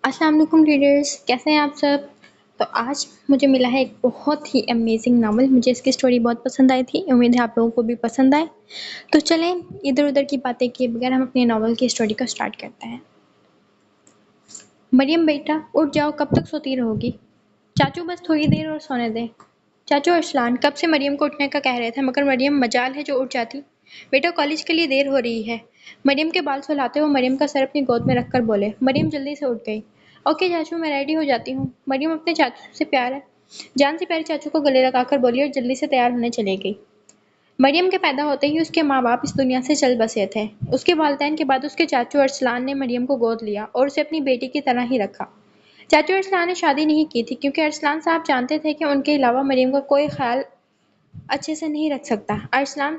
السلام علیکم ریڈرز، کیسے ہیں آپ سب؟ تو آج مجھے ملا ہے ایک بہت ہی امیزنگ ناول. مجھے اس کی سٹوری بہت پسند آئی تھی. امید ہے آپ لوگوں کو بھی پسند آئے. تو چلیں ادھر ادھر کی باتیں کیے بغیر ہم اپنے ناول کی سٹوری کو سٹارٹ کرتے ہیں. مریم بیٹا اٹھ جاؤ، کب تک سوتی رہو گی؟ چاچو بس تھوڑی دیر اور سونے دیں. چاچو ارسلان کب سے مریم کو اٹھنے کا کہہ رہے تھے مگر مریم مجال ہے جو اٹھ جاتی. بیٹا کالج کے لیے دیر ہو رہی ہے. مریم کے بال سلاتے ہوئے مریم کا سر اپنی گود میں رکھ کر بولے. مریم جلدی سے اٹھ گئی. اوکے چاچو میں ریڈی ہو جاتی ہوں. مریم اپنے چاچو سے پیار ہے جان سے پیارے چاچو کو گلے لگا کر بولی اور جلدی سے تیار ہونے چلی گئی. مریم کے پیدا ہوتے ہی اس کے ماں باپ اس دنیا سے چل بسے تھے. اس کے والدین کے بعد اس کے چاچو ارسلان نے مریم کو گود لیا اور اسے اپنی بیٹی کی طرح ہی رکھا. چاچو ارسلان نے شادی نہیں کی تھی کیونکہ ارسلان صاحب جانتے تھے کہ ان کے علاوہ مریم کا کوئی خیال اچھے سے نہیں رکھ سکتا. ارسلان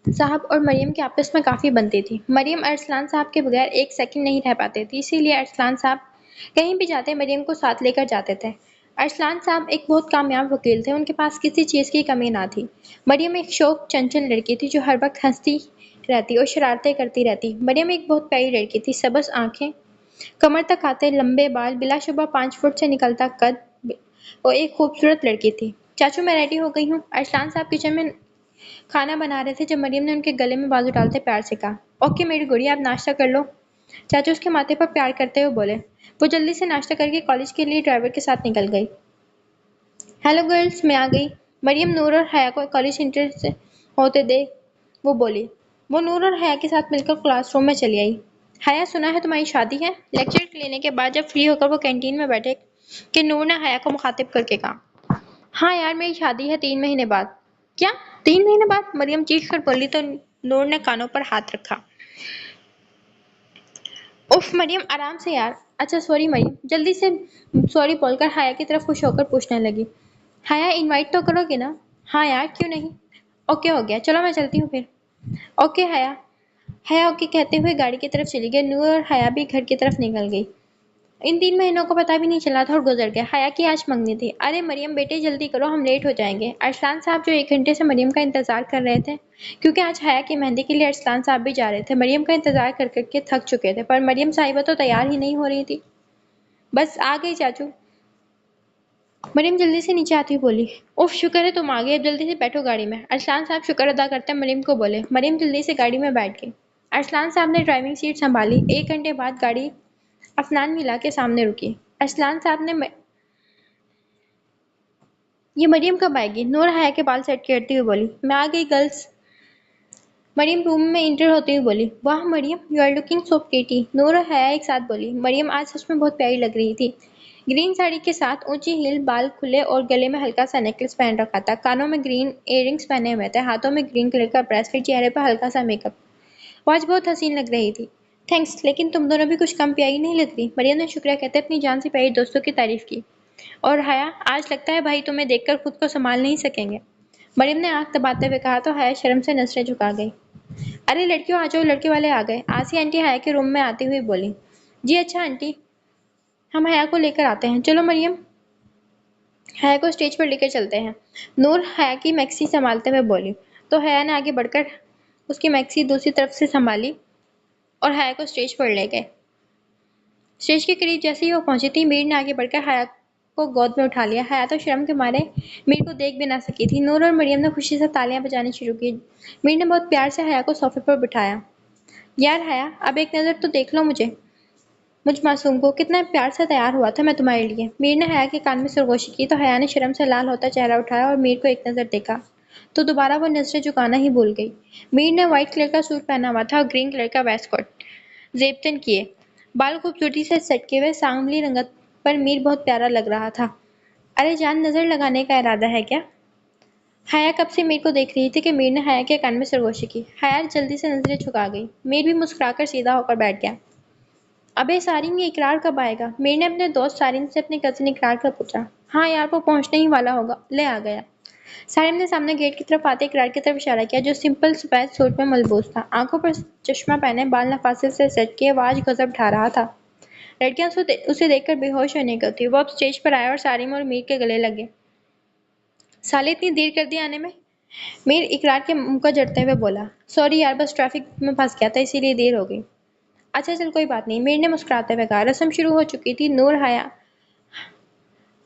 صاحب اور مریم کے آپس میں کافی بنتی تھی. مریم ارسلان صاحب کے بغیر ایک سیکنڈ نہیں رہ پاتے تھی، اسی لیے ارسلان صاحب کہیں بھی جاتے مریم کو ساتھ لے کر جاتے تھے. ارسلان صاحب ایک بہت کامیاب وکیل تھے، ان کے پاس کسی چیز کی کمی نہ تھی. مریم ایک شوق چنچل لڑکی تھی جو ہر وقت ہنستی رہتی اور شرارتیں کرتی رہتی. مریم ایک بہت پیاری لڑکی تھی، سبز آنکھیں، کمر تک آتے لمبے بال، بلا شبہ 5 فٹ سے نکلتا قد اور ایک خوبصورت لڑکی تھی. چاچو میں ریڈی ہو گئی ہوں. ارسلان صاحب کچن میں کھانا بنا رہے تھے جب مریم نے ان کے گلے میں بازو ڈالتے پیار سے کہا. اوکے میری گڑیا آپ ناشتہ کر لو. چاچو اس کے ماتھے پر پیار کرتے ہوئے بولے. وہ جلدی سے ناشتہ کر کے کالج کے لیے ڈرائیور کے ساتھ نکل گئی. ہیلو گرلز، میں آ گئی. مریم نور اور حیا کو کالج انٹر سے ہوتے دیکھ وہ بولی. وہ نور اور حیا کے ساتھ مل کر کلاس روم میں چلی آئی. حیا سنا ہے تمہاری شادی ہے؟ لیکچر لینے کے بعد جب فری ہو کر وہ کینٹین میں بیٹھے کہ نور نے حیا کو مخاطب کر کے کہا. ہاں یار میری شادی ہے 3 مہینے بعد. کیا 3 مہینے بعد؟ مریم چیخ کر بولی تو نور نے کانوں پر ہاتھ رکھا. اف مریم آرام سے یار. اچھا سوری مریم جلدی سے سوری بول کر حیا کی طرف خوش ہو کر پوچھنے لگی. حیا انوائٹ تو کرو گے نا؟ ہاں یار کیوں نہیں. اوکے ہو گیا، چلو میں چلتی ہوں پھر. اوکے حیا. حیا اوکے کہتے ہوئے گاڑی کی طرف چلی گئی. نور اور حیا بھی گھر کی طرف نکل گئی. ان 3 مہینوں کو پتہ بھی نہیں چلا تھا اور گزر گیا. حیا کی آج منگنی تھی. ارے مریم بیٹے جلدی کرو ہم لیٹ ہو جائیں گے. ارسلان صاحب جو 1 گھنٹے سے مریم کا انتظار کر رہے تھے کیونکہ آج حیا کی مہندی کے لیے ارسلان صاحب بھی جا رہے تھے، مریم کا انتظار کر کر کے تھک چکے تھے، پر مریم صاحبہ تو تیار ہی نہیں ہو رہی تھی. بس آ گئی چاچو. مریم جلدی سے نیچے آتی ہوئی بولی. اوف شکر ہے تم آ گئے، اب جلدی سے بیٹھو گاڑی میں. ارسلان صاحب شکر ادا کرتے مریم کو بولے. مریم جلدی سے گاڑی میں بیٹھ گئی. ارسلان صاحب نے ڈرائیونگ سیٹ سنبھالی. 1 گھنٹے بعد گاڑی افنان ولا کے سامنے رکی. ارسلان صاحب نے یہ مریم کب آئے گی؟ نور حیا کے بال سیٹ کرتی ہوئی بولی. میں آ گئی گرلز. مریم روم میں انٹر ہوتے ہوئے بولی. واہ Maryam you are looking so pretty. Noor اور حیا ایک ساتھ بولی. مریم آج سچ میں بہت پیاری لگ رہی تھی. گرین ساڑی کے ساتھ اونچی ہیل، بال کھلے اور گلے میں ہلکا سا نیکلس پہن رکھا تھا. کانوں میں گرین ایئر رنگز پہنے ہوئے تھے. ہاتھوں میں گرین کلر کا بریسلیٹ، چہرے پر ہلکا سا میک اپ. وہ آج بہت حسین لگ رہی تھی. تھینکس، لیکن تم دونوں بھی کچھ کم پیاری نہیں لگ رہی. مریم نے شکریہ کہتے اپنی جان سے پیاری دوستوں کی تعریف کی. اور حیا آج لگتا ہے بھائی تمہیں دیکھ کر خود کو سنبھال نہیں سکیں گے. مریم نے آنکھ دباتے ہوئے کہا تو حیا شرم سے نظریں جھکا گئی. ارے لڑکیوں آ جاؤ، لڑکے والے آ گئے. آسیہ آنٹی حیا کے روم میں آتی ہوئی بولی. جی اچھا آنٹی، ہم حیا کو لے کر آتے ہیں. چلو مریم حیا کو اسٹیج پر لے کر چلتے ہیں. نور حیا کی میکسی سنبھالتے ہوئے بولی. تو حیا نے آگے بڑھ کر اس کی میکسی دوسری طرف سے سنبھالی اور حیا کو اسٹیج پر لے گئے. اسٹیج کے قریب جیسے ہی وہ پہنچی تھی میر نے آگے بڑھ کر حیا کو گود میں اٹھا لیا. حیا تو شرم کے مارے میر کو دیکھ بھی نہ سکی تھی. نور اور مریم نے خوشی سے تالیاں بجانی شروع کی. میر نے بہت پیار سے حیا کو صوفے پر بٹھایا. یار حیا اب ایک نظر تو دیکھ لو مجھ معصوم کو، کتنا پیار سے تیار ہوا تھا میں تمہارے لیے. میر نے حیا کے کان میں سرگوشی کی تو حیا نے شرم سے لال ہوتا چہرہ اٹھایا اور میر کو ایک نظر دیکھا تو دوبارہ وہ نظریں جھکانا ہی بھول گئی. میر نے وائٹ کلر کا سوٹ پہنا ہوا تھا اور گرین کلر کا ویسٹ کوٹ، زیب کیے بال خوبصورتی سے سیٹ کیے ہوئے سانولی رنگت پر میر بہت پیارا لگ رہا تھا. ارے جان نظر لگانے کا ارادہ ہے کیا؟ حیا کب سے میر کو دیکھ رہی تھی کہ میر نے حیا کے کان میں سرگوشی کی. حیا جلدی سے نظریں جھکا گئی. میر بھی مسکرا کر سیدھا ہو کر بیٹھ گیا. ابے سارین یہ اقرار کب آئے گا؟ میر نے اپنے دوست سارین سے اپنی کزن اقرار کا پوچھا. ہاں یار وہ پہنچنے ہی والا ہوگا، لے آ گیا. سارین نے سامنے گیٹ کی طرف آتے اقرار کی طرف اشارہ کیا جو سمپل سفید سوٹ میں ملبوس تھا. آنکھوں پر چشمہ پہنے، بال نفاست سے سیٹ کیے، وہ آج غضب ڈھا رہا تھا. لڑکیاں اسے دیکھ کر بے ہوش ہونے کو تھی. وہ اب اسٹیج پر آیا اور سارین اور میر کے گلے لگے. سالے اتنی دیر کر دی آنے میں؟ میر اقرار کے منہ کو جھڑتے ہوئے بولا. سوری یار بس ٹریفک میں پھنس گیا تھا اسی لیے دیر ہو گئی. اچھا چل کوئی بات نہیں، میر نے مسکراتے ہوئے کہا۔ رسم شروع ہو چکی تھی۔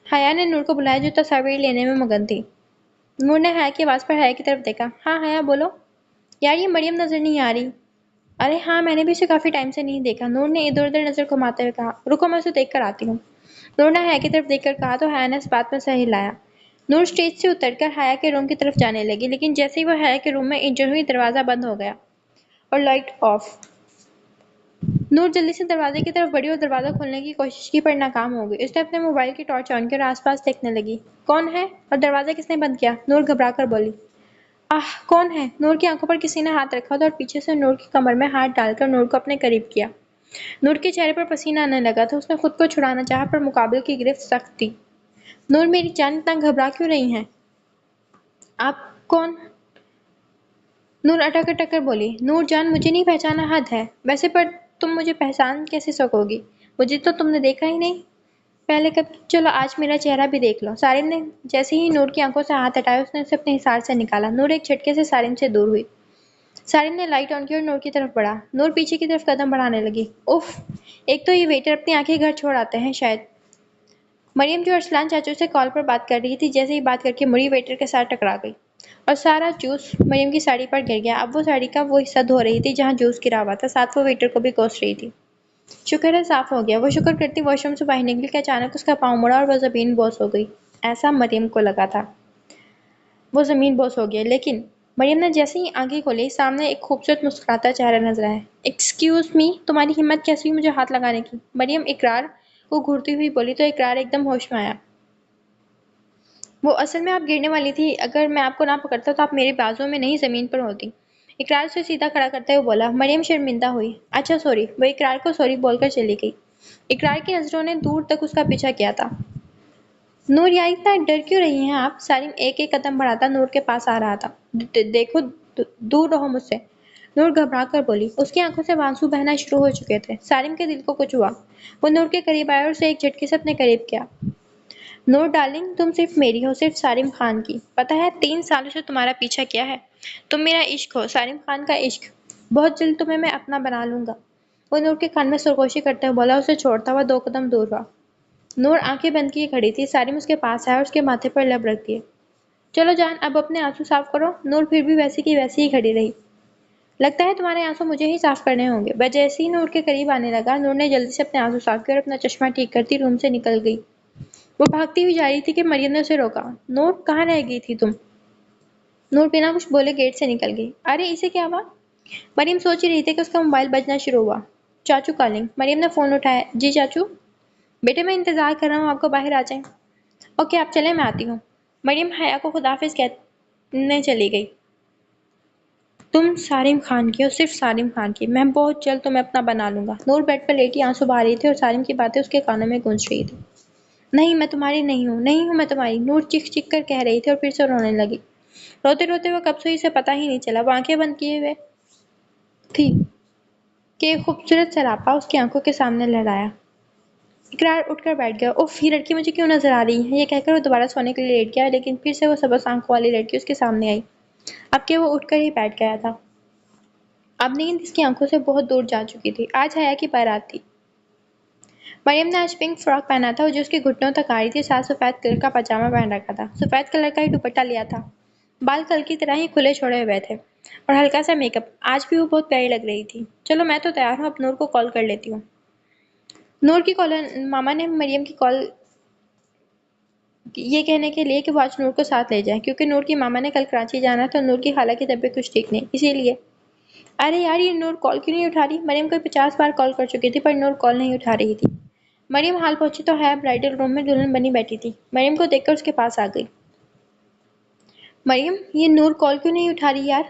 حیا نے نور کو بلایا جو تصاویر لینے میں مگن تھی۔ نور نے حیا کی آواز پر حیا کی طرف دیکھا۔ ہاں حیا بولو۔ یار یہ مریم نظر نہیں آ رہی۔ ارے ہاں میں نے بھی اسے کافی ٹائم سے نہیں دیکھا، نور نے ادھر ادھر نظر گھماتے ہوئے کہا۔ رکو میں اسے دیکھ کر آتی ہوں۔ نور نے حیا کی طرف دیکھ کر کہا تو حیا نے اس بات میں صحیح لایا۔ نور اسٹیج سے اتر کر حیا کے روم کی طرف جانے لگی، لیکن جیسے ہی وہ حیا کے روم میں انٹر ہوئی دروازہ بند ہو گیا اور لائٹ آف۔ نور جلدی سے دروازے کی طرف بڑھی اور دروازہ کھولنے کی کوشش کی پر ناکام ہو گئی۔ اس نے اپنے موبائل کی ٹارچ آن کی اور آس پاس دیکھنے لگی۔ کون ہے اور دروازہ کس نے بند کیا؟ نور گھبرا کر بولی۔ آہ کون ہے؟ نور کی آنکھوں پر کسی نے ہاتھ رکھا تھا اور پیچھے سے نور کی کمر میں ہاتھ ڈال کر نور کو اپنے قریب کیا۔ نور کے چہرے پر پسینہ آنے لگا تھا، اس نے خود کو چھڑانا چاہا پر مقابل کی گرفت سخت تھی۔ نور میری جان اتنا گھبرا کیوں رہی ہیں؟ آپ کون؟ نور اٹک اٹک کر بولی۔ نور جان مجھے نہیں پہچانا حد ہے، ویسے پر تم مجھے پہچان کیسے سکو گی؟ مجھے تو تم نے دیکھا ہی نہیں پہلے کب؟ چلو آج میرا چہرہ بھی دیکھ لو۔ سارم نے جیسے ہی نور کی آنکھوں سے ہاتھ ہٹایا اس نے اسے اپنے حصار سے نکالا۔ نور ایک جھٹکے سے سارم سے دور ہوئی۔ سارم نے لائٹ آن کی اور نور کی طرف بڑھا۔ نور پیچھے کی طرف قدم بڑھانے لگی۔ اف، ایک تو یہ ویٹر اپنی آنکھیں گھر چھوڑ آتے ہیں شاید۔ مریم جو ارسلان چاچو سے کال پر بات کر رہی تھی جیسے ہی بات کر کے مڑی ویٹر کے ساتھ ٹکرا گئی اور سارا جوس مریم کی ساڑی پر گر گیا۔ اب وہ ساڑی کا وہ حصہ دھو رہی تھی جہاں جوس گرا ہوا تھا، ساتھ وہ ویٹر کو بھی کوس رہی تھی۔ شکر ہے صاف ہو گیا، وہ شکر کرتی واش روم سے باہر نکلی کہ اچانک اس کا پاؤں مڑا اور وہ زمین بوس ہو گئی۔ ایسا مریم کو لگا تھا وہ زمین بوس ہو گیا، لیکن مریم نے جیسے ہی آنکھیں کھولی سامنے ایک خوبصورت مسکراتا چہرہ نظر آیا۔ ایکسکیوز می، تمہاری ہمت کیسی ہوئی مجھے ہاتھ لگانے کی؟ مریم اقرار کو گھورتی ہوئی بولی تو اقرار ایک دم ہوش میں آیا۔ وہ اصل میں آپ گرنے والی تھی، اگر میں آپ کو نہ پکڑتا تو آپ میرے بازو میں نہیں زمین پر ہوتی۔ اقرار سے سیدھا کھڑا کرتے ہوئے بولا۔ مریم شرمندہ ہوئی۔ اچھا سوری، وہ اقرار کو سوری بول کر چلی گئی۔ اقرار کی نظروں نے دور تک اس کا پیچھا کیا تھا۔ نور یار اتنا ڈر کیوں رہی ہیں آپ؟ سالم ایک ایک قدم بڑھاتا نور کے پاس آ رہا تھا۔ دیکھو دور رہو مجھ سے، نور گھبرا کر بولی۔ اس کی آنکھوں سے آنسو بہنا شروع ہو چکے تھے۔ سالم کے دل کو کچھ ہوا، وہ نور کے قریب آیا اور اسے ایک جھٹکے سے اپنے قریب کیا۔ نور ڈارلنگ، تم صرف میری ہو، صرف سالم خان کی۔ پتہ ہے 3 سالوں سے تمہارا پیچھا کیا ہے؟ تم میرا عشق ہو، سالم خان کا عشق۔ بہت جلد تمہیں میں اپنا بنا لوں گا، وہ نور کے کان میں سرگوشی کرتے ہوئے بولا۔ اسے چھوڑتا ہوا 2 قدم دور ہوا۔ نور آنکھیں بند کیے کھڑی تھی۔ سالم اس کے پاس آیا اور اس کے ماتھے پر لب رکھ دیے۔ چلو جان اب اپنے آنسو صاف کرو۔ نور پھر بھی ویسی کی ویسی ہی کھڑی رہی۔ لگتا ہے تمہارے آنسو مجھے ہی صاف کرنے ہوں گے۔ وہ جیسے ہی نور کے قریب آنے لگا نور نے جلدی سے اپنے آنسو صاف کیے اور اپنا چشمہ ٹھیک کرتی روم سے نکل گئی۔ وہ بھاگتی ہوئی جا رہی تھی کہ مریم نے اسے روکا۔ نور کہاں رہ گئی تھی تم؟ نور بنا کچھ بولے گیٹ سے نکل گئی۔ ارے اسے کیا ہوا؟ مریم سوچ ہی رہی تھی کہ اس کا موبائل بجنا شروع ہوا۔ چاچو کالنگ۔ مریم نے فون اٹھایا۔ جی چاچو؟ بیٹے میں انتظار کر رہا ہوں، آپ کو باہر آ جائیں۔ اوکے آپ چلیں، میں آتی ہوں۔ مریم حیا کو خداحافظ کہنے چلی گئی۔ تم سالم خان کی ہو، صرف سالم خان کی۔ میں بہت جلد تمہیں اپنا بنا لوں گا۔ نور بیڈ پر لیٹی آنسو بہا رہی تھی اور سالم کی باتیں اس کے کانوں میں گونج رہی تھی۔ نہیں میں تمہاری نہیں ہوں، نہیں ہوں میں تمہاری، نور چیخ چیخ کر کہہ رہی تھی اور پھر سے رونے لگی۔ روتے روتے وہ کب سوئی اسے پتہ ہی نہیں چلا۔ وہ آنکھیں بند کیے ہوئے تھی کہ ایک خوبصورت سراپا اس کی آنکھوں کے سامنے لہرایا۔ اقرار اٹھ کر بیٹھ گیا۔ اف، یہ لڑکی مجھے کیوں نظر آ رہی ہے؟ یہ کہہ کر وہ دوبارہ سونے کے لیے لیٹ گیا، لیکن پھر سے وہ سبز آنکھوں والی لڑکی اس کے سامنے آئی۔ اب کہ وہ اٹھ کر ہی بیٹھ گیا تھا۔ اب نیند اس کی آنکھوں سے بہت دور جا چکی تھی۔ آج حیا کی بارات تھی۔ مریم نے آج پنک فراک پہنا تھا جو اس کے گھٹنوں تک آ رہی تھی، ساتھ سفید کلر کا پاجامہ پہن رکھا تھا۔ سفید کلر کا ہی دوپٹہ لیا تھا۔ بال کل کی طرح ہی کھلے چھوڑے ہوئے تھے اور ہلکا سا میک اپ۔ آج بھی وہ بہت پیاری لگ رہی تھی۔ چلو میں تو تیار ہوں، اب نور کو کال کر لیتی ہوں۔ نور کی کال ماما نے مریم کی کال یہ کہنے کے لیے کہ وہ آج نور کو ساتھ لے جائے، کیونکہ نور کی ماما نے کل کراچی جانا تھا اور نور کی خالہ کی طبیعت کچھ ٹھیک نہیں، اسی لیے۔ ارے یار یہ نور کال کیوں نہیں اٹھا رہی؟ مریم کو 50 بار کال کر چکی تھی پر نور کال نہیں اٹھا رہی تھی۔ مریم حال پہنچی تو حیا برائڈل روم میں دلہن بنی بیٹھی تھی۔ مریم کو دیکھ کر اس کے پاس آ گئی۔ مریم یہ نور کال کیوں نہیں اٹھا رہی یار؟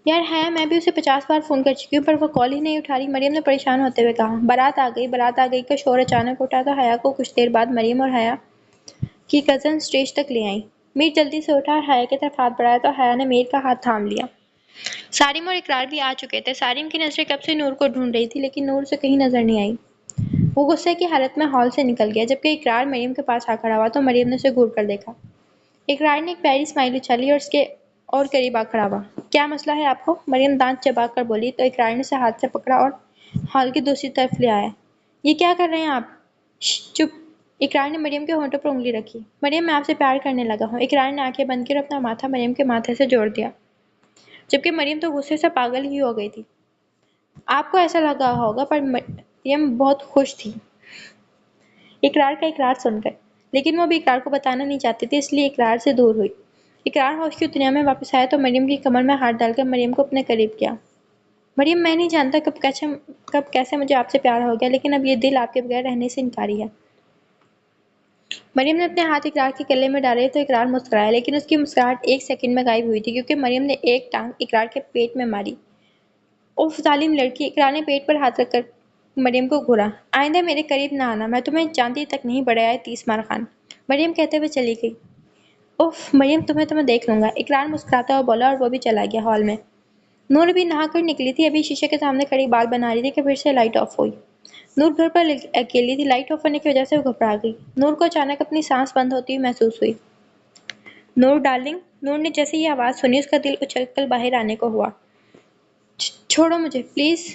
یار حیا میں بھی اسے 50 بار فون کر چکی ہوں پر وہ کال ہی نہیں اٹھا رہی، مریم نے پریشان ہوتے ہوئے کہا۔ بارات آ گئی، بارات آ گئی کا شور اچانک اٹھا تو حیا کو کچھ دیر بعد مریم اور حیا کی کزن اسٹیج تک لے آئیں۔ میر جلدی سے اٹھا اور حیا کی طرف ہاتھ بڑھایا تو حیا نے میر کا ہاتھ تھام لیا۔ سارم اور اقرار بھی آ چکے تھے۔ سارم کی نظریں کب سے نور کو ڈھونڈ رہی تھی لیکن نور اسے کہیں نظر نہیں آئی۔ وہ غصے کی حالت میں ہال سے نکل گیا۔ جبکہ اقرار مریم کے پاس آ کھڑا ہوا تو مریم نے اسے گھور کر دیکھا۔ اقرار نے ایک پیاری اسمائل اچھالی اور اس کے اور قریب آ کھڑا ہوا۔ کیا مسئلہ ہے آپ کو؟ مریم دانت چبا کر بولی تو اقرار نے اسے ہاتھ سے پکڑا اور ہال کی دوسری طرف لے آیا۔ یہ کیا کر رہے ہیں آپ؟ چپ! اقرار نے مریم کے ہونٹوں پر انگلی رکھی۔ مریم میں آپ سے پیار کرنے لگا ہوں۔ اقرار نے آنکھیں بند کی اور اپنا ماتھا مریم کے ماتھے سے جوڑ دیا، جبکہ مریم تو غصے سے پاگل ہی ہو گئی تھی۔ آپ کو ایسا لگا ہوگا پر مریم بہت خوش تھی اقرار کا اقرار سن کر، لیکن وہ بھی اقرار کو بتانا نہیں چاہتی تھی، اس لیے اقرار سے دور ہوئی۔ اقرار ہوش کی دنیا میں واپس آیا تو مریم کی کمر میں ہاتھ ڈال کر مریم کو اپنے قریب کیا۔ مریم، میں نہیں جانتا کب کیسے مجھے آپ سے پیار ہو گیا، لیکن اب یہ دل آپ کے بغیر رہنے سے انکاری ہے۔ مریم نے اپنے ہاتھ اقرار کے گلے میں ڈالے تو اقرار مسکرایا، لیکن اس کی مسکراہٹ ایک سیکنڈ میں غائب ہوئی تھی کیونکہ مریم نے ایک ٹانگ اقرار کے پیٹ میں ماری۔ اف ظالم لڑکی! اقرار نے پیٹ پر ہاتھ رکھ کر مریم کو گھورا۔ آئندہ میرے قریب نہ آنا، میں تمہیں چاندی تک نہیں بڑھائے 30 مار خان! مریم کہتے ہوئے چلی گئی۔ اف مریم، تمہیں دیکھ لوں گا! اقرار مسکراتا ہوا بولا اور وہ بھی چلا گیا۔ ہال میں نور بھی نہا کر نکلی تھی، ابھی شیشے کے سامنے کھڑی بال بنا رہی تھی کہ پھر سے لائٹ آف ہوئی۔ نور گھر پر اکیلی تھی، لائٹ آف ہونے کی وجہ سے وہ گھبرا گئی۔ نور کو اچانک اپنی سانس بند ہوتی ہوئی محسوس ہوئی۔ نور ڈارلنگ! نور نے جیسے یہ آواز سنی اس کا دل اچھل کر باہر آنے کو ہوا۔ چھوڑو مجھے پلیز!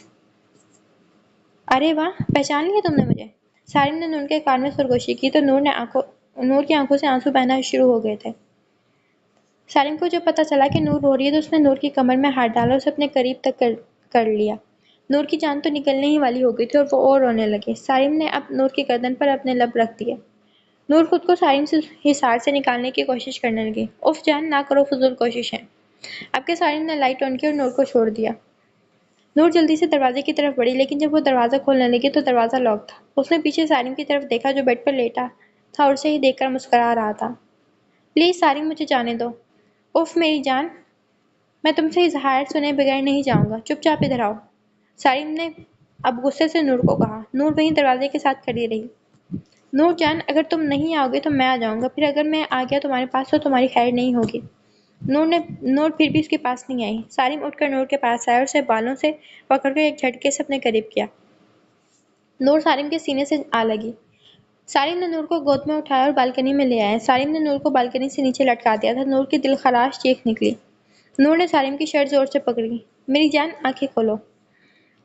ارے واہ، پہچان لیا تم نے مجھے! سارم نے نور کے کان میں سرگوشی کی تو نور کی آنکھوں سے آنسو بہنا شروع ہو گئے تھے۔ سالم کو جب پتہ چلا کہ نور رو رہی ہے تو اس نے نور کی کمر میں ہاتھ ڈالا اور اسے اپنے قریب تک کر لیا۔ نور کی جان تو نکلنے ہی والی ہو گئی تھی اور وہ اور رونے لگے۔ سالم نے اب نور کی گردن پر اپنے لب رکھ دیے۔ نور خود کو سالم سے حصار سے نکالنے کی کوشش کرنے لگی۔ اف جان، نہ کرو فضول کوششیں! اب کے سالم نے لائٹ آن کی اور نور کو چھوڑ دیا۔ نور جلدی سے دروازے کی طرف بڑھی، لیکن جب وہ دروازہ کھولنے لگی تو دروازہ لاک تھا۔ اس نے پیچھے سالم کی طرف دیکھا جو بیڈ پر لیٹا تھا اور اسے ہی دیکھ کر مسکرا رہا تھا۔ پلیز سالم، مجھے جانے دو۔ اف میری جان، میں تم سے اظہار سنے بغیر نہیں جاؤں گا، چپ چاپ ادھر آؤ! سالم نے اب غصے سے نور کو کہا۔ نور وہیں دروازے کے ساتھ کھڑی رہی۔ نور جان، اگر تم نہیں آؤ گے تو میں آ جاؤں گا، پھر اگر میں آ گیا تمہارے پاس تو تمہاری خیر نہیں ہوگی۔ نور پھر بھی اس کے پاس نہیں آئی۔ سالم اٹھ کر نور کے پاس آیا اور اسے بالوں سے پکڑ کر ایک جھٹکے سے اپنے قریب کیا۔ نور سالم کے سینے سے آ لگی۔ سالم نے نور کو گود میں اٹھایا اور بالکنی میں لے آیا۔ سالم نے نور کو بالکنی سے نیچے لٹکا دیا تھا۔ نور کی دلخراش چیخ نکلی۔ نور نے سالم کی شرٹ زور سے پکڑی۔ میری جان، آنکھیں کھولو!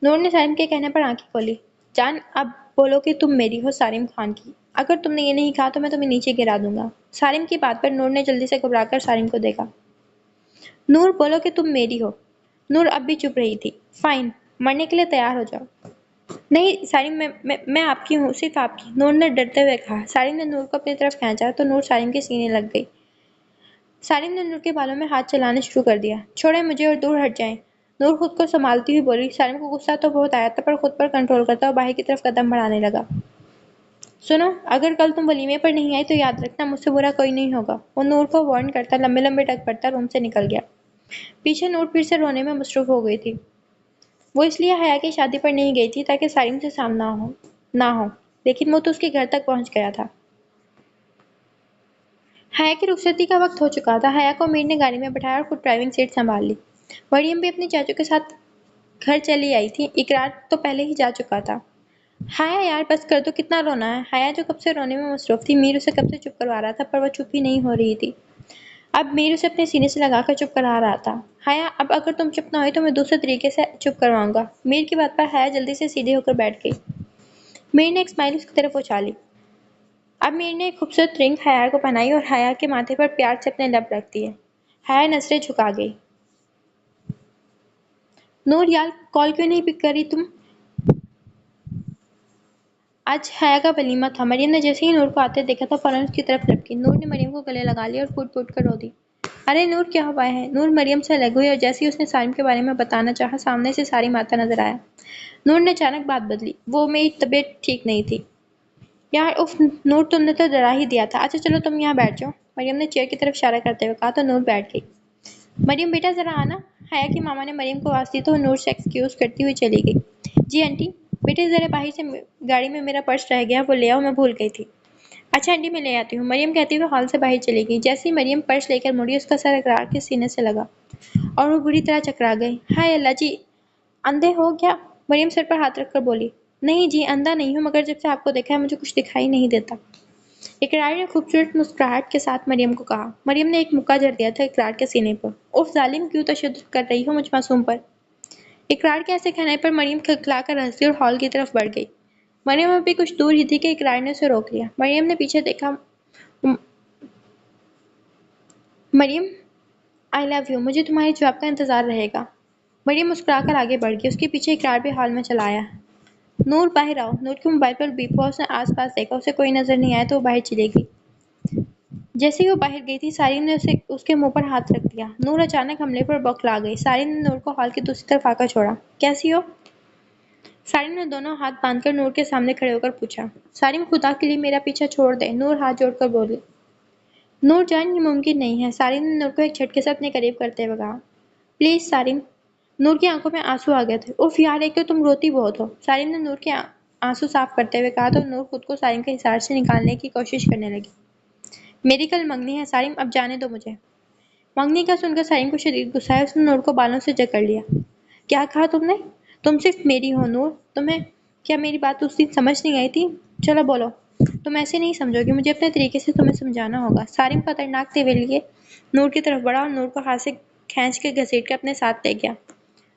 نور نے سالم کے کہنے پر آنکھیں کھولی۔ جان، اب بولو کہ تم میری ہو سالم خان کی۔ اگر تم نے یہ نہیں کہا تو میں تمہیں نیچے گرا دوں گا۔ سالم کی بات پر نور نے جلدی سے گھبرا کر سالم کو دیکھا۔ نور، بولو کہ تم میری ہو۔ نور اب بھی چپ رہی تھی۔ فائن، مرنے کے لیے تیار ہو جاؤ۔ نہیں سالم، میں آپ کی ہوں، صرف آپ کی، نور نے ڈرتے ہوئے کہا۔ سالم نے نور کو اپنی طرف کھینچا تو نور سالم کے سینے لگ گئی۔ سالم نے نور کے بالوں میں ہاتھ چلانا شروع کر دیا۔ چھوڑیں مجھے اور دور ہٹ جائیں! نور خود کو سنبھالتی ہوئی بولی۔ سالم کو غصہ تو بہت آیا تھا پر خود پر کنٹرول کرتا وہ باہر کی طرف قدم بڑھانے لگا۔ سنو، اگر کل تم ولیمے پر نہیں آئی تو یاد رکھنا مجھ سے برا کوئی نہیں ہوگا۔ وہ نور کو وارن کرتا لمبے لمبے ڈگ پڑتا روم سے نکل گیا۔ پیچھے نور پھر سے رونے میں مصروف ہو گئی تھی۔ وہ اس لیے حیا کی شادی پر نہیں گئی تھی تاکہ سالم سے سامنا نہ ہو، لیکن وہ تو اس کے گھر تک پہنچ گیا تھا۔ حیا کی رخصتی کا وقت ہو چکا تھا۔ حیا کو امیر نے گاڑی میں بٹھایا اور خود ڈرائیونگ سیٹ سنبھال لی۔ مریم بھی اپنے چاچو کے ساتھ گھر چلی آئی تھی۔ اقرار تو پہلے ہی جا چکا تھا۔ حیا یار بس کر دو، کتنا رونا ہے؟ حیا جو کب سے رونے میں مصروف تھی، میر اسے کب سے چپ کروا رہا تھا پر وہ چپ ہی نہیں ہو رہی تھی۔ اب میر اسے اپنے سینے سے لگا کر چپ کرا رہا تھا۔ حیا، اب اگر تم چپ نہ ہوئی تو میں دوسرے طریقے سے چپ کرواؤں گا۔ میر کی بات پر حیا جلدی سے سیدھی ہو کر بیٹھ گئی۔ میر نے ایک اسمائل اس کی طرف اچھالی۔ اب میر نے ایک خوبصورت رنگ حیا کو پہنائی اور حیا کے ماتھے پر پیار سے اپنے لب رکھ دیے۔ حیا نظریں جھکا گئی۔ نور یار، کال کیوں نہیں پک کری تم؟ آج حیا کا ولیمہ تھا۔ مریم نے جیسے ہی نور کو آتے دیکھا تھا فوراً اس کی طرف لپکی۔ نور نے مریم کو گلے لگا لیا اور پھوٹ پھوٹ کر رو دی۔ ارے نور، کیا ہوا ہے؟ نور مریم سے الگ ہوئی اور جیسے ہی اس نے سالم کے بارے میں بتانا چاہا سامنے سے سالم آتا نظر آیا۔ نور نے اچانک بات بدلی۔ وہ میری طبیعت ٹھیک نہیں تھی۔ یار اف نور، تم نے تو ڈرا ہی دیا تھا۔ اچھا چلو تم یہاں بیٹھ جاؤ، مریم نے چیئر کی طرف اشارہ کرتے ہوئے کہا تو نور بیٹھ گئی۔ مریم بیٹا ذرا آنا۔ حیا کی ماما نے مریم کو آواز دی تو وہ نور سے ایکسکیوز کرتی ہوئی چلی گئی۔ جی آنٹی۔ بیٹے ذرا باہر سے گاڑی میں میرا پرس رہ گیا، وہ لے آؤ، میں بھول گئی تھی۔ اچھا آنٹی، میں لے آتی ہوں، مریم کہتی ہوئے ہال سے باہر چلی گئی۔ جیسے ہی مریم پرس لے کر مڑی اس کا سر اقرار کے سینے سے لگا اور وہ بری طرح چکرا گئی۔ ہائے اللہ جی، اندھے ہو کیا؟ مریم سر پر ہاتھ رکھ کر بولی۔ نہیں جی، اندھا نہیں ہوں، مگر جب سے آپ کو دیکھا ہے مجھے کچھ دکھائی نہیں دیتا۔ اقرار نے خوبصورت مسکراہٹ کے ساتھ مریم کو کہا۔ مریم نے ایک مکہ جھڑ دیا تھا اقرار کے سینے پر۔ اف ظالم، کیوں تشدد کر رہی ہو مجھ معصوم پر؟ اقرار کے ایسے کہنے پر مریم کھلکھلا کر ہنسی اور ہال کی طرف بڑھ گئی۔ مریم ابھی کچھ دور ہی تھی کہ اقرار نے اسے روک لیا۔ مریم نے پیچھے دیکھا۔ مریم، آئی لو یو، مجھے تمہارے جواب کا انتظار رہے گا۔ مریم مسکرا کر آگے بڑھ گئی۔ اس کے پیچھے اقرار بھی ہال میں چلا آیا۔ نور، باہر آؤ۔ نور کے موبائل پر بیپ ہوا۔ اس نے آس پاس دیکھا، اسے کوئی نظر نہیں آیا تو وہ باہر چلی گئی۔ جیسے ہی وہ باہر گئی تھی، سارین نے اس کے منہ پر ہاتھ رکھ دیا۔ نور اچانک حملے پر بوکھلا گئی۔ سارین نے نور کو ہال کی دوسری طرف آ کر چھوڑا۔ کیسی ہو؟ سارین نے دونوں ہاتھ باندھ کر نور کے سامنے کھڑے ہو کر پوچھا۔ سارین، خدا کے لیے میرا پیچھا چھوڑ دے، نور ہاتھ جوڑ کر بولی۔ نور جان، یہ ممکن نہیں ہے، سارین نے نور کو ایک جھٹکے سے اپنے قریب کرتے ہوئے کہا۔ پلیز سارین۔ نور کی آنکھوں میں آنسو آ گئے تھے۔ اف یار، ایک تو تم روتی بہت ہو، سارین نے نور کے آنسو صاف کرتے ہوئے کہا تو نور خود کو سارین کے حصار سے نکالنے کی کوشش کرنے لگی۔ میری کل منگنی ہے سارین، اب جانے دو مجھے۔ منگنی کا سن کر سارین کو شدید غصہ آیا۔ اس نے نور کو بالوں سے جکڑ لیا۔ کیا کہا تم نے؟ تم صرف میری ہو نور، تمہیں کیا میری بات اس دن سمجھ نہیں آئی تھی؟ چلو بولو۔ تم ایسے نہیں سمجھو گے، مجھے اپنے طریقے سے تمہیں سمجھانا ہوگا۔ سارین خطرناک تیور لیے نور کی طرف بڑھا اور نور کو ہاتھ سے کھینچ کے گھسیٹ کے اپنے ساتھ لے گیا۔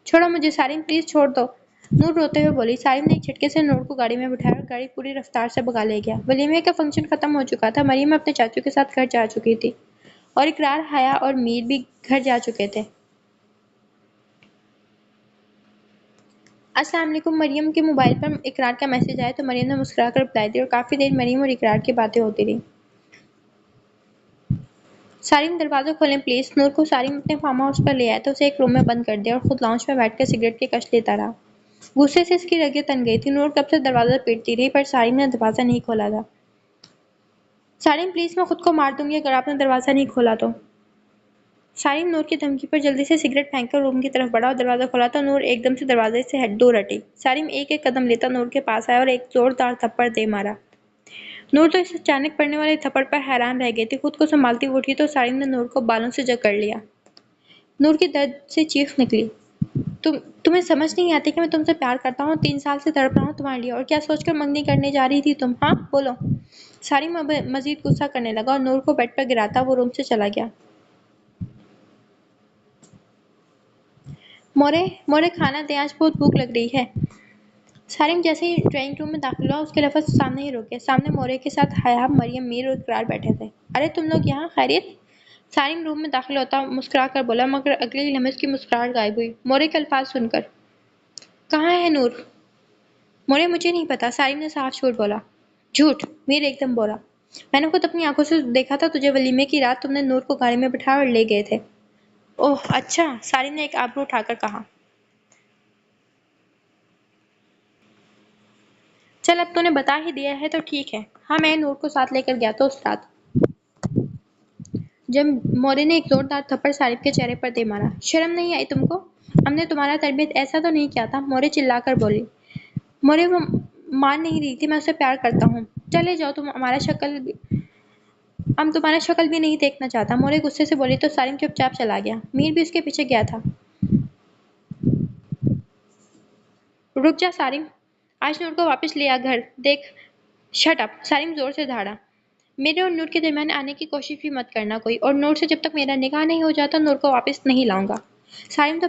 چھوڑو مجھے سارین، پلیز چھوڑ دو، نور روتے ہوئے بولی۔ سارین نے ایک جھٹکے سے نور کو گاڑی میں بٹھایا اور گاڑی پوری رفتار سے بھگا لے گیا۔ ولیمے کا فنکشن ختم ہو چکا تھا۔ مریم اپنے چاچو کے ساتھ گھر جا چکی تھی اور اقرار، حیا اور میر بھی گھر جا چکے تھے۔ السلام علیکم۔ مریم کے موبائل پر اقرار کا میسج آیا تو مریم نے مسکرا کر رپلائی دی اور کافی دیر مریم اور اقرار کی باتیں ہوتی رہیں۔ سارین، دروازہ کھولیں پلیز۔ نور کو سارین اپنے فارم ہاؤس پر لے آیا تو اسے ایک روم میں بند کر دیا اور خود لاؤنج میں بیٹھ کر سگریٹ کی کش لیتا رہا۔ غصے سے اس کی رگیں تن گئی تھی۔ نور کب سے دروازہ پیٹتی رہی پر سارین نے دروازہ نہیں کھولا تھا۔ سارین پلیز، میں خود کو مار دوں گی اگر آپ نے دروازہ نہیں کھولا تو۔ سارین نور کی دھمکی پر جلدی سے سگریٹ پھینک کر روم کی طرف بڑھا اور دروازہ کھولا تو نور ایک دم سے دروازے سے دور ہٹی۔ سارین ایک ایک قدم لیتا نور کے پاس آیا اور ایک زوردار تھپڑ دے مارا۔ نور تو اس اچانک پڑنے والے تھپڑ پر حیران رہ گئی تھی۔ خود کو سنبھالتی ہوئی اٹھی تو سارین نے نور کو بالوں سے جکڑ لیا۔ نور کی درد سے چیخ نکلی۔ تمہیں سمجھ نہیں آتی کہ میں تم سے پیار کرتا ہوں، 3 سال سے تڑپ رہا ہوں تمہارے لیے، اور کیا سوچ کر منگنی کرنے جا رہی تھی تم؟ ہاں بولو۔ سارین مزید غصہ کرنے لگا اور نور کو بیڈ پر گراتا وہ روم سے چلا گیا۔ مورے کھانا دے، آج بہت بھوک لگ رہی ہے۔ سارین جیسے ہی ڈرائنگ روم میں داخل ہوا، اس کے لفظ سامنے ہی رک گئے۔ سامنے مورے کے ساتھ حیا، مریم، میر اور اقرار بیٹھے تھے۔ ارے تم لوگ یہاں، خیریت؟ سارین روم میں داخل ہوتا مسکرا کر بولا، مگر اگلے ہی لمحے اس کی مسکراہٹ غائب ہوئی مورے کے الفاظ سن کر۔ کہاں ہے نور؟ مورے مجھے نہیں پتا، سارین نے صاف جھوٹ بولا۔ جھوٹ؟ میر ایک دم بولا۔ میں نے خود اپنی آنکھوں سے دیکھا تھا تجھے ولیمے کی رات، تم نے نور کو گاڑی میں بٹھایا اور لے گئے تھے۔ اوہ اچھا، سارین نے ایک آبرو اٹھا کر کہا۔ چل اب تو نے بتا ہی دیا ہے تو ٹھیک ہے۔ ہاں میں نور کو ساتھ لے کر گیا تو اس رات جب مورے نے ایک زوردار تھپڑ سارین کے چہرے پر دے مارا۔ شرم نہیں آئی تم کو؟ ہم نے تمہارا تربیت ایسا تو نہیں کیا تھا، مورے چلا کر بولی۔ مورے وہ مان نہیں رہی تھی، میں اسے پیار کرتا ہوں۔ چلے جاؤ، تمہارا شکل بھی نہیں دیکھنا چاہتا، مورے غصے سے بولی تو سارین چپ چاپ چلا گیا۔ میر بھی اس کے پیچھے گیا تھا۔ رک جا سارین، آج نور کو واپس لے آ گھر، دیکھ۔ شٹ اپ، سارین زور سے دھاڑا۔ میرے اور نور کے درمیان آنے کی کوشش بھی مت کرنا کوئی، اور نور سے جب تک میرا نکاح نہیں ہو جاتا نور کو واپس نہیں لاؤں گا۔ سارین تو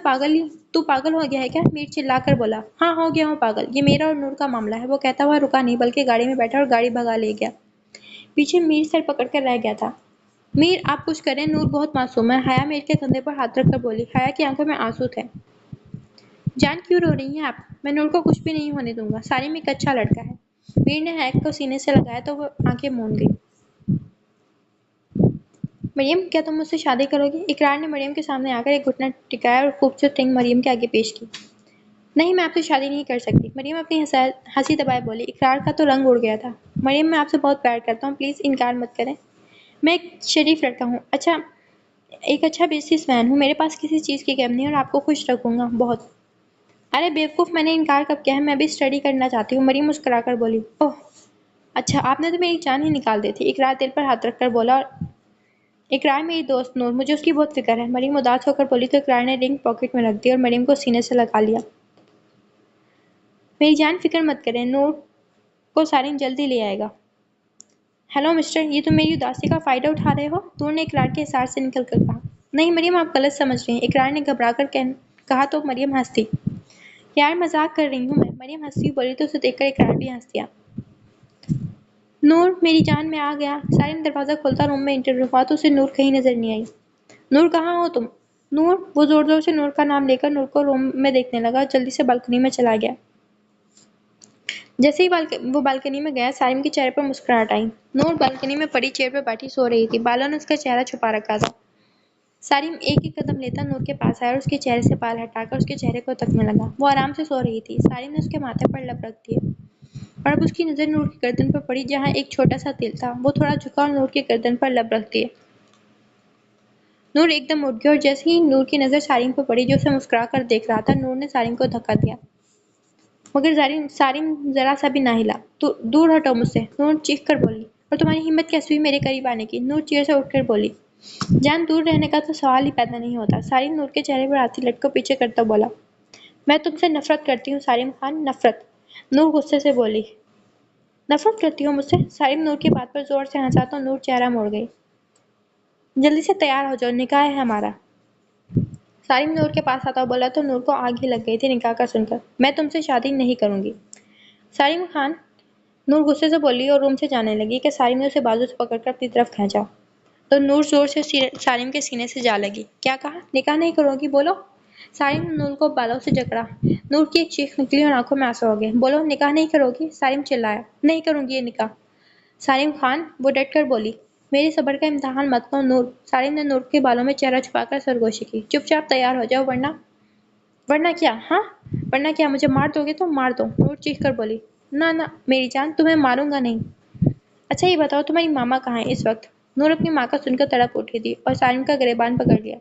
پاگل ہو گیا ہے کیا؟ میر چلا کر بولا۔ ہاں ہو گیا ہوں پاگل، یہ میرا اور نور کا معاملہ ہے۔ وہ کہتا ہوا رکا نہیں بلکہ گاڑی میں بیٹھا اور گاڑی بھگا لے گیا۔ پیچھے میر سر پکڑ کر رہ گیا تھا۔ میر آپ کچھ کریں، نور بہت معصوم ہے، حیا میر کے کندھے پر ہاتھ رکھ کر بولی۔ حیا کی آنکھوں میں آنسو تھے۔ جان کیوں رو رہی ہیں آپ؟ میں نور کو کچھ بھی نہیں ہونے دوں گا، سارین ایک اچھا لڑکا ہے۔ میر نے حیا کو سینے سے لگایا تو وہ آنکھیں موند گئی۔ مریم، کیا تم مجھ سے شادی کرو گی؟ اقرار نے مریم کے سامنے آ کر ایک گھٹنا ٹکایا اور خوبصورت رنگ مریم کے آگے پیش کی۔ نہیں، میں آپ سے شادی نہیں کر سکتی، مریم اپنی ہنسی دبائے بولی۔ اقرار کا تو رنگ اڑ گیا تھا۔ مریم، میں آپ سے بہت پیار کرتا ہوں، پلیز انکار مت کریں۔ میں ایک شریف لڑکا ہوں، ایک اچھا بزنس مین ہوں، میرے پاس کسی چیز کی کمی نہیں اور آپ کو خوش رکھوں گا بہت۔ ارے بیوقوف، میں نے انکار کب کیا ہے، میں بھی اسٹڈی کرنا چاہتی ہوں، مریم مسکرا کر بولی۔ اوہ اچھا، آپ نے تو میری جان ہی نکال دی تھی، اقرار دل پر ہاتھ رکھ کر بولا۔ اقرار میری دوست نور، مجھے اس کی بہت فکر ہے، مریم اداس ہو کر بولی تو اقرار نے رنگ پاکٹ میں رکھ دی اور مریم کو سینے سے لگا لیا۔ میری جان فکر مت کریں، نور کو سارین جلدی لے آئے گا۔ ہیلو مسٹر، یہ تم میری اداسی کا فائدہ اٹھا رہے ہو؟ نور نے اقرار کے حصار سے نکل کر کہا۔ نہیں مریم، آپ غلط سمجھ رہی ہیں، اقرار نے گھبرا کر کہا تو مریم ہنس دی۔ یار مذاق کر رہی ہوں میں، مریم ہنستی ہوئی بولی تو اسے دیکھ کر اقرار بھی ہنس دیا۔ نور میری جان میں آ گیا۔ سارم دروازہ کھولتا روم میں انٹر ہوا تو اسے نور کہیں نظر نہیں آئی۔ نور کہاں ہو تم؟ نور، وہ زور زور سے نور کا نام لے کر نور کو روم میں دیکھنے لگا اور جلدی سے بالکنی میں چلا گیا۔ جیسے ہی وہ بالکنی میں گیا سارم کے چہرے پر مسکراہٹ آئی۔ نور بالکنی میں پڑی چیئر پر بیٹھی سو رہی تھی، بالوں نے اس کا چہرہ چھپا رکھا تھا۔ سارم ایک ایک قدم لیتا نور کے پاس آیا اور اس کے چہرے سے بال ہٹا کر اس کے چہرے کو تکنے لگا۔ وہ آرام سے سو رہی تھی۔ سارم نے اس کے ماتھے پر لب رکھ دیے اور اب اس کی نظر نور کی گردن پر پڑی جہاں ایک چھوٹا سا تل تھا۔ وہ تھوڑا جھکا اور نور کی گردن پر لب رکھ دیے۔ نور ایک دم اٹھ گیا اور جیسے ہی نور کی نظر سارم پر پڑی جو اسے مسکرا کر دیکھ رہا تھا، نور نے سارم کو دھکا دیا، مگر سارم ذرا سا بھی نہ ہلا۔ دور ہٹو مجھ سے، نور چیخ کر بولی۔ اور تمہاری ہمت کیسے ہوئی میرے قریب آنے کی؟ نور چیئر سے اٹھ کر بولی۔ جان، دور رہنے کا تو سوال ہی پیدا نہیں ہوتا۔ سارم نور کے چہرے پر آتی لٹ کو پیچھے کرتا بولا۔ میں تم سے نفرت کرتی ہوں سارم خان، نفرت۔ نور غصے سے بولی۔ نفرت کرتی ہو مجھ سے؟ سارم نور کی بات پر زور سے ہنسا تو نور چہرہ موڑ گئی۔ جلدی سے تیار ہو جاؤ، نکاح ہے ہمارا۔ سارم نور کے پاس آتا بولا تو نور کو آگ ہی لگ گئی تھی نکاح کا سن کر۔ میں تم سے شادی نہیں کروں گی سارم خان، نور غصے سے بولی اور روم سے جانے لگی کہ سارم نے اسے بازو سے پکڑ کر اپنی طرف کھینچا تو نور زور سے سارم کے سینے سے جا لگی۔ کیا کہا؟ نکاح نہیں کرو گی؟ بولو۔ سارم نے نور کو بالوں سے جکڑا۔ نور کی ایک چیخ نکلی اور آنکھوں میں آنسو ہو گئے۔ بولو، نکاح نہیں کرو گی؟ سارم چلایا۔ نہیں کروں گی یہ نکاح سارم خان، وہ ڈٹ کر بولی۔ میرے صبر کا امتحان مت لو نور۔ سارم نے نور کے بالوں میں چہرہ چھپا کر سرگوشی کی۔ چپ چاپ تیار ہو جاؤ ورنہ کیا؟ ہاں ورنہ کیا؟ مجھے مار دو گے تو مار دو، نور چیخ کر بولی۔ نہ نہ میری جان، تمہیں ماروں گا نہیں۔ اچھا یہ بتاؤ تمہاری ماما کہاں ہے اس وقت؟ نور اپنی ماں کا سن کر تڑپ اٹھی تھی اور سارم کا گریبان پکڑ لیا۔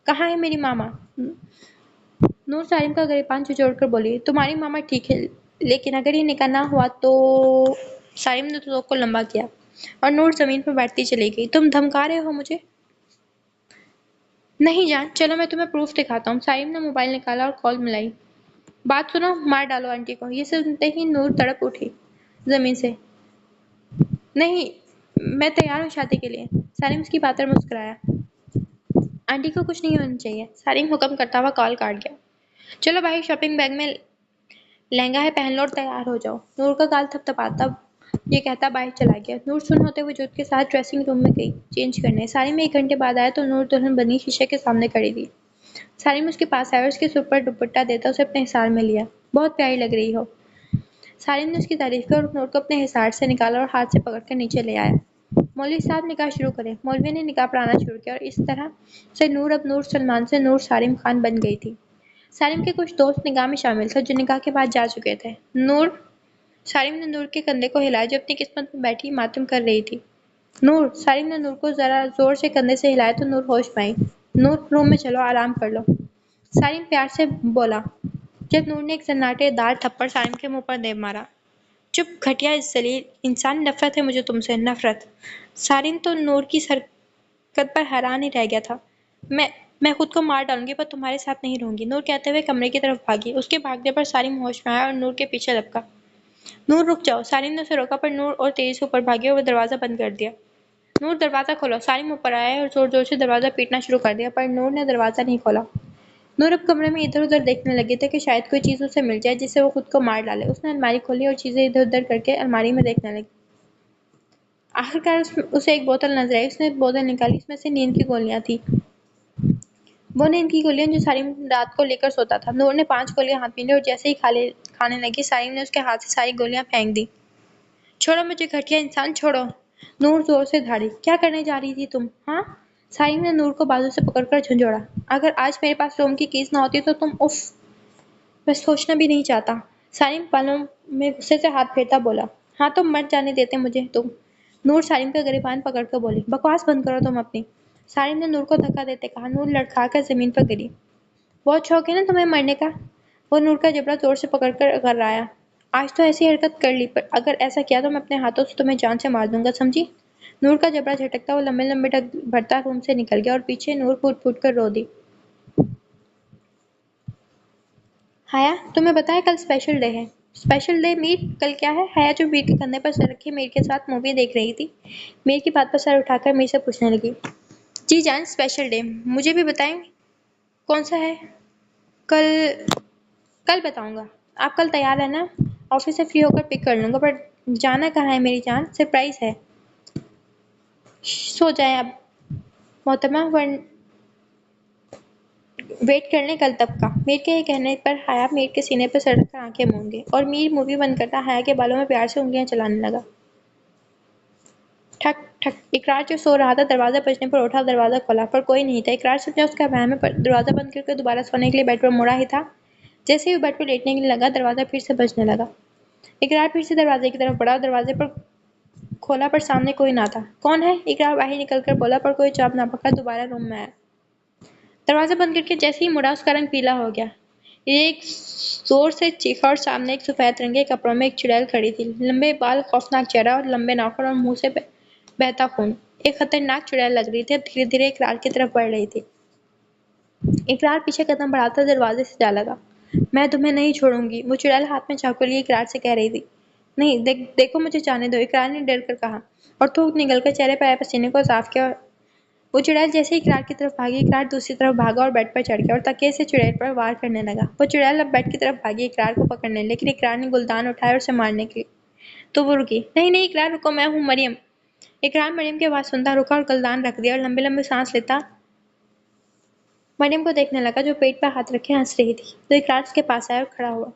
کہاں ہے میری ماما؟ نور سارم کا گریبان جھنجھوڑ کر بولی۔ تمہاری ماما ٹھیک ہے، لیکن اگر یہ نکاح نہ ہوا تو… سارم نے تو کو لمبا کیا اور نور زمین پر بیٹھتی چلی گئی۔ تم دھمکا رہے ہو مجھے؟ نہیں جان، چلو میں تمہیں پروف دکھاتا ہوں۔ سارم نے موبائل نکالا اور کال ملائی۔ بات سنو، مار ڈالو آنٹی کو۔ یہ سنتے ہی نور تڑپ اٹھی زمین سے۔ نہیں، میں تیار ہوں شادی کے لیے۔ سارم اس کی بات پر مسکرایا۔ آنٹی کو کچھ نہیں ہونا چاہیے، سارم حکم کرتا ہوا کال کاٹ گیا۔ چلو بھائی، شاپنگ بیگ میں لہنگا ہے پہن لو اور تیار ہو جاؤ۔ نور کا گال تھپ تھپاتا یہ کہتا باہر چلا گیا۔ نور سن ہوتے وجود کے ساتھ ڈریسنگ روم میں گئی چینج کرنے۔ سارم 1 گھنٹے بعد آیا تو نور دلہن بنی شیشے کے سامنے کھڑی تھی۔ سارم اس کے پاس آیا اور اس کے سر پر دوپٹہ دیتا اسے اپنے حصار میں لیا۔ بہت پیاری لگ رہی ہو۔ سارم نے اس کی تعریف کی اور نور کو اپنے حصار سے نکالا اور ہاتھ سے پکڑ کر نیچے لے آیا۔ مولوی صاحب نکاح شروع کریں۔ مولوی نے نکاح پڑھانا شروع کیا اور اس طرح سے نور اب نور سلمان سے نور سارم خان بن گئی تھی۔ سارم کے کچھ دوست نکاح میں شامل تھے جو نکاح کے بعد جا چکے تھے۔ سارم نے نور کے کندھے کو ہلایا جو اپنی قسمت میں بیٹھی ماتم کر رہی تھی۔ نور، سارم نے نور کو ذرا زور سے کندھے سے ہلایا تو نور ہوش میں آئی۔ نور، روم میں چلو، آرام کر لو، سارم پیار سے بولا جب نور نے ایک سناٹے دار تھپڑ سارم کے منہ پر دے مارا۔ چپ گھٹیا ذلیل انسان، نفرت ہے مجھے تم سے، نفرت۔ سارم تو نور کی حرکت پر حیران ہی رہ گیا تھا۔ میں خود کو مار ڈالوں گی پر تمہارے ساتھ نہیں رہوں گی، نور کہتے ہوئے کمرے کی طرف بھاگی۔ اس کے بھاگنے پر سارم ہوش میں آیا اور نور کے پیچھے لپکا۔ نور رک جاؤ، سارم نے اسے روکا پر نور اور تیزی سے اوپر بھاگی اور وہ دروازہ بند کر دیا۔ نور، دروازہ کھولو۔ سارم اوپر آیا اور زور زور سے دروازہ پیٹنا شروع کر دیا پر نور نے دروازہ نہیں کھولا۔ نور اب کمرے میں ادھر ادھر دیکھنے لگی تھی کہ شاید کوئی چیز اسے مل جائے جس سے وہ خود کو مار ڈالے۔ اس نے الماری کھولی اور چیزیں ادھر ادھر کر کے الماری میں دیکھنے لگی۔ آخرکار اسے ایک بوتل نظر آئی۔ اس نے بوتل نکالی، اس میں سے نیند کی گولیاں تھیں، وہ نیند کی گولیاں جو سارم رات کو لے کر سوتا تھا۔ نور نے 5 گولیاں ہاتھ میں لی اور جیسے ہی کھانے لگی سارم نے اس کے ہاتھ سے ساری گولیاں پھینک دی۔ چھوڑو مجھے گھٹیا انسان، چھوڑو۔ نور زور سے دھاڑی۔ کیا کرنے جا رہی تھی تم؟ ہاں؟ سارم نے نور کو بازو سے پکڑ کر جھنجھوڑا۔ اگر آج میرے پاس روم کی کیز نہ ہوتی تو تم اف، میں سوچنا بھی نہیں چاہتا۔ سارم بالوں میں غصے سے ہاتھ پھیرتا بولا۔ ہاں تو مر جانے دیتے مجھے تم۔ نور سارم کا گریبان پکڑ کر بولی۔ بکواس بند کرو تم اپنی۔ سارم نے نور کو دھکا دیتے کہا۔ نور لڑکھا کر زمین پر گری۔ بہت شوق ہے نا تمہیں مرنے کا؟ وہ نور کا جبڑا زور سے پکڑ کر غرایا۔ آج تو ایسی حرکت کر لی پر اگر ایسا کیا تو میں اپنے ہاتھوں سے تمہیں جان سے مار دوں گا، سمجھی؟ نور کا جبڑا جھٹکتا وہ لمبے لمبے ڈگ بھرتا روم سے نکل گیا اور پیچھے نور پھوٹ پھوٹ کر رو دی۔ حیا، تمہیں پتہ ہے کل اسپیشل ڈے ہے؟ Special day? میر، کل کیا ہے؟ حیا جو میر کے کندھے پر سر رکھے میر کے ساتھ مووی دیکھ رہی تھی، میر کی بات پر سر اٹھا کر میر سے پوچھنے لگی۔ جی جان، اسپیشل ڈے، مجھے بھی بتائیں کون سا ہے؟ کل کل بتاؤں گا. آپ کل تیار ہے نا؟ آفس سے فری ہو کر پک کر لوں گا. پر جانا کہاں ہے میری جان؟ سرپرائز ہے. سو جائیں اب محترمہ، ویٹ کر لیں کل تک کا. میر کے کہنے پر حیا میر کے سینے پر سر رکھ کر آنکھیں موند گئی اور میر مووی بند کرتا حیا کے بالوں میں پیار سے انگلیاں چلانے لگا. ٹھک ٹھک. اقرار جو سو رہا تھا دروازہ بجنے پر اٹھا اور دروازہ کھولا، پر کوئی نہیں تھا. اقرار سمجھا اس کا وہم ہے، پر دروازہ بند کر کے دوبارہ سونے کے لیے بیڈ پر مڑا ہی تھا. جیسے ہی وہ بیڈ پر لیٹنے کے لیے لگا، دروازہ پھر سے بجنے لگا. اقرار پھر سے دروازے کی طرف بڑھا اور دروازے پر کھولا، پر سامنے کوئی نہ تھا. کون ہے؟ اقرار باہر نکل کر بولا، پر کوئی جواب نہ پا کر دوبارہ روم میں آیا. دروازہ بند کر کے جیسے ہی مڑا، اس کا رنگ پیلا ہو گیا. یہ ایک زور سے چیخا اور سامنے ایک سفید رنگ کے کپڑوں میں ایک چڑیل کھڑی تھی. لمبے بال، خوفناک چہرہ اور لمبے ناخن اور منہ سے بہتا خون. ایک خطرناک چڑیل لگ رہی تھی اور دھیرے دھیرے اقرار کی طرف بڑھ رہی تھی. اقرار پیچھے قدم بڑھاتا دروازے سے جا لگا. میں تمہیں نہیں چھوڑوں گی، وہ چڑیل ہاتھ میں چاقو لیے اقرار سے کہہ رہی تھی. نہیں، دیکھو مجھے جانے دو، اقرار نے ڈر کر کہا اور تھوک نگل کر چہرے پر آئے پسینے کو صاف کیا. وہ چڑیل جیسے ہی اقرار کی طرف بھاگی، اقرار دوسری طرف بھاگا اور بیڈ پر چڑھ گیا اور تکیے سے چڑیل پر وار کرنے لگا. وہ چڑیل اب بیڈ کی طرف بھاگی اقرار کو پکڑنے، لیکن اقرار نے گلدان اٹھائے اور اسے مارنے کی تو وہ رکی. نہیں نہیں اقرار رکو، میں ہوں مریم. اقرار مریم کی آواز سنتا رکا اور گلدان رکھ دیا اور لمبے لمبے سانس لیتا مریم کو دیکھنے لگا جو پیٹ پر ہاتھ رکھے ہنس رہی تھی. تو اقرار اس کے پاس آیا اور کھڑا ہوا.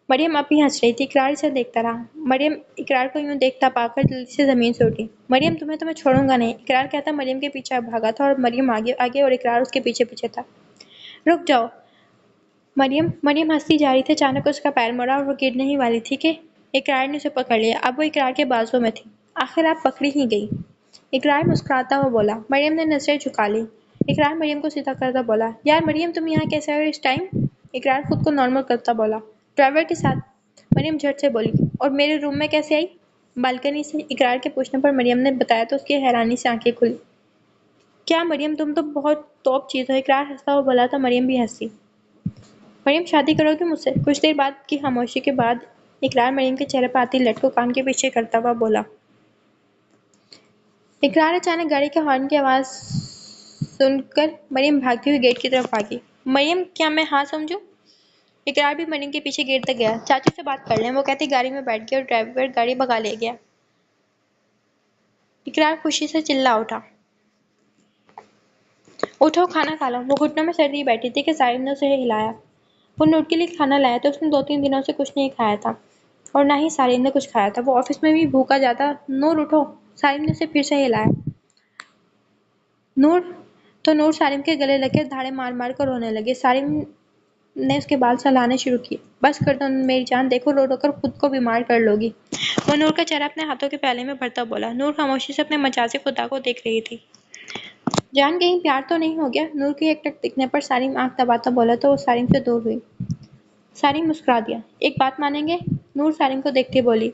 مریم اب بھی ہنس رہی تھی. اقرار اسے دیکھتا رہا. مریم اقرار کو یوں دیکھتا پا کر جلدی سے زمین سے اٹھی. مریم تمہیں تو میں چھوڑوں گا نہیں، اقرار کہتا مریم کے پیچھے بھاگا تھا اور مریم آگے آگے اور اقرار اس کے پیچھے پیچھے تھا. رک جاؤ مریم ہنستی جا رہی تھی. اچانک اس کا پیر مڑا اور وہ گرنے ہی والی تھی کہ اقرار نے اسے پکڑ لیا. اب وہ اقرار کے بازو میں تھی. آخر آپ پکڑی ہی گئی. اقرار مسکراتا ہوا بولا. مریم نے نظریں جھکا لی. اقرار مریم کو سیدھا کرتا بولا. یار مریم تم یہاں کیسے آئے اس ٹائم؟ اقرار خود کو نارمل کرتا بولا. ڈرائیور کے ساتھ. مریم جھٹ سے بولی. اور میرے روم میں کیسے آئی؟ بالکنی سے. اقرار کے پوچھنے پر مریم نے بتایا تو اس کی حیرانی سے آنکھیں کھلی. کیا مریم تم تو بہت توپ چیز ہو. اقرار ہنستا ہوا بولا تو مریم بھی ہنسی. مریم شادی کرو گی مجھ سے؟ کچھ دیر بعد کی خاموشی کے بعد اقرار مریم کے چہرے پر آتی لٹ کو کان کے پیچھے کرتا ہوا بولا. اقرار اچانک گاڑی کے ہارن کی آواز سن کر مریم بھاگتی ہوئی گیٹ کی طرف بھاگی. مریم کیا میں ہاں سمجھوں؟ اقرار بھی مریم کے پیچھے گیٹ تک گیا. چاچو سے بات کر لیں، وہ کہتی گاڑی میں بیٹھ گیا اور ڈرائیور گاڑی بھگا لے گیا. اقرار خوشی سے چلا اٹھا. اٹھو کھانا کھا لو. وہ گھٹنوں میں سردی بیٹھی تھی کہ سارم نے اسے ہلایا. وہ نوٹ کے لیے کھانا لایا تو اس نے 2-3 دنوں سے کچھ نہیں کھایا تھا اور نہ ہی سارم نے کچھ کھایا تھا. وہ آفس میں بھی بھوکا جاتا. نور اٹھو. سارم نے اسے پھر سے ہلایا. نور تو نور سارم کے گلے لگ کر دھاڑے مار مار کر رونے لگے. سارم نے اس کے بال سہلانے شروع کیے. بس کر دو میری جان، دیکھو رو رو کر خود کو بیمار کر لو گی. وہ نور کا چہرہ اپنے ہاتھوں کے پیالے میں بھرتا بولا. نور خاموشی سے اپنے مجازی خدا کو دیکھ رہی تھی. جان کہیں پیار تو نہیں ہو گیا؟ نور کی ایک ٹک دکھنے پر سارم آنکھ دباتا بولا تو وہ سارم سے دور ہوئی. سارم مسکرا دیا. ایک بات مانیں گے؟ نور سارم کو دیکھتی بولی.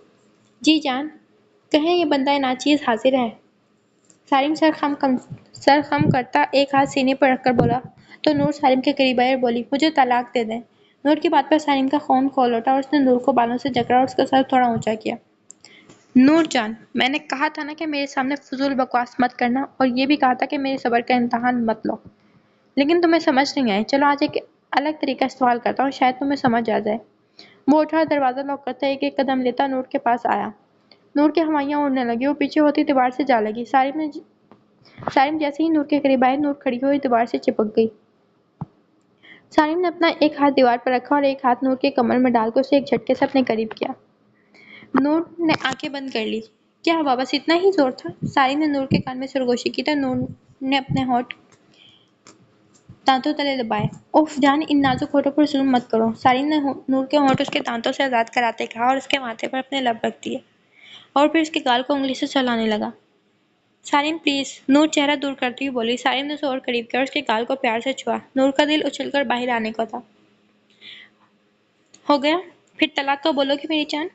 جی جان. کہیں یہ بندہ ناچیز حاضر ہے. سارم سر خم کرتا ایک ہاتھ سینے پر رکھ کر بولا تو نور سارم کے قریب آئی اور بولی مجھے طلاق دے دیں. نور کی بات پر سارم کا خون کھول اٹھا اور اس نے نور کو بالوں سے جکڑا اور اس کا سر تھوڑا اونچا کیا. نور جان، میں نے کہا تھا نا کہ میرے سامنے فضول بکواس مت کرنا، اور یہ بھی کہا تھا کہ میرے صبر کا امتحان مت لو، لیکن تمہیں سمجھ نہیں آئے. چلو آج ایک الگ طریقہ استعمال کرتا ہوں، شاید تمہیں سمجھ آ جائے. وہ اٹھا اور دروازہ لاک کرتا ایک ایک قدم لیتا نور کے پاس آیا. نور کی ہوائیاں اڑنے لگی. وہ پیچھے ہوتی دیوار سے جا لگی. سارم جیسے ہی نور کے قریب آئے، نور کھڑی ہوئی دیوار سے چپک گئی. سارم نے اپنا ایک ہاتھ دیوار پر رکھا اور ایک ہاتھ نور کے کمر میں ڈال کر اسے ایک جھٹکے سے اپنے قریب کیا. نور نے آنکھیں بند کر لی. کیا ہوا؟ بس اتنا ہی زور تھا؟ سارم نے نور کے کان میں سرگوشی کی تو نور نے اپنے ہونٹ دانتوں تلے دبائے. اوف جان، ان نازک ہونٹوں پر ظلم مت کرو. سارم نے نور کے ہونٹ اس کے دانتوں سے آزاد کراتے کہا اور اس کے ماتھے پر اپنے لب رکھ دیے اور پھر اس کے گال کو انگلی سے چلانے لگا. سارم پلیز. نور چہرہ دور کرتی ہوئی بولی. سارم نے اسے اور قریب کیا اور اس کے گال کو پیار سے چھوا. نور کا دل اچھل کر باہر آنے کو تھا. ہو گیا؟ پھر طلاق کو بولو گی میری جان؟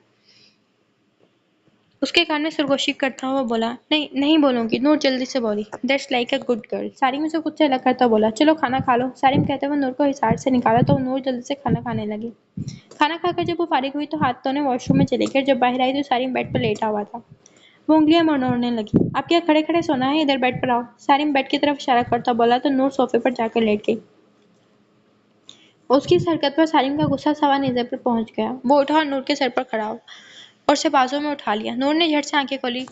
اس کے کان میں سرگوشی کرتا ہوا بولا. نہیں بولوں گی. نور جلدی سے بولی. That's like a good girl. Sarim اسے خود سے الگ کرتا بولا. چلو کھانا کھا لو. سارم کہتے ہوئے نور کو حصار سے نکالا تو نور جلدی سے کھانا کھانے لگی. کھانا کھا کر جب وہ فارغ ہوئی تو ہاتھ دھونے واش روم میں چلی گئی. جب باہر آئی تو سارم بیڈ پر لیٹا ہوا تھا. وہ انگلیاں مروڑنے لگی. آپ کیا کھڑے کھڑے سونا ہے؟ ادھر بیڈ پر آؤ. سارم بیڈ کی طرف اشارہ کرتا بولا تو نور صوفے پر جا کر لیٹ گئی. اس کی اس حرکت پر سالم کا غصہ سوا نیزے پر پہنچ گیا۔ وہ اٹھا اور نور کے سر پر کھڑا ہوا اور اسے بازو میں اٹھا لیا۔ نور نے جھٹ سے آنکھیں کھولی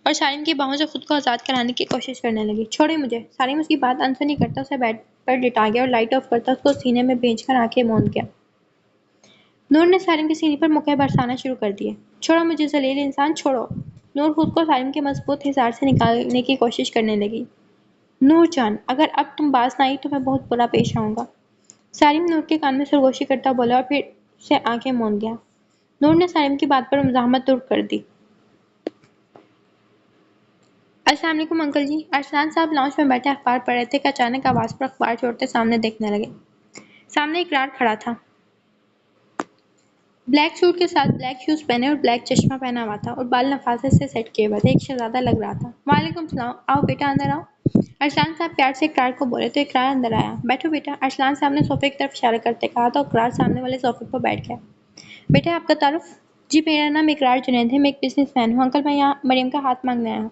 اور سالم کی باہوں سے خود کو آزاد کرانے کی کوشش کرنے لگی۔ چھوڑیں مجھے۔ سالم اس کی بات انسنی کرتا اسے بیڈ پر لٹا گیا اور لائٹ آف کرتا اس کو سینے میں بھیج کر آنکھیں موند گیا۔ نور نے سالم کے سینے پر مکے برسانا شروع کر دیے۔ چھوڑو مجھے ذلیل انسان، چھوڑو۔ نور خود کو سالم کے مضبوط حصار سے نکالنے کی کوشش کرنے لگی۔ نور جان، اگر اب تم باز نہ آئی تو میں بہت برا پیش آؤں گا۔ سالم نور کے کان میں سرگوشی کرتا بولا اور پھر سے آنکھیں موند گیا۔ نور نے سالم کی بات پر مزاحمت دور کر دی۔ السلام علیکم انکل جی۔ ارسلان صاحب لاؤنج میں بیٹھے اخبار پڑھ رہے تھے کہ اچانک آواز پر اخبار چھوڑتے سامنے دیکھنے لگے۔ سامنے اقرار کھڑا تھا۔ بلیک سوٹ کے ساتھ بلیک شوز پہنے اور بلیک چشمہ پہنا ہوا تھا اور بال نفاست سے سیٹ کیے ہوئے تھے۔ ایک شہزادہ لگ رہا تھا۔ وعلیکم السلام، آؤ بیٹا اندر آؤ۔ ارسلان صاحب پیار سے اقرار کو بولے تو اقرار اندر آیا۔ بیٹھو بیٹا، ارسلان صاحب نے صوفے کی طرف اشارہ کرتے کہا تو اقرار سامنے والے صوفے پر بیٹھ گیا۔ بیٹا آپ کا تعارف؟ جی میرا نام اقرار جنید ہے، میں ایک بزنس مین ہوں۔ انکل میں یہاں مریم کا ہاتھ مانگنے آیا ہوں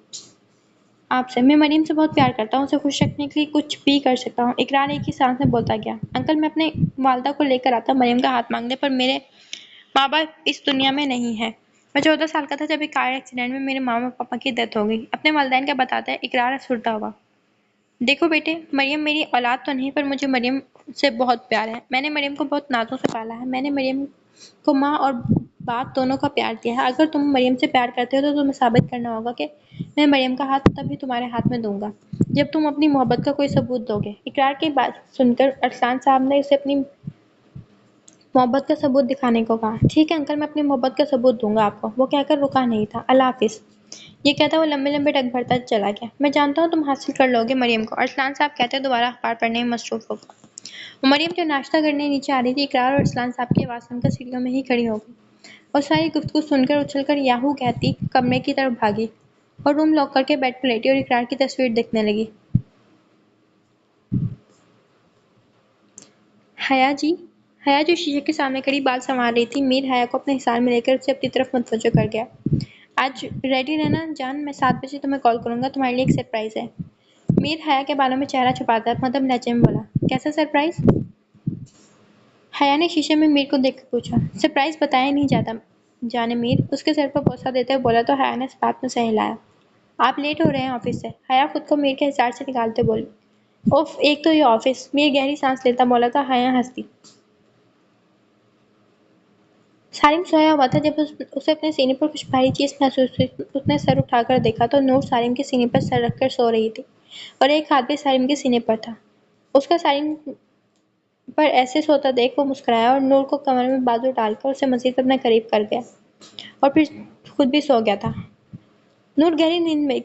آپ سے۔ میں مریم سے بہت پیار کرتا ہوں، اسے خوش رکھنے کے لیے کچھ بھی کر سکتا ہوں۔ اقرار ایک ہی سانس میں بولتا گیا۔ انکل میں اپنے والدہ کو لے کر آتا مریم کا ہاتھ مانگنے، پر میرے ماں باپ اس دنیا میں نہیں ہیں۔ میں 14 سال کا تھا جب ایک کار ایکسیڈنٹ میں میرے ماما پاپا کی ڈیتھ ہو گئی۔ اپنے والدین کا بتاتا ہے اقرار افسردہ ہوا۔ دیکھو بیٹے، مریم میری اولاد تو نہیں، پر مجھے مریم سے بہت پیار ہے۔ میں نے مریم کو بہت نازوں سے پالا ہے۔ میں نے مریم کو ماں اور باپ دونوں کا پیار دیا ہے۔ اگر تم مریم سے پیار کرتے ہو تو تمہیں ثابت کرنا ہوگا کہ میں مریم کا ہاتھ تبھی تمہارے ہاتھ میں دوں گا جب تم اپنی محبت کا کوئی ثبوت دو گے۔ اقرار کی بات سن کر ارسلان صاحب نے اسے اپنی محبت کا ثبوت دکھانے کو کہا۔ ٹھیک ہے انکل، میں اپنی محبت کا ثبوت دوں گا آپ کو۔ وہ کہہ کر رکا نہیں تھا۔ اللہ حافظ، یہ کہتا وہ لمبے لمبے ڈگ بھرتا چلا گیا۔ میں جانتا ہوں تم حاصل کر لو گے مریم کو، ارسلان صاحب کہتے دوبارہ اخبار پڑھنے میں مصروف ہو گئے۔ مریم جو ناشتہ کرنے نیچے آ رہی تھی، اقرار اور ارسلان صاحب کی آواز سن کر سیڑھیوں میں ہی کھڑی ہو گئی اور ساری گفتگو سن کر اچھل کر یاہو کہتی کمرے کی طرف بھاگی اور روم لاک کر کے بیڈ پر لیٹی اور اقرار کی تصویر دیکھنے لگی۔ حیا جی، حیا جو شیشے کے سامنے کھڑی بال سنوار رہی تھی، میر حیا کو اپنے حصار میں لے کر اسے اپنی طرف متوجہ کر گیا۔ آج ریڈی رہنا جان، میں 7 بجے تمہیں کال کروں گا، تمہارے لیے ایک سرپرائز ہے۔ میر حیا کے بالوں میں چہرہ چھپاتا مدھم لہجے میں بولا۔ کیسا سرپرائز؟ حیا نے شیشے میں میر کو دیکھ کر پوچھا۔ سرپرائز بتایا نہیں جاتا جانے میر، اس کے سر پر بوسہ دیتے ہوئے بولا تو حیا نے اس بات میں سہ ہلایا۔ آپ لیٹ ہو رہے ہیں آفس سے، حیا خود کو میر کے حصار سے نکالتے بولی۔ اوف، ایک تو یہ آفس، میر گہری سانس لیتا بولا تو حیا ہنس دی۔ سالم سویا ہوا تھا۔ جب اسے اپنے سینے پر کچھ بھاری چیز محسوس ہوئی، اس نے سر اٹھا کر دیکھا تو نور سالم کے سینے پر سر رکھ کر سو رہی تھی اور ایک ہاتھ بھی سالم کے سینے پر تھا۔ اس کا سالم پر ایسے سوتا دیکھ وہ مسکرایا اور نور کو کمر میں بازو ڈال کر اسے مزید اپنے قریب کر گیا اور پھر خود بھی سو گیا تھا۔ نور گہری نیند میں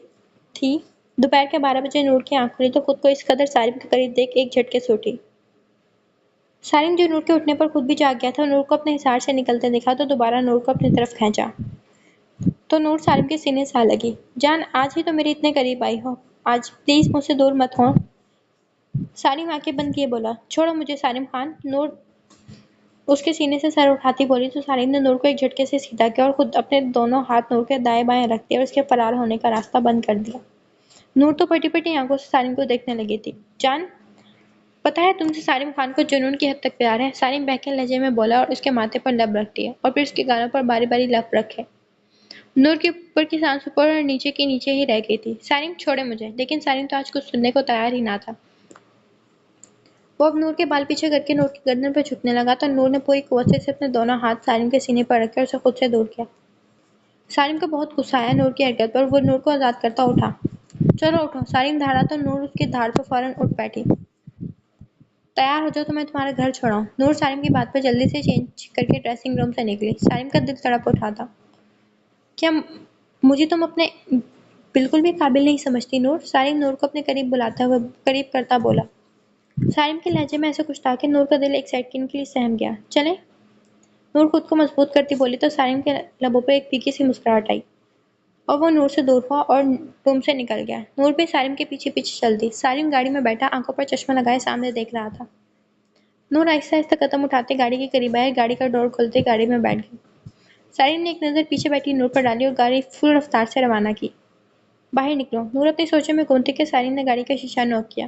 تھی۔ دوپہر کے 12 بجے نور کی آنکھ کھلی تو خود کو اس قدر سالم کے قریب دیکھ ایک جھٹکے سے اٹھی۔ سالم جو نور کے اٹھنے پر خود بھی جاگ گیا تھا، نور کو اپنے حصار سے نکلتے دیکھا تو دوبارہ نور کو اپنی طرف کھینچا تو نور سالم کے سینے سے آ لگی۔ جان، آج ہی تو میرے اتنے قریب آئی ہو، آج پلیز مجھ سے دور مت ہو۔ سالم آنکھیں بند کیے بولا۔ چھوڑو مجھے سالم خان۔ نور اس کے سینے سے سر اٹھاتی بولی تو سالم نے نور کو ایک جھٹکے سے سیدھا کیا اور خود اپنے دونوں ہاتھ نور کے دائیں بائیں رکھ دیے اور اس کے فرار ہونے کا راستہ بند کر دیا۔ نور تو پھٹی پھٹی آنکھوں سے سالم کو دیکھنے لگی تھی۔ جان، پتہ ہے تم سے سالم خان کو جنون کی حد تک پیار ہے، سالم بہکے لہجے میں بولا اور اس کے ماتھے پر لب رکھ دیا اور پھر اس کے گالوں پر باری باری لب رکھے۔ نور کے اوپر کی سانس اوپر اور نیچے کی نیچے ہی رہ گئی تھی۔ سالم چھوڑے مجھے، لیکن سالم تو آج کچھ سننے کو تیار ہی نہ تھا۔ وہ اب نور کے بال پیچھے کر کے نور کی گردن پر جھکنے لگا تو نور نے پوری قوت سے اپنے دونوں ہاتھ سالم کے سینے پر رکھ کر اسے خود سے دور کیا۔ سالم کو بہت غصہ آیا نور کی حرکت پر، وہ نور کو آزاد کرتا اٹھا۔ چلو اٹھو، سالم دھاڑا تو نور اس کی دھاڑ پر فوراً اٹھ بیٹھی۔ تیار ہو جاؤ تو میں تمہارا گھر چھوڑاؤں۔ نور سالم کی بات پر جلدی سے چینج کر کے ڈریسنگ روم سے نکلی۔ سالم کا دل تڑپ اٹھا تھا۔ کیا مجھے تم اپنے بالکل بھی قابل نہیں سمجھتی نور؟ سالم نور کو اپنے قریب بلاتا ہوا قریب کرتا بولا۔ سالم کے لہجے میں ایسا کچھ تھا کہ نور کا دل ایک سیکنڈ کے لیے سہم گیا۔ چلیں؟ نور خود کو مضبوط کرتی بولی تو سالم کے لبوں پر ایک پھیکی سی مسکراہٹ آئی اور وہ نور سے دور ہوا اور روم سے نکل گیا۔ نور بھی سالم کے پیچھے پیچھے چل دی۔ سالم گاڑی میں بیٹھا آنکھوں پر چشمہ لگائے سامنے دیکھ رہا تھا۔ نور آہستہ آہستہ قدم اٹھاتے گاڑی کے قریب آئے، گاڑی کا ڈور کھولتے گاڑی میں بیٹھ گئی۔ سالم نے ایک نظر پیچھے بیٹھی نور پر ڈالی اور گاڑی فل رفتار سے روانہ کی۔ باہر نکلو، نور اپنی سوچوں میں گم تھی کہ سالم نے گاڑی کا شیشہ نوک کیا۔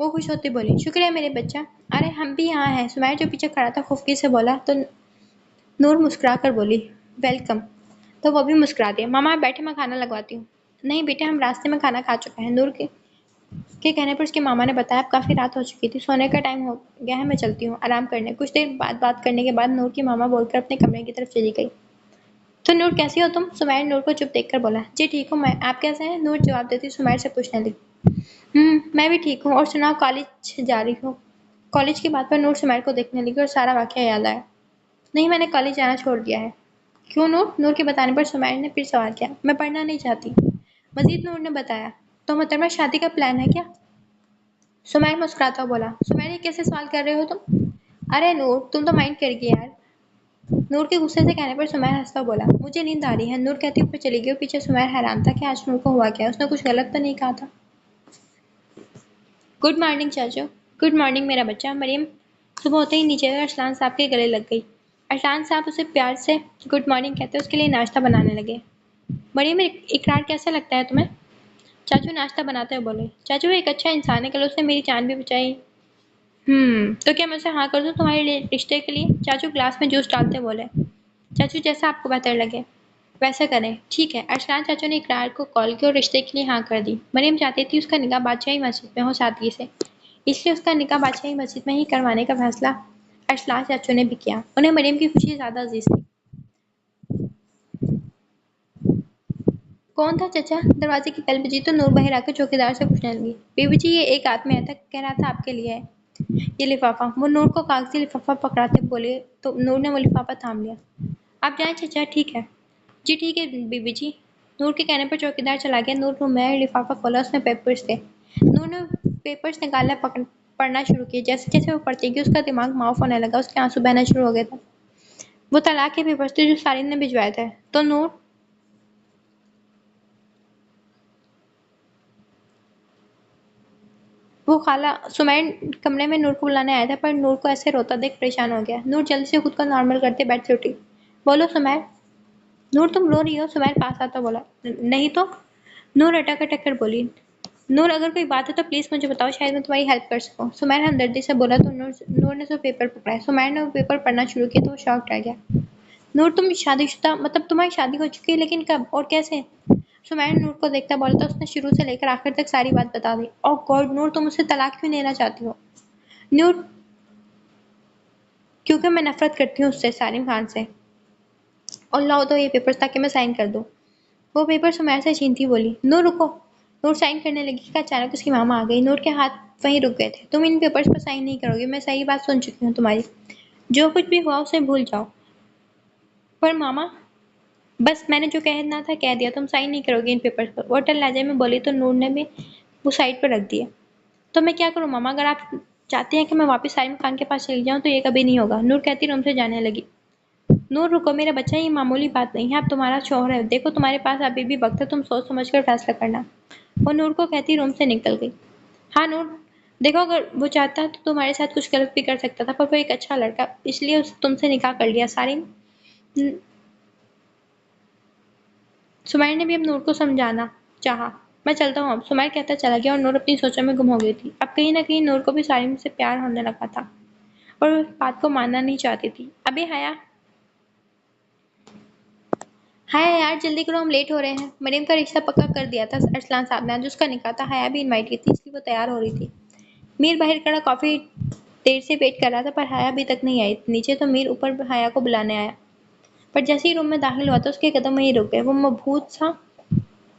وہ خوش ہوتی بولی، شکریہ میرے بچہ، ارے ہم بھی یہاں ہیں۔ سمیع جو پیچھے کھڑا تھا خفگی سے بولا تو نور مسکرا کر بولی، ویلکم۔ تو وہ بھی مسکرا دیا۔ ماما آپ بیٹھے، میں کھانا لگواتی ہوں۔ نہیں بیٹے، ہم راستے میں کھانا کھا چکے ہیں۔ نور کے کہنے پر اس کے ماما نے بتایا اب کافی رات ہو چکی تھی، سونے کا ٹائم ہو گیا ہے، میں چلتی ہوں آرام کرنے۔ کچھ دیر بات کرنے کے بعد نور کی ماما بول کر اپنے کمرے کی طرف چلی گئی۔ تو نور کیسی ہو تم؟ سمیع نور کو چپ دیکھ کر بولا۔ جی ٹھیک ہوں میں، آپ کیسے ہیں؟ نور جواب دیتی سمیع سے پوچھنے لگی۔ میں بھی ٹھیک ہوں، اور سناؤ کالج جا رہی ہو؟ کالج کی بات پر نور سمیع کو دیکھنے لگی اور سارا واقعہ یاد آیا۔ نہیں میں نے کالج جانا چھوڑ دیا ہے۔ کیوں نور؟ نور کے بتانے پر سمیع نے پھر سوال کیا۔ میں پڑھنا نہیں چاہتی۔ مزید نور نے بتایا۔ تو محترمہ شادی کا پلان ہے کیا؟ سمیع مسکراتا ہوا بولا۔ سمیع یہ کیسے سوال کر رہے ہو تم؟ ارے نور تم تو مائنڈ کر گی یار۔ نور کے غصے سے کہنے پر سمیع ہنستا ہوا بولا، مجھے نیند آ رہی ہے۔ نور کہتی اوپر چلی گئی اور پیچھے سمیع حیران تھا کہ آج نور کو ہوا کیا، اس نے کچھ غلط تو نہیں کہا تھا۔ گڈ مارننگ چاچو۔ گڈ مارننگ میرا بچہ۔ مریم صبح ہوتے ہی نیچے گئی، ارسلان صاحب کے گلے لگ گئی۔ ارسلان صاحب اسے پیار سے گڈ مارننگ کہتے اس کے لیے ناشتہ بنانے لگے۔ مریم اقرار کیسا لگتا ہے تمہیں؟ چاچو ناشتہ بناتے ہوئے بولے۔ چاچو وہ ایک اچھا انسان ہے، کل اس نے میری جان بھی بچائی۔ تو کیا میں اسے ہاں کر دوں تمہارے رشتے کے لیے؟ چاچو گلاس میں جوس ڈالتے بولے۔ چاچو جیسا آپ کو بہتر لگے ویسا کریں۔ ٹھیک ہے۔ ارسلان چاچو نے اقرار کو کال کی اور رشتے کے لیے ہاں کر دی۔ مریم چاہتی تھی اس کا نکاح بادشاہی مسجد میں ہو سادگی سے، اس لیے اس کا نکاح بادشاہی مسجد میں ہی کروانے کا فیصلہ ارسلان چاچو نے بھی کیا۔ انہیں مریم کی خوشی زیادہ عزیز تھی۔ کون تھا چچا؟ دروازے کی بیل بجی تو نور باہر آ کر چوکیدار سے پوچھنے لگی۔ بیوی جی یہ ایک آدمی آیا تھا، کہہ رہا تھا آپ کے لیے ہے یہ لفافہ۔ وہ نور کو کاغذی لفافہ پکڑاتے بولے تو نور نے وہ لفافہ تھام لیا۔ آپ جائیں چچا، ٹھیک ہے۔ جی ٹھیک ہے بیوی جی۔ نور کے کہنے پر چوکیدار چلا گیا۔ نور روم میں آیا، لفافہ کھولا، اس میں پیپرز تھے۔ نور نے پیپرز نکالا، پڑھنا شروع کیا۔ جیسے جیسے وہ پڑھتی گئی اس کا دماغ معاف ہونے لگا، اس کے آنسو بہنا شروع ہو گئے تھے۔ وہ طلاق کے پیپرز تھے جو سارین نے بھجوائے تھے۔ تو نور وہ خالہ سمیع کمرے میں نور کو بلانے آیا تھا، پر نور کو ایسے روتا دیکھ پریشان ہو گیا۔ نور جلدی سے خود کو نارمل کرتے بیڈ سے اٹھی۔ بولو سمیع۔ نور تم رو رہی ہو؟ سمیع پاس آتا بولا۔ نہیں تو۔ نور اٹک اٹک کر بولی۔ نور اگر کوئی بات ہے تو پلیز مجھے بتاؤ، شاید میں تمہاری ہیلپ کر سکوں۔ سمیع ہمدردی سے بولا تو نور نے وہ پیپر پکڑا۔ سمیع نے وہ پیپر پڑھنا شروع کیا تو وہ شاکڈ رہ گیا۔ نور تم شادی شدہ، مطلب تمہاری شادی ہو چکی ہے، لیکن کب اور کیسے؟ سمیع نور کو دیکھتا بولا تو اس نے شروع سے لے کر آخر تک ساری بات بتا دی۔ اوہ گاڈ نور تم اس سے طلاق کیوں لینا چاہتی ہو؟ نور کیونکہ میں نفرت کرتی ہوں اس سے، سالم خان سے۔ اور لاؤ دو یہ پیپرز تاکہ میں سائن کر دوں۔ وہ پیپر سمیع سے چھینتی بولی۔ نور رکو۔ نور سائن کرنے لگی کہ اچانک اس کی ماما آ گئی۔ نور کے ہاتھ وہیں رک گئے تھے۔ تم ان پیپرز پر سائن نہیں کرو گی، میں صحیح بات سن چکی ہوں تمہاری، جو کچھ بھی ہوا اسے بھول جاؤ۔ پر ماما بس میں نے جو کہنا تھا کہہ دیا، تم سائن نہیں کرو گی ان پیپرز پر، وہ اٹل لہجے میں بولی تو نور نے بھی وہ سائڈ پر رکھ دیے۔ تو میں کیا کروں ماما؟ اگر آپ چاہتے ہیں کہ میں واپس سالم خان کے پاس چلی جاؤں تو یہ کبھی نہیں ہوگا، نور کہتی روم سے جانے لگی۔ نور رکو میرا بچہ، یہ معمولی بات نہیں ہے، اب تمہارا شوہر ہے، دیکھو تمہارے پاس ابھی بھی وقت ہے، تم سوچ سمجھ کر فیصلہ کرنا۔ وہ نور کو کہتی روم سے نکل گئی۔ ہاں نور دیکھو اگر وہ چاہتا تو تمہارے ساتھ کچھ غلط بھی کر سکتا تھا، پر وہ ایک اچھا لڑکا، اس لیے تم سے نکاح کر لیا۔ سمیع نے بھی اب نور کو سمجھانا چاہا۔ میں چلتا ہوں اب، سمیع کہتا چلا گیا اور نور اپنی سوچوں میں گم ہو گئی تھی۔ اب کہیں نہ کہیں نور کو بھی سالم سے پیار ہونے لگا تھا اور وہ اس بات کو ماننا نہیں چاہتی تھی۔ ابھی حیا یار جلدی کرو، ہم لیٹ ہو رہے ہیں۔ مریم کا رشتہ پکا کر دیا تھا ارسلان صاحب نے، آج اس کا نکاح تھا، حیا بھی انوائٹ کی تھی، اس لیے وہ تیار ہو رہی تھی۔ میر باہر کھڑا کافی دیر سے ویٹ کر رہا تھا پر حیا ابھی تک نہیں آئی نیچے، تو میر اوپر حیا کو بلانے آیا، پر جیسے ہی روم میں داخل ہوا تو اس کے قدم وہیں رک گئے۔ وہ مبہوت سا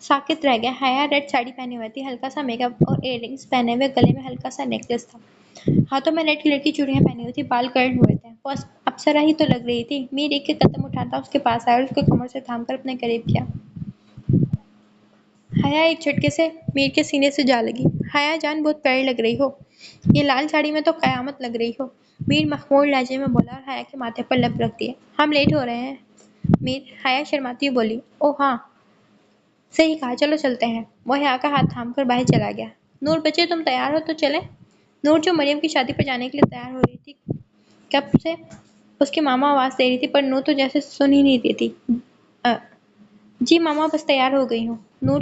ساکت رہ گیا۔ حیا ریڈ ساڑی پہنی ہوئی تھی، ہلکا سا میک اپ اور ایئر رنگز پہنے ہوئے، گلے میں ہلکا سا نیکلیس تھا، ہاتھوں میں ریڈ کلر کی چوڑیاں پہنی ہوئی تھی، بال کرل ہوئے تھے، وہ اپسرا ہی تو لگ رہی تھی۔ میر ایک ایک قدم اٹھاتا اس کے پاس آیا اور اس کو کمر سے تھام کر اپنے قریب کیا۔ حیا ایک جھٹکے سے میر کے سینے سے جا لگی۔ حیا جان بہت پیاری لگ رہی ہو، یہ لال ساڑی میں تو قیامت لگ رہی ہو، میر مخمور لہجے میں بولا اور حیا کے ماتھے پر لب رکھ دیے۔ ہم لیٹ ہو رہے ہیں میر، حیا شرماتی ہوئی بولی۔ اوہ ہاں صحیح کہا، چلو چلتے ہیں۔ وہ حیا کا ہاتھ تھام کر باہر چلا گیا۔ نور بچے تم تیار ہو تو چلیں؟ نور جو مریم کی شادی پر جانے کے لیے تیار ہو رہی تھی، کب سے اس کی ماما آواز دے رہی تھی پر نور تو جیسے سن ہی نہیں رہی تھی۔ جی ماما بس تیار ہو گئی ہوں۔ نور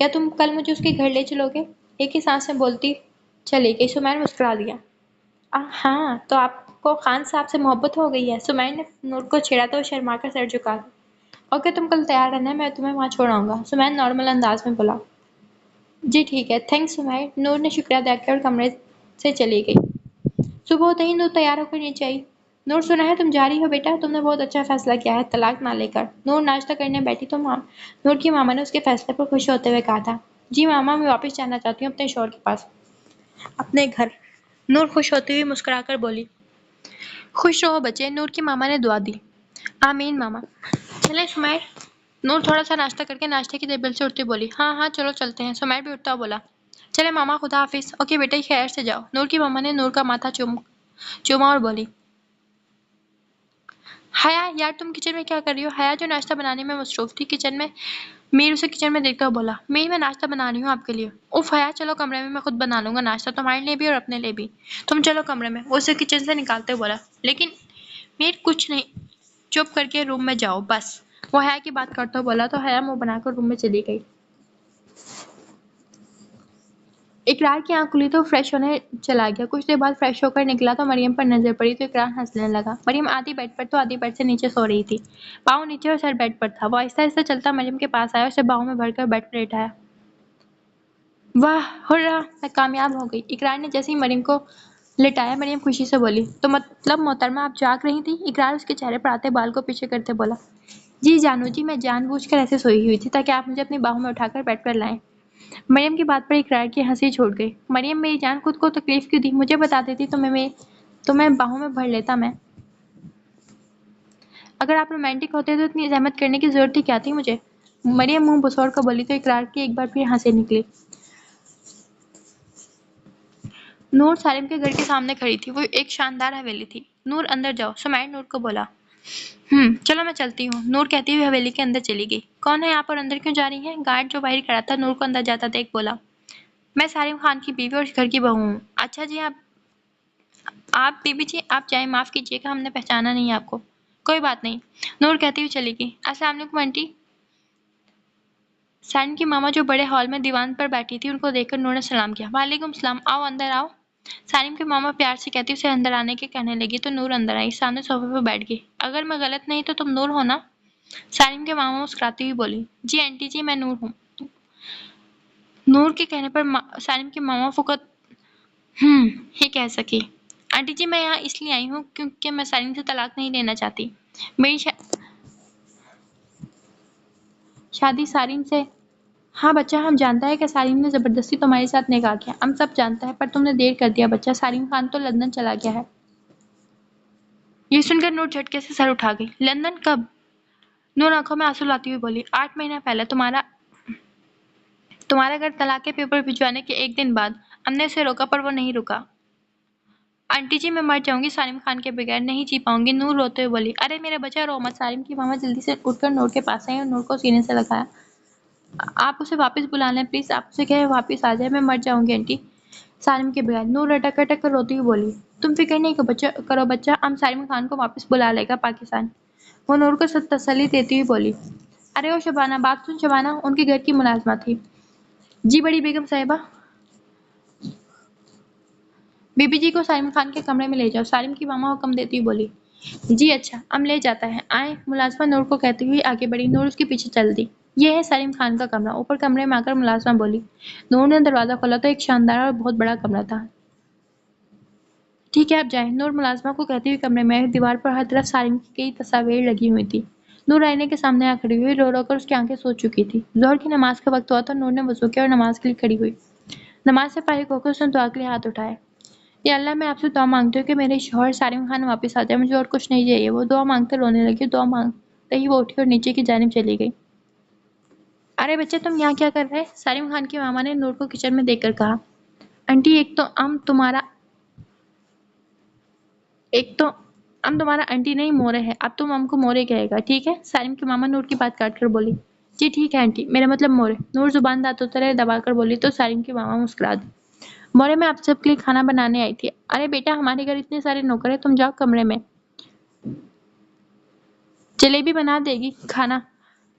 کیا تم کل مجھے اس کے گھر لے چلو گے؟ ایک ہی سانس میں بولتی چلی گئی۔ سمیع مسکرا دیا۔ ہاں تو آپ کو خان صاحب سے محبت ہو گئی ہے؟ سمیع نے نور کو چھیڑا تو وہ شرما کر سر جھکا دی۔ اوکے تم کل تیار رہنا، میں تمہیں وہاں چھوڑ آؤں گا، سمیع نارمل انداز میں بولا۔ جی ٹھیک ہے، تھینکس سمیع۔ نور نے شکریہ ادا کیا اور کمرے سے چلی گئی۔ صبح ہوتے ہی نور تیار ہو کر نیچے آئی۔ نور سنا ہے تم جا رہی ہو بیٹا، تم نے بہت اچھا فیصلہ کیا ہے طلاق نہ لے کر۔ نور ناشتہ کرنے بیٹھی تو نور کی ماما نے اس کے فیصلے پر خوش ہوتے ہوئے کہا تھا، جی ماما میں واپس جانا چاہتی ہوں اپنے شوہر کے پاس، اپنے گھر۔ نور خوش ہوتی ہوئی مسکرا کر بولی، خوش رہو بچے۔ نور کی ماما نے دعا دی۔ آمین ماما۔ چلیں سمیع؟ نور تھوڑا سا ناشتہ کر کے ناشتے کی ٹیبل سے اٹھتی بولی، ہاں ہاں چلو چلتے ہیں۔ سمیع بھی اٹھتا بولا، چلے ماما خدا حافظ۔ اوکے بیٹا خیر سے جاؤ۔ نور کی ماما نے نور کا ماتھا چوما اور بولی، حیا یار تم کچن میں کیا کر رہی ہو؟ حیا جو ناشتہ بنانے میں مصروف تھی کچن میں، میر اسے کچن میں دیکھتا ہوا بولا، میر میں ناشتہ بنا رہی ہوں آپ کے لیے۔ اف حیا چلو کمرے میں خود بنا لوں گا ناشتہ، تمہارے لیے بھی اور اپنے لیے بھی۔ تم چلو کمرے میں، وہ اسے کچن سے نکالتے بولا، لیکن میر کچھ نہیں، چپ کر کے روم میں جاؤ بس۔ وہ حیا کی بات کرتا بولا تو حیا منہ بنا کر روم میں چلی گئی۔ اقرار کی آنکھ کھلی تو فریش ہونے چلا گیا۔ کچھ دیر بعد فریش ہو کر نکلا تو مریم پر نظر پڑی تو اقرار ہنسنے لگا۔ مریم آدھی بیڈ پر تو آدھی بیڈ سے نیچے سو رہی تھی، پاؤں نیچے اور سر بیڈ پر تھا۔ وہ آہستہ آہستہ چلتا مریم کے پاس آیا اور اسے باہوں میں بھر کر بیڈ پر لٹایا۔ واہ ہرا، میں کامیاب ہو گئی۔ اقرار نے جیسے ہی مریم کو لٹایا مریم خوشی سے بولی، تو مطلب محترمہ آپ جاگ رہی تھی؟ اقرار اس کے چہرے پر آتے بال کو پیچھے کرتے بولا، جی جانو جی، میں جان بوجھ کر ایسے سوئی ہوئی تھی تاکہ آپ مجھے اپنی باہوں میں اٹھا کر بیڈ پر لائیں۔ مریم کی بات پر اقرار کی ہنسی چھوٹ گئی۔ مریم میری جان خود کو تکلیف کیوں دی؟ مجھے بتا دیتی تو میں باہوں میں بھر لیتا۔ میں اگر آپ رومانٹک ہوتے تو اتنی زحمت کرنے کی ضرورت ہی کیا تھی مجھے؟ مریم منہ بسوڑ کر بولی تو اقرار کی ایک بار پھر ہنسی نکلی۔ نور سالم کے گھر کے سامنے کھڑی تھی، وہ ایک شاندار حویلی تھی۔ نور اندر جاؤ، سمیع نور کو بولا۔ چلو میں چلتی ہوں، نور کہتی ہوئی حویلی کے اندر چلی گئی۔ کون ہے آپ اور اندر کیوں جا رہی ہیں؟ گارڈ جو باہر کھڑا تھا نور کو اندر جاتا دیکھ بولا، میں سالم خان کی بیوی اور اس گھر کی بہو ہوں۔ اچھا جی، آپ بیوی جی آپ جائیں، معاف کیجیے گا ہم نے پہچانا نہیں آپ کو۔ کوئی بات نہیں، نور کہتی ہوئی چلی گئی۔ السلام علیکم آنٹی۔ سالم کی ماما جو بڑے ہال میں دیوان پر بیٹھی تھی ان کو دیکھ کر نور نے سلام کیا۔ وعلیکم السلام، آؤ اندر آؤ۔ سالم کی ماما پیار سے کہتی اسے اندر آنے کے کہنے لگی تو نور اندر آئی، سامنے صوفے پہ بیٹھ گئی۔ اگر میں غلط نہیں تو تم نور ہو نا؟ سالم کی ماما مسکراتی ہوئی بولی، جی آنٹی جی میں نور ہوں۔ نور کے کہنے پر سالم کی ماما فقط ہی کہہ سکی۔ آنٹی جی میں یہاں اس لیے آئی ہوں کیونکہ میں سالم سے طلاق نہیں لینا چاہتی۔ میری شادی سالم سے؟ ہاں بچہ، ہم جانتا ہے کہ سالم نے زبردستی تمہارے ساتھ نکاح کیا، ہم سب جانتا ہے، پر تم نے دیر کر دیا بچہ، سالم خان تو لندن چلا گیا ہے۔ یہ سن کر نور جھٹکے سے سر اٹھا گئی۔ لندن کب؟ نور آنکھوں میں آنسو لاتی ہوئی بولی، 8 مہینہ پہلے، تمہارا گھر طلاق کے پیپر بھجوانے کے ایک دن بعد۔ ہم نے اسے روکا پر وہ نہیں رکا۔ آنٹی جی میں مر جاؤں گی سالم خان کے بغیر، نہیں جی پاؤں گی۔ نور روتے ہوئے بولی، ارے میرے بچہ رو مت۔ سالم کی ماما جلدی سے اٹھ کر نور کے پاس آئی اور نور کو سینے سے لگایا۔ آپ اسے واپس بلا لیں پلیز، آپ اسے کہیں واپس آ جائے، میں مر جاؤں گی آنٹی سالم کے بغیر۔ نور اٹک اٹک کر روتی ہوئی بولی، تم فکر نہیں کرو بچہ، ہم سالم خان کو واپس بلا لے گا پاکستان۔ وہ نور کو تسلی دیتی ہوئی بولی، ارے او شبانہ بات سن۔ شبانہ ان کے گھر کی ملازمہ تھی۔ جی بڑی بیگم صاحبہ۔ بی بی جی کو سالم خان کے کمرے میں لے جاؤ، سالم کی ماما حکم دیتی ہوئی بولی۔ جی اچھا، ہم لے جاتا ہے، آئیں۔ ملازمہ نور کو کہتی ہوئی آگے بڑھی، نور اس کے پیچھے چل دی۔ یہ ہے سالم خان کا کمرہ۔ اوپر کمرے میں آ کر ملازمہ بولی۔ نور نے دروازہ کھولا تو ایک شاندار اور بہت بڑا کمرہ تھا۔ ٹھیک ہے آپ جائیں، نور ملازمہ کو کہتی ہوئی کمرے میں آئی۔ دیوار پر ہر طرف سالم کی کئی تصاویر لگی ہوئی تھی۔ نور آئینے کے سامنے آ کھڑی ہوئی، رو رو کر اس کی آنکھیں سو چکی تھی۔ ظہر کی نماز کا وقت ہوا تو نور نے وضو کیا اور نماز کے لیے کھڑی ہوئی۔ نماز سے فارغ ہو کر اس نے دعا کے لیے ہاتھ اٹھائے، یا اللہ میں آپ سے دعا مانگتی ہوں کہ میرے شوہر سالم خان واپس آ جائے، مجھے اور کچھ نہیں چاہیے۔ وہ دعا مانگتے رونے لگی، دعا مانگتے ہی وہ اٹھی اور نیچے کی جانب چلی گئی۔ ارے بچے تم یہاں کیا کر رہے؟ سالم خان کی ماما نے نور کو کچن میں دیکھ کر کہا، آنٹی ایک تو ہم تمہارا آنٹی نہیں مورے ہے، اب تم ہم کو مورے کہے گا ٹھیک ہے؟ سالم کی ماما نور کی بات کاٹ کر بولی، جی ٹھیک ہے آنٹی، میرا مطلب مورے۔ نور زبان دانتوں تلے دبا کر بولی تو سالم کی ماما مسکرا دی، مورے میں آپ سب کے لیے کھانا بنانے آئی تھی۔ ارے بیٹا ہمارے گھر اتنے سارے نوکر ہیں، تم جاؤ کمرے میں، جلیبی بنا دے گی کھانا۔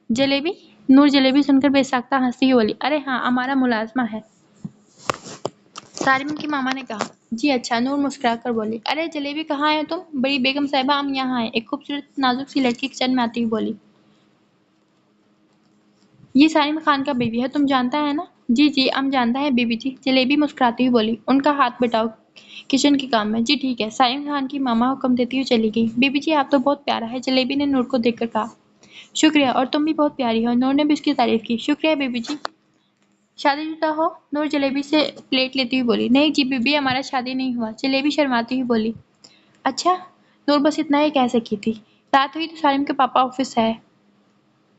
جلیبی؟ نور جلیبی سن کر بے ساختہ ہنستی ہوئی بولی، ارے ہاں ہمارا ملازمہ ہے۔ سارم کی ماما نے کہا، جی اچھا۔ نور مسکرا کر بولی، ارے جلیبی کہاں ہے تم؟ بڑی بیگم صاحبہ ہم یہاں ہیں۔ ایک خوبصورت نازک سی لڑکی کچن میں آتی ہوئی بولی، یہ سالم خان کا بیوی ہے، تم جانتا ہے نا؟ جی جی ہم جانتا ہے بیوی جی، جلیبی مسکراتی ہوئی بولی، ان کا ہاتھ بٹاؤ کچن کے کام میں۔ جی ٹھیک ہے۔ سالم خان کی ماما حکم دیتی ہوئی چلی گئی۔ بیوی جی آپ تو بہت پیارا ہے، جلیبی نے نور کو دیکھ کر کہا۔ شکریہ، اور تم بھی بہت پیاری ہو، نور نے بھی اس کی تعریف کی۔ شکریہ بیوی جی۔ شادی شدہ ہو؟ نور جلیبی سے پلیٹ لیتی ہوئی بولی، نہیں جی بیبی ہمارا شادی نہیں ہوا۔ جلیبی شرماتی ہوئی بولی، اچھا؟ نور بس اتنا ہی کہہ سکی تھی۔ رات ہوئی تو سالم کے پاپا آفس ہے۔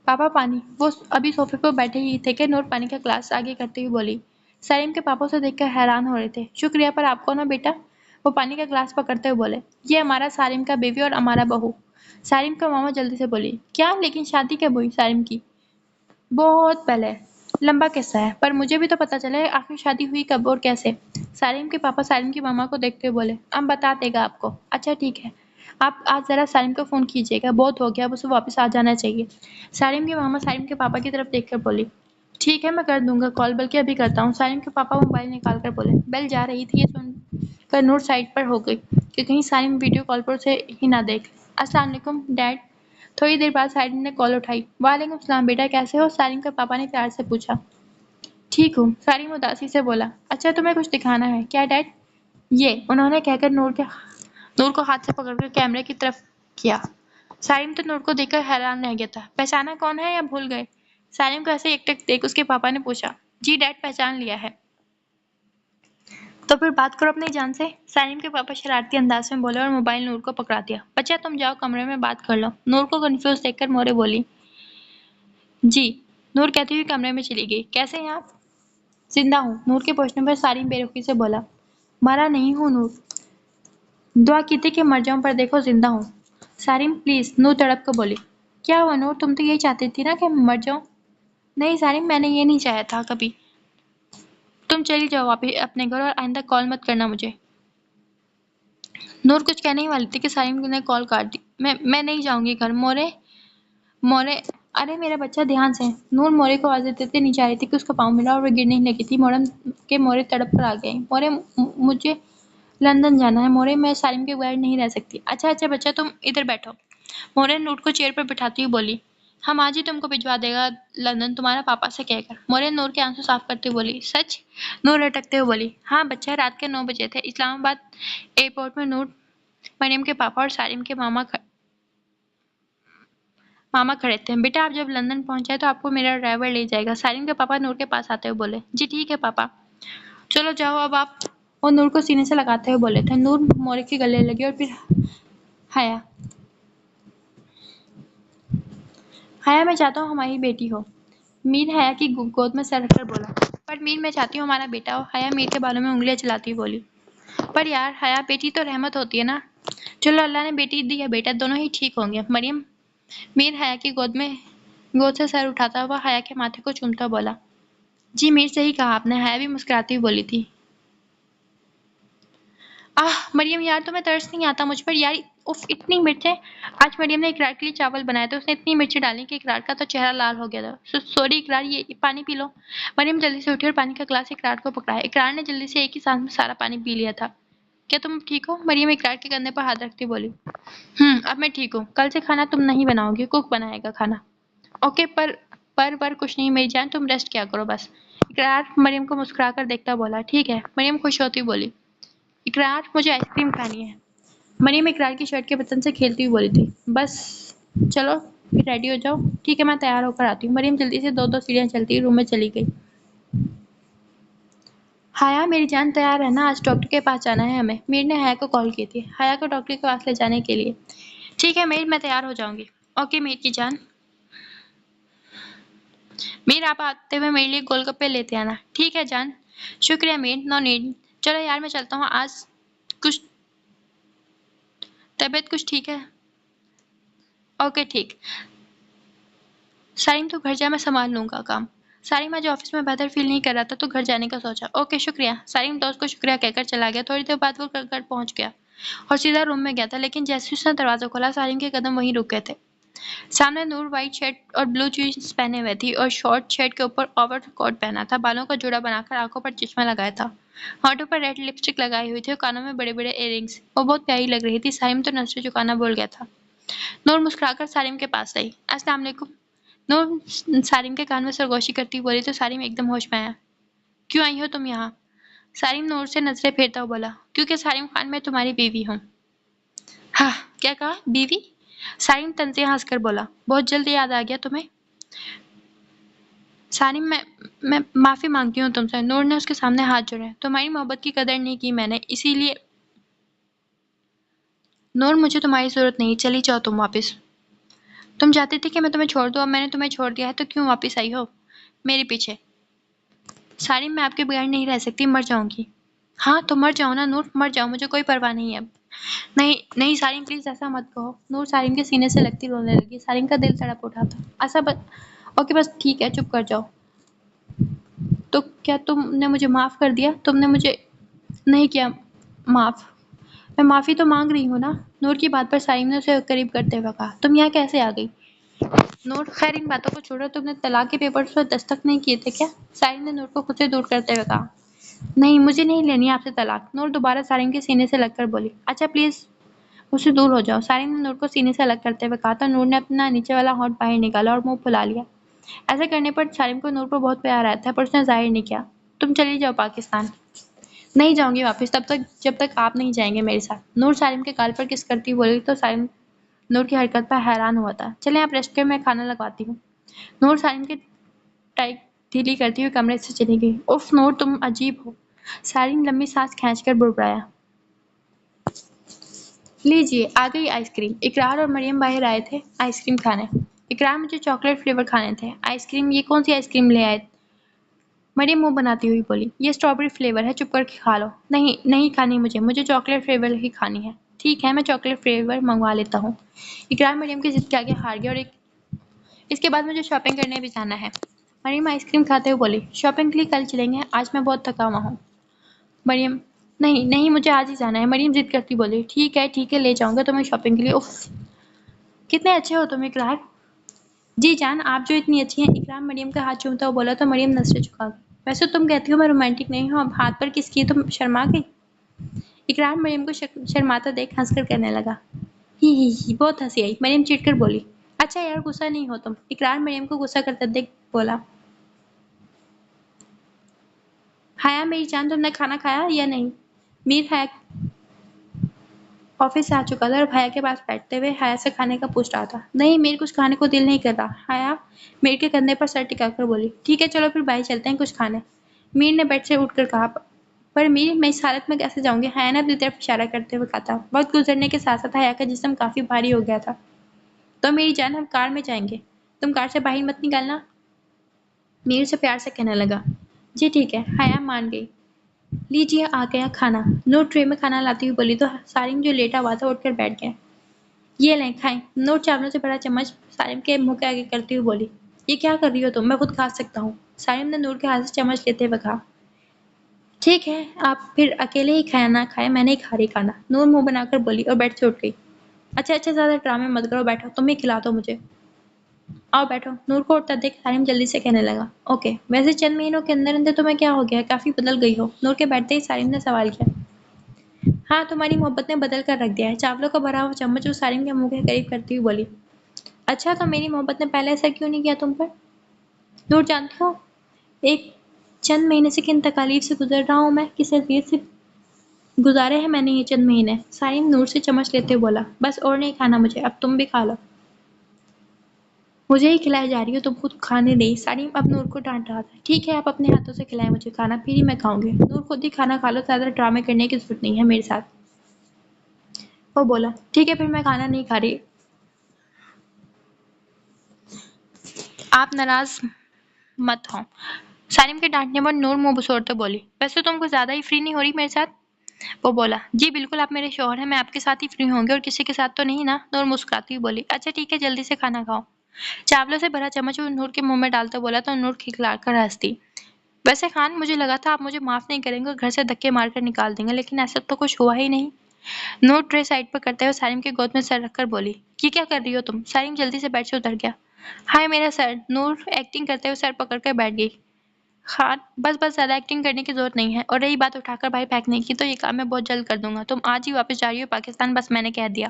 پاپا پانی۔ وہ ابھی صوفے پر بیٹھے ہی تھے کہ نور پانی کا گلاس آگے کرتے ہوئے بولی۔ سالم کے پاپا اسے دیکھ کر حیران ہو رہے تھے۔ شکریہ پر آپ کون ہو بیٹا؟ وہ پانی کا گلاس پکڑتے ہوئے بولے، یہ ہمارا سالم کا بیوی اور ہمارا بہو۔ سالم کا ماما جلدی سے بولی، کیا لیکن شادی کب ہوئی سالم کی؟ بہت پہلے۔ لمبا قصہ ہے، پر مجھے بھی تو پتا چلے آخر شادی ہوئی کب اور کیسے۔ سالم کے پاپا سالم کی ماما کو دیکھتے ہوئے بولے، ہم بتا دے گا آپ کو۔ اچھا ٹھیک ہے، آپ آج ذرا سالم کو فون کیجیے گا، بہت ہو گیا، اب اسے واپس آ جانا چاہیے۔ سالم کی ماما سالم کے پاپا کی طرف دیکھ کر بولی، ٹھیک ہے میں کر دوں گا کال، بلکہ ابھی کرتا ہوں۔ سالم کے پاپا موبائل نکال کر بولے۔ بیل جا رہی تھی، یہ سن کر نور سائڈ پر ہو گئی کہ کہیں سالم ویڈیو کال پر اسے ہی نہ دیکھ لے۔ السلام علیکم ڈیڈ۔ تھوڑی دیر بعد سالم نے کال اٹھائی۔ وعلیکم السلام بیٹا، کیسے ہو؟ سالم کے پاپا نے پیار سے پوچھا۔ ٹھیک ہوں، سالم اداسی سے بولا۔ اچھا تمہیں کچھ دکھانا ہے کیا ڈیڈ؟ یہ انہوں نے کہہ کر نور کو ہاتھ سے پکڑ کر کیمرے کی طرف کیا۔ سالم تو نور کو دیکھ کر حیران رہ گیا تھا۔ پہچانا کون ہے یا بھول گئے؟ سالم کو ایسے ایک ٹک دیکھ اس کے پاپا نے پوچھا۔ جی ڈیڈ پہچان لیا ہے۔ تو پھر بات کرو اپنی جان سے، سالم کے پاپا شرارتی انداز میں بولے اور موبائل نور کو پکڑا دیا۔ بچہ تم جاؤ کمرے میں بات کر لو۔ نور کو کنفیوز دیکھ کر مورے بولی۔ جی، نور کہتی ہوئی کمرے میں چلی گئی۔ کیسے ہیں آپ؟ زندہ ہوں، نور کے پوچھنے پر سالم بے رخی سے بولا۔ مرا نہیں ہوں نور، دعا کی تھی کہ مر جاؤں پر دیکھو زندہ ہوں۔ سالم پلیز، نور تڑپ کر بولی۔ کیا ہوا نور، تم تو یہی چاہتی تھی نا کہ مر جاؤں؟ نہیں سالم، میں نے یہ نہیں چاہا تھا کبھی۔ تم چلی جاؤ واپس اپنے گھر اور آئندہ کال مت کرنا مجھے۔ نور کچھ کہنے ہی والی تھی کہ سالم نے کال کاٹ دی۔ میں نہیں جاؤں گی گھر، مورے ارے میرا بچہ دھیان سے۔ نور مورے کو آواز دیتے نیچے آ رہی تھی کہ اس کا پاؤں ملا اور وہ گرنے ہی لگی تھی کہ مورے تڑپ کر آ گئی۔ مورے مجھے لندن جانا ہے مورے، میں سالم کے بغیر نہیں رہ سکتی۔ اچھا بچہ تم ادھر بیٹھو۔ مورے نے نور کو چیئر پر بٹھاتی ہوئی بولی، ہم آج ہی تم کو بھجوا دے گا لندن تمہارا پاپا سے کہہ کر۔ مورے نور کے آنسو صاف کرتے ہوئے بولی، سچ؟ نور لٹکتے ہوئے بولی، ہاں بچہ، رات کے 9 بجے تھے، اسلام آباد ایئرپورٹ میں نور، مریم کے پاپا اور سالم کے ماما کھڑے تھے۔ بیٹا آپ جب لندن پہنچ جائے تو آپ کو میرا ڈرائیور لے جائے گا۔ سالم کے پاپا نور کے پاس آتے ہوئے بولے، جی ٹھیک ہے پاپا، چلو جاؤ اب آپ۔ وہ نور کو سینے سے لگاتے ہوئے بولے تھے۔ نور مورے کے گلے لگی اور پھر حیا میں چاہتا ہوں ہماری بیٹی ہو۔ میر حیا کی گود میں سر رکھ کر بولا، پر میر میں چاہتی ہوں ہمارا بیٹا ہو۔ حیا میر کے بالوں میں انگلیاں چلاتی ہوئی بولی، پر یار حیا بیٹی تو رحمت ہوتی ہے نا۔ چلو اللہ نے بیٹی دی ہے بیٹا، دونوں ہی ٹھیک ہوں گے۔ مریم میر حیا کی گود سے سر اٹھاتا ہوا حیا کے ماتھے کو چومتا بولا، جی میر صحیح کہا آپ نے۔ حیا بھی مسکراتی ہوئی بولی تھی، مریم یار تمہیں ترس نہیں آتا مجھ پر یار؟ اف اتنی مرچیں۔ آج مریم نے اقرار کے لیے چاول بنائے تھے، اس نے اتنی مرچیں ڈالی کہ اقرار کا تو چہرہ لال ہو گیا تھا۔ سوری اقرار، یہ پانی پی لو۔ مریم جلدی سے اٹھی اور پانی کا گلاس اقرار کو پکڑایا۔ اقرار نے جلدی سے ایک ہی سانس میں سارا پانی پی لیا تھا۔ کیا تم ٹھیک ہو؟ مریم اقرار کے کندھے پر ہاتھ رکھتی بولی، اب میں ٹھیک ہوں۔ کل سے کھانا تم نہیں بناؤ گی، کوک بنائے گا کھانا۔ اوکے، پر کچھ نہیں میری جان، تم ریسٹ کیا کرو بس۔ اقرار مریم کو مسکرا کر دیکھتا بولا، ٹھیک ہے۔ مریم خوش ہوتی بولی، اقرار مجھے آئس کریم کھانی ہے۔ مریم اقرار کی شرٹ کے بٹن سے کھیلتی ہوئی بولی تھی، بس چلو پھر ریڈی ہو جاؤ۔ ٹھیک ہے میں تیار ہو کر آتی ہوں۔ مریم جلدی سے 2 سیڑھیاں چلتی روم میں چلی گئی۔ حیا میری جان تیار ہے نا، آج ڈاکٹر کے پاس جانا ہے ہمیں۔ میر نے حیا کو کال کی تھی حیا کو ڈاکٹر کے پاس لے جانے کے لیے۔ ٹھیک ہے میر، میں تیار ہو جاؤں گی۔ اوکے میر کی جان۔ میر آپ آتے ہوئے میرے لیے گول گپے لیتے آنا۔ ٹھیک ہے جان۔ شکریہ میر، نو نیڈ۔ چلو یار میں چلتا ہوں، آج کچھ طبیعت کچھ ٹھیک ہے۔ اوکے ٹھیک۔ سالم تو گھر جا، میں سنبھال لوں گا کام۔ سالم آج آفس میں بہتر فیل نہیں کر رہا تھا تو گھر جانے کا سوچا۔ اوکے شکریہ۔ سالم دوست کو شکریہ کہہ کر چلا گیا۔ تھوڑی دیر بعد وہ گھر پہنچ گیا اور سیدھا روم میں گیا تھا، لیکن جیسے اس نے دروازہ کھولا سالم کے قدم وہیں رک گئے تھے۔ سامنے نور وائٹ شرٹ اور بلو جینس پہنے ہوئے تھی اور شارٹ شرٹ کے اوپر اوور کوٹ پہنا تھا، بالوں کا جوڑا بنا کر آنکھوں پر چشمہ لگایا تھا، ہونٹوں پر ریڈ لپسٹک لگائی ہوئی تھی اور کانوں میں بڑے بڑے ایئر رنگس۔ وہ بہت پیاری لگ رہی تھی۔ سالم تو نظریں جھکانا بھول گیا تھا۔ نور مسکرا کر سالم کے پاس آئی۔ السلام علیکم۔ نور سالم کے کان میں سرگوشی کرتی ہوئی بولی تو سالم ایک دم ہوش میں آیا۔ کیوں آئی ہو تم یہاں؟ سالم نور سے نظریں پھیرتا ہوا بولا، کیونکہ سالم خان میں تمہاری بیوی ہوں۔ ہاں، کیا کہا؟ بیوی؟ سالم طنزیہ ہنس کر بولا، بہت جلد یاد آ گیا تمہیں؟ سالم میں معافی مانگتی ہوں تم سے۔ نور نے اس کے سامنے ہاتھ جوڑے، تمہاری محبت کی قدر نہیں کی میں نے، اسی لیے نور مجھے تمہاری ضرورت نہیں، چلی جاؤ تم واپس۔ تم چاہتی تھی کہ میں تمہیں چھوڑ دوں، اب میں نے تمہیں چھوڑ دیا ہے تو کیوں واپس آئی ہو میرے پیچھے؟ سالم میں آپ کے بغیر نہیں رہ سکتی، مر جاؤں گی۔ ہاں تو مر جاؤ نا نور، مر جاؤ، مجھے کوئی پرواہ نہیں ہے اب۔ نہیں نہیں سالم پلیز ایسا مت کہو۔ نور سالم کے سینے سے لگتی رونے لگی۔ سالم کا دل تڑپ اٹھا تھا۔ اوکے بس ٹھیک ہے، چپ کر جاؤ۔ تو کیا تم نے مجھے معاف کر دیا؟ تم نے مجھے نہیں کیا معاف۔ میں معافی تو مانگ رہی ہوں نا۔ نور کی بات پر سالم نے اسے قریب کرتے ہوئے کہا، تم یہاں کیسے آ گئی؟ نور خیر ان باتوں کو چھوڑو، تم نے طلاق کے پیپرز پر دستخط نہیں کیے تھے کیا؟ سالم نے نور کو خود سے دور کرتے ہوئے کہا، نہیں مجھے نہیں لینی آپ سے طلاق۔ نور دوبارہ سالم کے سینے سے لگ کر بولی، اچھا پلیز مجھ سے دور ہو جاؤ۔ سالم نے نور کو سینے سے الگ کرتے ہوئے کہا تو نور نے اپنا نیچے والا ہونٹ باہر نکالا اور منہ پھلا لیا۔ ایسا کرنے پر سالم کو نور پر بہت پیار آیا تھا پر اس نے ظاہر نہیں کیا۔ تم چلی جاؤ پاکستان۔ نہیں جاؤں گی واپس تب تک جب تک آپ نہیں جائیں گے میرے ساتھ۔ نور سالم کے گال پر کس کرتی بولی تو سالم نور کی حرکت پر حیران ہوا تھا۔ چلیں آپ ریسٹ کریں، میں کھانا لگواتی ہوں۔ نور سالم کی ٹائی ڈھیلی کرتی ہوئی کمرے سے چلی گئی۔ اف نور تم عجیب ہو۔ سالم لمبی سانس کھینچ کر بڑبڑایا۔ لیجیے آ گئی آئس کریم۔ اقرار اور مریم باہر آئے تھے آئس کریم کھانے۔ اقرار مجھے چاکلیٹ فلیور کھانے تھے۔ Ice cream? یہ کون سی آئس کریم لے آئے؟ مریم منہ بناتی ہوئی بولی، یہ اسٹرابیری فلیور ہے، چپ کر کے کھا لو۔ نہیں نہیں کھانی مجھے چاکلیٹ فلیور ہی کھانی ہے۔ ٹھیک ہے میں چاکلیٹ فلیور منگوا لیتا ہوں۔ اقرار مریم کی ضد کے آگے ہار گیا اور اس کے بعد مجھے شاپنگ کرنے بھی جانا ہے۔ مریم آئس کریم کھاتے ہوئے بولی، شاپنگ کے لیے کل چلیں گے، آج میں بہت تھکا ہوا ہوں۔ مریم نہیں نہیں مجھے آج ہی جانا ہے۔ مریم ضد کرتی بولی، ٹھیک ہے لے جاؤں گا تمہیں شاپنگ کے لیے۔ اف کتنے اچھے ہو تم اقرار۔ جی جان آپ جو اتنی اچھی ہیں۔ اقرار مریم کا ہاتھ چومتا ہوا بولا تو مریم نظریں جھکا گئی۔ ویسے تم کہتی ہو میں رومانٹک نہیں ہوں، اب ہاتھ پر کس کی تم شرما گئی؟ اقرار مریم کو شرماتا دیکھ ہنس کر کہنے لگا، ہی بہت ہنسی آئی۔ مریم چڑ کر بولی، اچھا یار غصہ نہیں ہو تم۔ اقرار مریم کو غصہ کرتا دیکھ بولا، حیا میری جان تم نے کھانا کھایا یا نہیں؟ میر حیا آفس سے آ چکا تھا اور بھیا کے پاس بیٹھتے ہوئے حیا سے کھانے کا پوچھ رہا تھا۔ نہیں میر کچھ کھانے کو دل نہیں کر رہا۔ حیا میر کے کندھے پر سر ٹکا کر بولی، ٹھیک ہے چلو پھر باہر چلتے ہیں کچھ کھانے۔ میر نے بیڈ سے اٹھ کر کہا، پر میر میں اس حالت میں کیسے جاؤں گی؟ حیا نے اپنی طرف اشارہ کرتے ہوئے کہا تھا۔ وقت گزرنے کے ساتھ ساتھ حیا کا جسم کافی بھاری ہو گیا تھا۔ تو میری جان ہم کار میں جائیں گے، تم کار سے باہر مت نکلنا، میر سے پیار سے کہنے لگا۔ جی ٹھیک ہے، حیا مان گئی۔ لیجیے آ گیا کھانا۔ نور ٹرے میں کھانا لاتی ہوئی بولی تو سالم جو لیٹا ہوا تھا اٹھ کر بیٹھ گیا۔ یہ لیں کھائیں۔ نور چاولوں سے بڑا چمچ سالم کے منہ کے آگے کرتی ہوئی بولی، یہ کیا کر رہی ہو تم؟ میں خود کھا سکتا ہوں۔ سالم نے نور کے ہاتھ سے چمچ لیتے ہوئے کہا، ٹھیک ہے آپ پھر اکیلے ہی کھایا نہ کھائے، میں نہیں کھا رہی کھانا۔ نور منہ بنا کر بولی اور بیڈ سے اٹھ گئی۔ اچھا زیادہ ڈرامے مت کرو، بیٹھو تم ہی کھلا دو مجھے۔ آؤ بیٹھو۔ نور کو اٹھتا دیکھ سالم جلدی سے کہنے لگا، اوکے ویسے چند مہینوں کے اندر اندر تمہیں کیا ہو گیا ہے؟ کافی بدل گئی ہو۔ نور کے بیٹھتے ہی سالم نے سوال کیا۔ ہاں تمہاری محبت نے بدل کر رکھ دیا ہے۔ چاولوں کا بھرا ہوا چمچ وہ سالم کے منہ کے قریب کرتی ہوئی بولی، اچھا تو میری محبت نے پہلے ایسا کیوں نہیں کیا تم پر؟ نور جانتی ہو ایک چند مہینے سے کن تکالیف سے گزر رہا ہوں میں، کس اذیت سے گزارے ہیں میں نے یہ چند مہینے۔ سالم نور سے چمچ لیتے بولا، بس اور نہیں کھانا مجھے، اب تم بھی کھا لو۔ مجھے ہی کھلائی جا رہی ہو تم خود کھانے نہیں۔ سالم اب نور کو ڈانٹ رہا تھا، ٹھیک ہے آپ اپنے ہاتھوں سے کھلائیں مجھے کھانا، پھر ہی میں کھاؤں گی۔ نور خود ہی کھانا کھا لو، زیادہ ڈرامے کرنے کی ضرورت نہیں ہے میرے ساتھ۔ وہ بولا، ٹھیک ہے پھر میں کھانا نہیں کھا رہی، آپ ناراض مت ہوں۔ سالم کے ڈانٹنے پر نور منہ بسوڑتے بولی، ویسے تم کو زیادہ ہی فری نہیں ہو رہی میرے ساتھ؟ وہ بولا، جی بالکل آپ میرے شوہر ہیں، میں آپ کے ساتھ ہی فری ہوں گی اور کسی کے ساتھ تو نہیں نا۔ نور مسکراتی ہوئی بولی، اچھا ٹھیک ہے جلدی سے کھانا کھاؤ۔ چاولوں سے بھرا چمچ وہ نور کے منہ میں ڈالتے بولا تو نور کھکھلا کر ہنس دی۔ ویسے خان مجھے لگا تھا آپ مجھے معاف نہیں کریں گے اور گھر سے دھکے مار کر نکال دیں گے، لیکن ایسا تو کچھ ہوا ہی نہیں۔ نور ٹرے سائڈ پر کرتے ہوئے سالم کے گود میں سر رکھ کر بولی، یہ کیا کر رہی ہو تم؟ سالم جلدی سے بیڈ سے اتر گیا۔ ہائے میرا سر! نور ایکٹنگ کرتے ہوئے سر پکڑ کر بیٹھ گئی۔ خان، بس زیادہ ایکٹنگ کرنے کی ضرورت نہیں ہے، اور رہی بات اٹھا کر باہر پھینکنے کی تو یہ کام میں بہت جلد کر دوں گا۔ تم آج ہی واپس جا رہی ہو پاکستان، بس میں نے کہہ دیا۔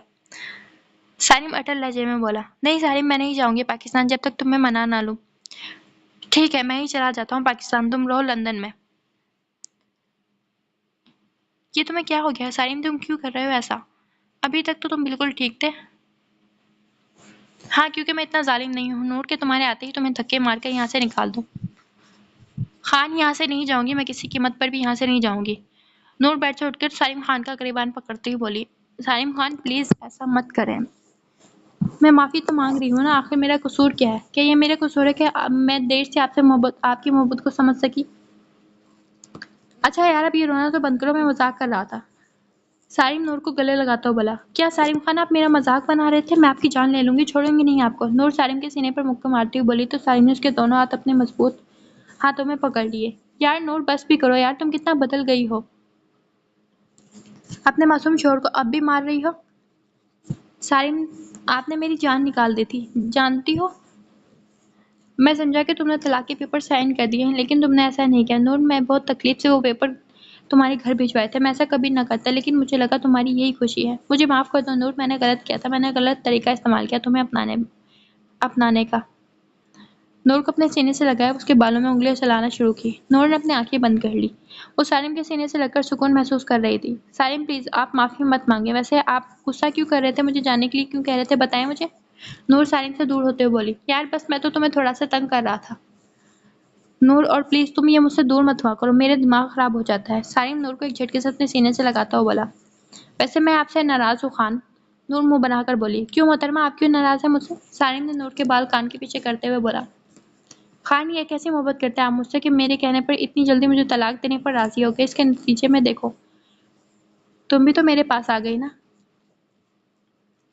سالم اٹل لہجے میں بولا، نہیں سالم، میں نہیں جاؤں گی پاکستان جب تک تمہیں منع نہ لوں۔ ٹھیک ہے، میں ہی چلا جاتا ہوں پاکستان، تم رہو لندن میں۔ یہ تمہیں کیا ہو گیا ہے سالم؟ تم کیوں کر رہے ہو ایسا؟ ابھی تک تو تم بالکل ٹھیک تھے۔ ہاں، کیونکہ میں اتنا ظالم نہیں ہوں نور کہ تمہارے آتے ہی تمہیں دھکے مار کر یہاں سے نکال دوں۔ خان، یہاں سے نہیں جاؤں گی میں، کسی قیمت پر بھی یہاں سے نہیں جاؤں گی۔ نور بیٹھ سے اٹھ کر سالم خان کا گریبان پکڑتے ہوئی بولی، سالم خان پلیز ایسا مت کریں۔ میں معافی تو مانگ رہی ہوں نا، آخر میرا قصور کیا ہے؟ کیا یہ میرا قصور ہے کہ میں دیر سے آپ کی محبت کو سمجھ سکی؟ اچھا یار، اب یہ رونا تو بند کرو، میں مذاق کر رہا تھا۔ سالم نور کو گلے لگاتا ہوا بولا، کیا سالم خان آپ میرا مذاق بنا رہے تھے؟ میں آپ کی جان لے لوں گی، چھوڑوں گی نہیں آپ کو۔ نور سالم کے سینے پر مکہ مارتی ہوئی بولی تو سالم نے اس کے دونوں ہاتھ اپنے مضبوط ہاتھوں میں پکڑ لیے۔ یار نور، بس بھی کرو یار، تم کتنا بدل گئی ہو۔ اپنے معصوم شوہر کو اب بھی مار رہی ہو۔ سالم، آپ نے میری جان نکال دی تھی، جانتی ہو؟ میں سمجھا کہ تم نے طلاق کے پیپر سائن کر دیے ہیں، لیکن تم نے ایسا نہیں کیا۔ نور، میں بہت تکلیف سے وہ پیپر تمہارے گھر بھجوائے تھے، میں ایسا کبھی نہ کرتا، لیکن مجھے لگا تمہاری یہی خوشی ہے۔ مجھے معاف کر دو نور، میں نے غلط کیا تھا، میں نے غلط طریقہ استعمال کیا تمہیں اپنانے کا۔ نور کو اپنے سینے سے لگایا، اس کے بالوں میں انگلیاں چلانا شروع کی۔ نور نے اپنی آنکھیں بند کر لی۔ وہ سالم کے سینے سے لگ کر سکون محسوس کر رہی تھی۔ سالم پلیز، آپ معافی مت مانگیں۔ ویسے آپ غصہ کیوں کر رہے تھے؟ مجھے جانے کے لیے کیوں کہہ رہے تھے؟ بتائیں مجھے۔ نور سالم سے دور ہوتے ہوئے بولی، یار بس میں تو تمہیں تھوڑا سا تنگ کر رہا تھا نور، اور پلیز تم یہ مجھ سے دور مت ہوا کرو، میرے دماغ خراب ہو جاتا ہے۔ سالم نور کو ایک جھٹکے سے اپنے سینے سے لگاتا ہوا بولا، ویسے میں آپ سے ناراض ہوں خان۔ نور منہ بنا کر بولی، کیوں محترمہ، آپ کیوں ناراض ہیں مجھ سے؟ سالم نے نور کے بال کان کے پیچھے کرتے ہوئے بولا، خان یہ کیسی محبت کرتے ہیں آپ مجھ سے کہ میرے کہنے پر اتنی جلدی مجھے طلاق دینے پر راضی ہو گئے؟ اس کے نتیجے میں دیکھو، تم بھی تو میرے پاس آ گئی نا۔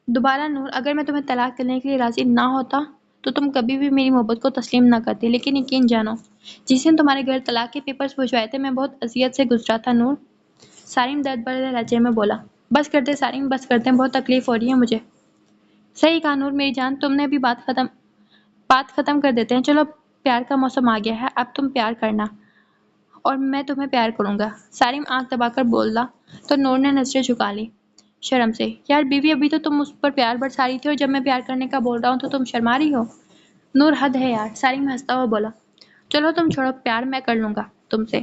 دوبارہ نور، اگر میں تمہیں طلاق دینے کے لیے راضی نہ ہوتا تو تم کبھی بھی میری محبت کو تسلیم نہ کرتی، لیکن یقین جانو، جس دن تمہارے گھر طلاق کے پیپرز بھجوائے تھے میں بہت اذیت سے گزرا تھا نور۔ سالم درد بھرے لہجے میں بولا، بس کرتے سالم، بس کرتے، بہت تکلیف ہو رہی ہے مجھے۔ صحیح کہا نور میری جان، تم نے بھی بات ختم کر دیتے ہیں، چلو پیار کا موسم آ گیا ہے، اب تم پیار کرنا اور میں تمہیں پیار کروں گا۔ سالم آنکھ دبا کر بولا تو نور نے نظریں جھکا لی شرم سے، یار بیوی ابھی تو تم اس پر پیار برسا رہی تھی اور جب میں پیار کرنے کا بول رہا ہوں تو تم شرما رہی ہو۔ نور حد ہے یار، سالم ہنستا ہوا بولا، چلو تم چھوڑو، پیار میں کر لوں گا تم سے۔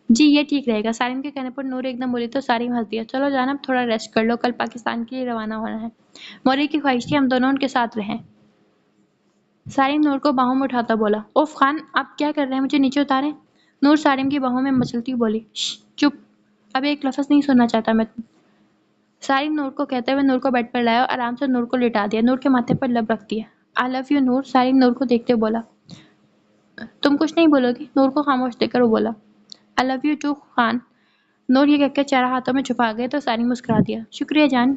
جی یہ ٹھیک رہے گا۔ سالم کے کہنے پر نور ایک دم بولی تو سالم ہنس دیا، چلو جانا، اب تھوڑا ریسٹ کر لو، کل پاکستان کے لیے روانہ ہونا ہے۔ موری کی خواہش تھی ہم دونوں ان کے ساتھ رہیں۔ سالم نور کو باہوں میں اٹھاتا بولا، اوف خان، آپ کیا کر رہے ہیں، مجھے نیچے اتاریں۔ نور سالم کی باہوں میں مچلتی بولی، چپ، اب ایک لفظ نہیں سننا چاہتا میں۔ سالم نور کو کہتے ہوئے نور کو بیڈ پر لایا اور آرام سے نور کو لٹا دیا، نور کے ماتھے پر لب رکھ دیا۔ آئی لو یو نور۔ سالم نور کو دیکھتے ہوئے بولا، تم کچھ نہیں بولو گی؟ نور کو خاموش دیکھ کر وہ بولا، آئی لو یو ٹو خان۔ نور یہ کہہ کر چہرہ ہاتھوں میں چھپا گئے تو سالم مسکرا دیا، شکریہ جان،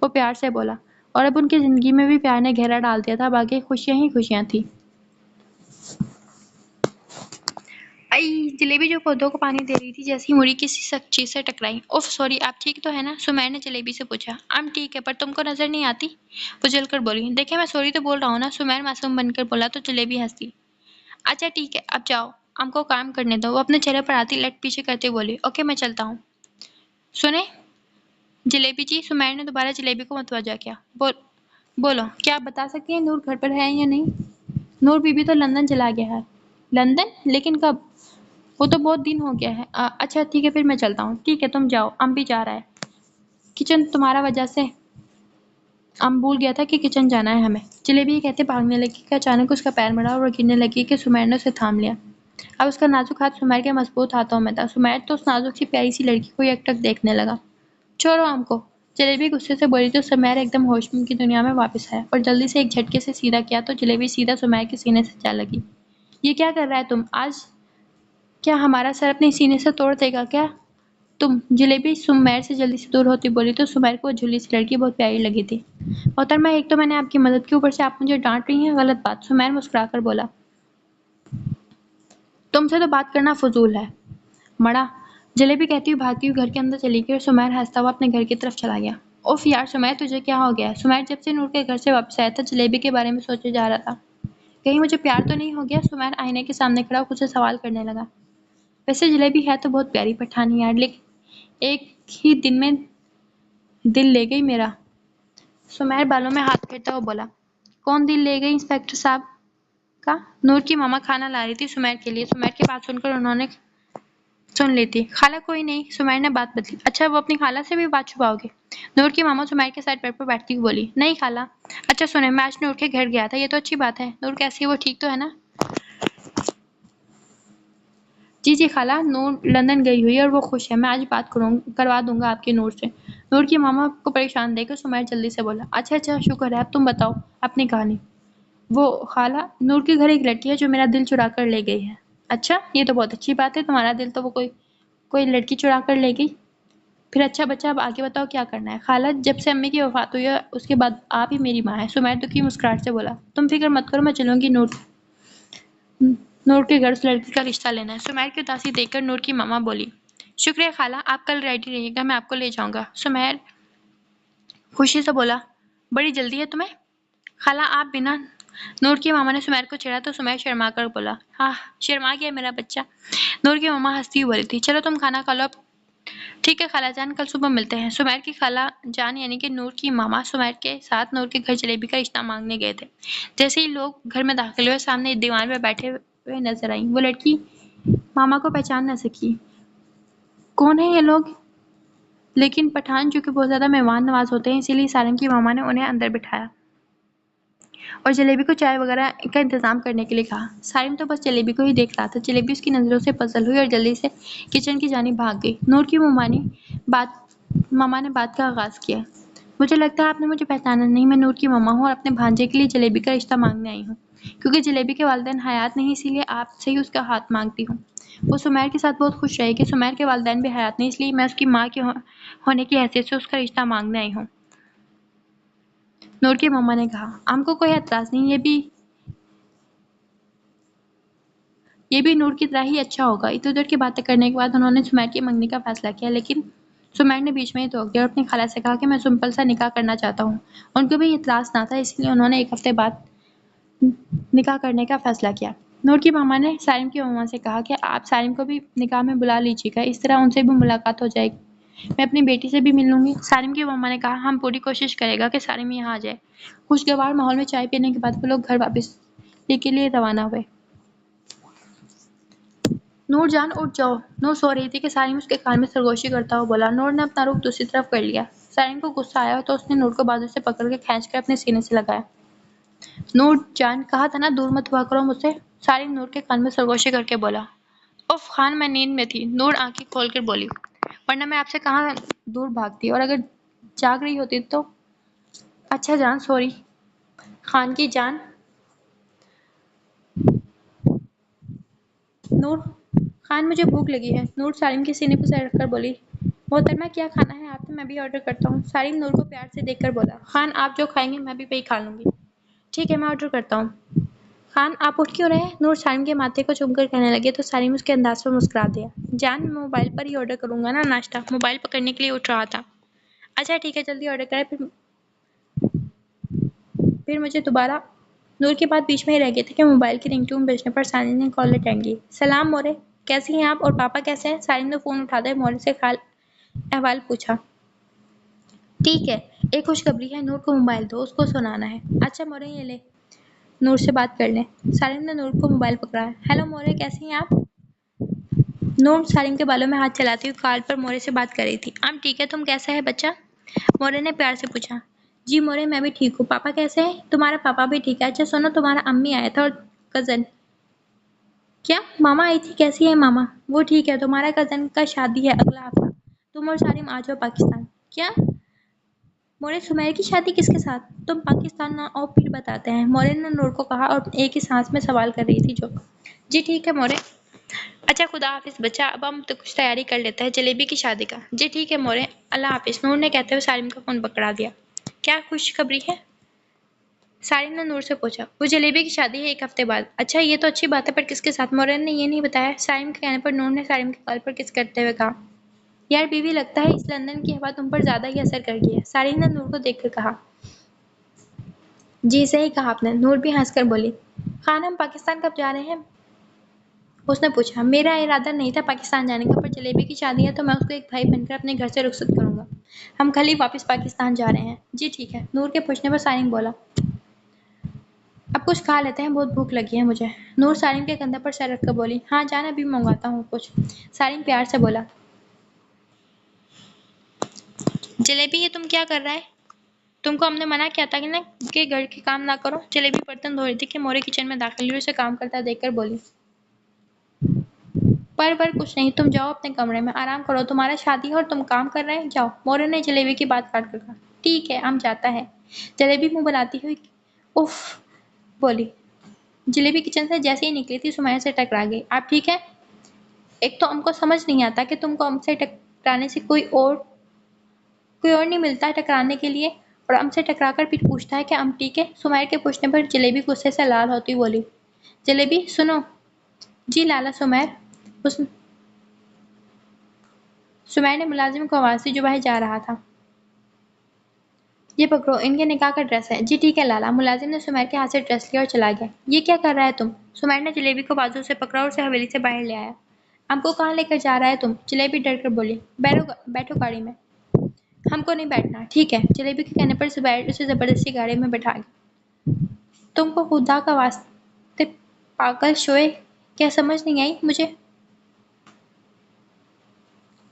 وہ پیار سے بولا، اور اب ان کی زندگی میں بھی پیار نے گہرا ڈال دیا تھا، اب آگے خوشیاں ہی خوشیاں تھیں۔ جلیبی جو پودوں کو پانی دے رہی تھی جیسی موری کسی سخت چیز سے ٹکرائی۔ اوف سوری، آپ ٹھیک تو ہے نا؟ سمیر نے جلیبی سے پوچھا۔ ٹھیک ہے، پر تم کو نظر نہیں آتی؟ وہ جل کر بولی، دیکھیں میں سوری تو بول رہا ہوں نا، سمیر معصوم بن کر بولا تو جلیبی ہنس دی۔ اچھا ٹھیک ہے، اب جاؤ، ہم کو کام کرنے دو۔ وہ اپنے چہرے پر آتی لٹ پیچھے کرتے بولی، اوکے میں چلتا ہوں۔ سنیں جلیبی جی، سمیر نے دوبارہ جلیبی کو متوجہ کیا، بولو، کیا آپ بتا سکتی ہیں نور گھر پر ہے یا نہیں؟ نور بی بی تو لندن چلا گیا ہے۔ لندن؟ لیکن کب؟ وہ تو بہت دن ہو گیا ہے۔ اچھا ٹھیک ہے، پھر میں چلتا ہوں۔ ٹھیک ہے تم جاؤ، بھی جا رہا ہے کچن تمہارا وجہ سے، بھول گیا تھا کہ کچن جانا ہے ہمیں۔ جلیبی یہ کہتے بھاگنے لگی کہ اچانک اس کا پیر مڑا اور وہ گرنے لگی کہ سمیر نے اسے تھام لیا۔ اب اس کا نازک ہاتھ سمیر کے مضبوط ہاتھوں میں تھا۔ سمیر تو اس نازک سی پیاری سی لڑکی کو یک ٹک دیکھنے لگا۔ چھوڑو ہم کو، جلیبی غصے سے بولی تو سمیر ایک دم ہوش کی دنیا میں واپس آیا اور جلدی سے ایک جھٹکے سے سیدھا کیا تو جلیبی سیدھا سمیر کے سینے سے جا لگی۔ یہ کیا کر رہا ہے تم؟ آج کیا ہمارا سر اپنے سینے سے توڑ دے گا کیا تم؟ جلیبی سمیر سے جلدی سے دور ہوتی بولی تو سمیر کو وہ جھلی سی لڑکی بہت پیاری لگی تھی۔ محترمہ، ایک تو میں نے آپ کی مدد کی، اوپر سے آپ مجھے ڈانٹ رہی ہیں، غلط بات۔ سمیر مسکرا کر بولا، تم سے تو بات کرنا فضول ہے، مڑا جلیبی کہتی ہوئی بھاگتی ہوئی گھر کے اندر چلی گئی اور سمیر ہنستا ہوا اپنے گھر کی طرف چلا گیا۔ اوف یار سمیر، تجھے کیا ہو گیا؟ سمیر جب سے نور کے گھر سے واپس آیا تھا جلیبی کے بارے میں سوچے جا رہا تھا۔ کہیں مجھے پیار تو نہیں ہو گیا؟ سمیر آئینے کے سامنے کھڑا خود سے سوال کرنے لگا۔ ویسے جلیبی ہے تو بہت پیاری پٹھانی یار، لیکن ایک ہی دن میں دل لے گئی میرا۔ سمیر بالوں میں ہاتھ پھیرتا ہوا بولا۔ کون دل لے گئی انسپکٹر صاحب کا؟ نور کی ماما کھانا لا رہی تھی سمیر کے لیے۔ سمیر کی بات سن کر انہوں نے سن لی تھی۔ خالہ کوئی نہیں، سمیر نے بات بدلی۔ اچھا وہ اپنی خالہ سے بھی بات چھپاؤ گے؟ نور کی ماما سمیر کے سائڈ بیڈ پر بیٹھتی ہوئی بولی۔ نہیں خالہ۔ اچھا سنیں، میں آج نور کے گھر گیا تھا، یہ تو اچھی بات ہے۔ نور کیسی ہے، وہ ٹھیک تو ہے نا؟ جی خالہ، نور لندن گئی ہوئی ہے اور وہ خوش ہے، میں آج بات کروا دوں گا آپ کی نور سے۔ نور کی ماما کو پریشان دیکھ کر سمیر جلدی سے بولا۔ اچھا شکر ہے، اب تم بتاؤ اپنی کہانی۔ وہ خالہ، نور کے گھر ایک لڑکی ہے جو میرا دل چرا کر لے گئی ہے۔ اچھا یہ تو بہت اچھی بات ہے، تمہارا دل تو وہ کوئی لڑکی چرا کر لے گئی؟ پھر اچھا بچہ اب آگے بتاؤ کیا کرنا ہے؟ خالہ جب سے امی کی وفات ہوئی ہے اس کے بعد آپ ہی میری ماں ہے۔ سمیر دکھی مسکراہٹ سے بولا۔ تم فکر مت کرو، میں چلوں گی نور کے گھر اس لڑکی کا رشتہ لینا ہے۔ سمیر کی اداسی دیکھ کر نور کی ماما بولی۔ شکریہ خالہ، آپ کل ریڈی رہیے گا، میں آپ کو لے جاؤں گا۔ سمیر خوشی سے بولا۔ بڑی جلدی ہے تمہیں خالہ آپ بنا؟ نور کی ماما نے سمیر کو چھیڑا تو سمیر شرما کر بولا۔ ہاں شرما گیا میرا بچہ۔ نور کی ماما ہنستی ہوئی بولی تھی۔ چلو تم کھانا کھا لو اب۔ ٹھیک ہے خالہ جان، کل صبح ملتے ہیں۔ سمیر کی خالہ جان یعنی کہ نور کی ماما سمیر کے ساتھ نور کے گھر جلیبی کا رشتہ مانگنے گئے تھے۔ جیسے ہی لوگ گھر میں داخل ہوئے سامنے ایک دیوان پہ بیٹھے ہوئے نظر آئیں۔ وہ لڑکی ماما کو پہچان نہ سکی۔ کون ہے یہ لوگ؟ لیکن پٹھان جو کہ بہت زیادہ مہمان نواز ہوتے ہیں، اسی لیے سالم کی ماما نے انہیں اندر بٹھایا اور جلیبی کو چائے وغیرہ کا انتظام کرنے کے لیے کہا۔ سالم تو بس جلیبی کو ہی دیکھ رہا تھا۔ جلیبی اس کی نظروں سے پزل ہوئی اور جلدی سے کچن کی جانب بھاگ گئی۔ نور کی ماما نے بات کا آغاز کیا۔ مجھے لگتا ہے آپ نے مجھے پہچانا نہیں، میں نور کی ماما ہوں اور اپنے بھانجے کے لیے جلیبی کا رشتہ مانگنے آئی ہوں۔ کیونکہ جلیبی کے والدین حیات نہیں اسی لیے آپ سے ہی اس کا ہاتھ مانگتی ہوں۔ وہ سمیر کے ساتھ بہت خوش رہے کہ سمیر کے والدین بھی حیات نہیں، اس لیے میں اس کی ماں کے ہونے کی حیثیت سے اس کا رشتہ مانگنے آئی ہوں۔ نور کی ماما نے کہا۔ ہم کو کوئی اعتراض نہیں، یہ بھی نور کی طرح ہی اچھا ہوگا۔ ادھر ادھر کی باتیں کرنے کے بعد انہوں نے سمیر کی منگنی کا فیصلہ کیا، لیکن سمیر نے بیچ میں ہی ٹوک دیا اور اپنی خالہ سے کہا کہ میں سمپل سا نکاح کرنا چاہتا ہوں۔ ان کو بھی اعتراض نہ تھا، اس لیے انہوں نے ایک ہفتے بعد نکاح کرنے کا فیصلہ کیا۔ نور کی ماما نے سالم کی ماما سے کہا کہ آپ سالم کو بھی نکاح میں بلا لیجیے گا، اس طرح ان سے بھی ملاقات ہو جائے گی، میں اپنی بیٹی سے بھی مل لوں گی۔ سالم کی ماما نے کہا ہم پوری کوشش کرے گا کہ سالم یہاں آ جائے۔ خوشگوار ماحول میں چائے پینے کے بعد وہ لوگ گھر واپس کے لیے روانہ ہوئے۔ نور جان اٹھ جاؤ۔ نور سو رہی تھی کہ سالم اس کے کان میں سرگوشی کرتا ہوا بولا۔ نور نے اپنا رخ دوسری طرف کر لیا۔ سالم کو غصہ آیا تو اس نے نور کو بازو سے پکڑ کے کھینچ کر اپنے سینے سے لگایا۔ نور جان کہا تھا نا دور مت ہوا کرو مجھ سے، سالم نور کے کان میں سرگوشی کر کے بولا۔ اف خان میں نیند میں تھی، نور آنکھیں کھول کر بولی، ورنہ میں آپ سے کہاں دور بھاگتی، اور اگر جاگ رہی ہوتی تو۔ اچھا جان سوری خان کی جان۔ نور خان مجھے بھوک لگی ہے۔ نور سالم کے سینے پر سر رکھ کر بولی۔ محترمہ کیا کھانا ہے آپ نے؟ میں بھی آرڈر کرتا ہوں۔ سالم نور کو پیار سے دیکھ کر بولا۔ خان آپ جو کھائیں گے میں بھی وہی کھا لوں گی۔ ٹھیک ہے میں آرڈر کرتا ہوں۔ خان آپ اٹھ کیوں رہے؟ نور سالم کے ماتھے کو چوم کر کہنے لگے تو سالم اس کے انداز پر مسکرا دیا۔ جان میں موبائل پر ہی آرڈر کروں گا نا ناشتہ، موبائل پکڑنے کے لیے اٹھ رہا تھا۔ اچھا ٹھیک ہے جلدی آرڈر کریں، پھر مجھے دوبارہ۔ نور کی بات بیچ میں ہی رہ گئی تھی کہ موبائل کی رنگ ٹون بجنے پر سالم نے کال اٹینڈ کی۔ سلام مورے، کیسی ہیں آپ اور پاپا کیسے ہیں؟ سالم نے فون اٹھاتے ہوئے مورے سے احوال پوچھا۔ ٹھیک ہے، ایک خوشخبری ہے، نور کو موبائل دو، اس کو سنانا ہے۔ اچھا مورے یہ لے، نور سے بات کر لیں۔ سالم نے نور کو موبائل پکڑایا۔ ہیلو مورے کیسی ہیں آپ؟ نور سالم کے بالوں میں ہاتھ چلاتی ہوئی کال پر مورے سے بات کر رہی تھی۔ ٹھیک ہے، تم کیسا ہے بچہ؟ مورے نے پیار سے پوچھا۔ جی مورے میں بھی ٹھیک ہوں، پاپا کیسے ہیں؟ تمہارا پاپا بھی ٹھیک ہے۔ اچھا سنو تمہارا امی آیا تھا اور کزن۔ کیا ماما آئی تھی؟ کیسی ہے ماما؟ وہ ٹھیک ہے، تمہارا کزن کا شادی ہے اگلا ہفتہ، تم اور سالم آ جاؤ پاکستان۔ کیا مورے سمیر کی شادی کس کے ساتھ؟ تم پاکستان نہ آؤ پھر بتاتے ہیں، مورے نے نور کو کہا اور ایک ہی سانس میں سوال کر رہی تھی جو۔ جی ٹھیک ہے مورے۔ اچھا خدا حافظ بچہ، اب ہم تو کچھ تیاری کر لیتے ہیں جلیبی کی شادی کا۔ جی ٹھیک ہے مورے، اللہ حافظ، نور نے کہتے ہوئے سالم کا فون پکڑا دیا۔ کیا خوشخبری ہے؟ سارم نے نور سے پوچھا، وہ جلیبی کی شادی ہے 1 ہفتے بعد۔ اچھا یہ تو اچھی بات ہے، پر کس کے ساتھ؟ مورین نے یہ نہیں بتایا۔ سارم کے کہنے پر نور نے سارم کے گال پر کس کرتے ہوئے کہا، یار بیوی، لگتا ہے اس لندن کی ہوا تم پر زیادہ ہی اثر کر گئی ہے۔ سارم نے نور کو دیکھ کر کہا، جی صحیح کہا آپ نے۔ نور بھی ہنس کر بولی، خان ہم پاکستان کب جا رہے ہیں؟ اس نے پوچھا، میرا ارادہ نہیں تھا پاکستان جانے کا، پر جلیبی کی شادی ہے تو میں اس کو ایک بھائی بن کر اپنے گھر سے رخصت کروں گا۔ ہم کل ہی واپس پاکستان جا رہے ہیں۔ جی ٹھیک ہے، نور کے پوچھنے پر سارم بولا، اب کچھ کھا لیتے ہیں، بہت بھوک لگی ہے مجھے۔ نور سارم کے کندھے پر سر رکھ کر بولی، ہاں جان، ابھی منگواتا ہوں کچھ۔ سارم پیار سے بولا، جلیبی یہ تم کیا کر رہا ہے؟ تم کو ہم نے منع کیا تھا کہ گھر کے کام نہ کرو۔ جلیبی برتن دھو رہی تھی کہ مورے کچن میں داخل ہوئی، اسے کام کرتا دیکھ کر بولی، پر کچھ نہیں، تم جاؤ اپنے کمرے میں آرام کرو، تمہارا شادی ہے اور تم کام کر رہے جاؤ۔ مورے نے جلیبی کی بات کاٹ کر کہا، ٹھیک ہے، ہم جاتا ہے۔ جلیبی منہ بناتی ہوئی اف بولی۔ جلیبی کچن سے جیسے ہی نکلی تھی سمیہ سے ٹکرا گئی۔ آپ ٹھیک ہے؟ ایک تو ہم کو سمجھ نہیں آتا کہ تم کو ہم سے ٹکرانے سے کوئی اور نہیں ملتا ہے ٹکرانے کے لیے، اور ہم سے ٹکرا کر پھر پوچھتا ہے کہ ہم ٹھیک ہے؟ سمیہ کے پوچھنے پر جلیبی غصے سے لال ہوتی بولی، جلیبی سنو۔ جی لالا سمیر۔ سمیر نے ملازم کو آواز دی جو باہر جا رہا تھا، یہ پکڑو، ان کے نکاح کا ڈریس ہے۔ جی ٹھیک ہے لالا۔ ملازم نے سمیر کے ہاتھ سے ڈریس لیا اور چلا گیا۔ یہ کیا کر رہا ہے تم؟ سمیر نے جلیبی کو بازو سے پکڑا اور اسے حویلی سے باہر لے آیا۔ ہم کو کہاں لے کر جا رہا ہے تم؟ جلیبی ڈر کر بولی، بیٹھو گاڑی میں۔ ہم کو نہیں بیٹھنا۔ ٹھیک ہے۔ جلیبی کے کہنے پر زبیر اسے زبردستی گاڑی میں بٹھا گیا۔ تم کو خدا کا واسطے پاگل شوئے کیا سمجھ نہیں آئی مجھے؟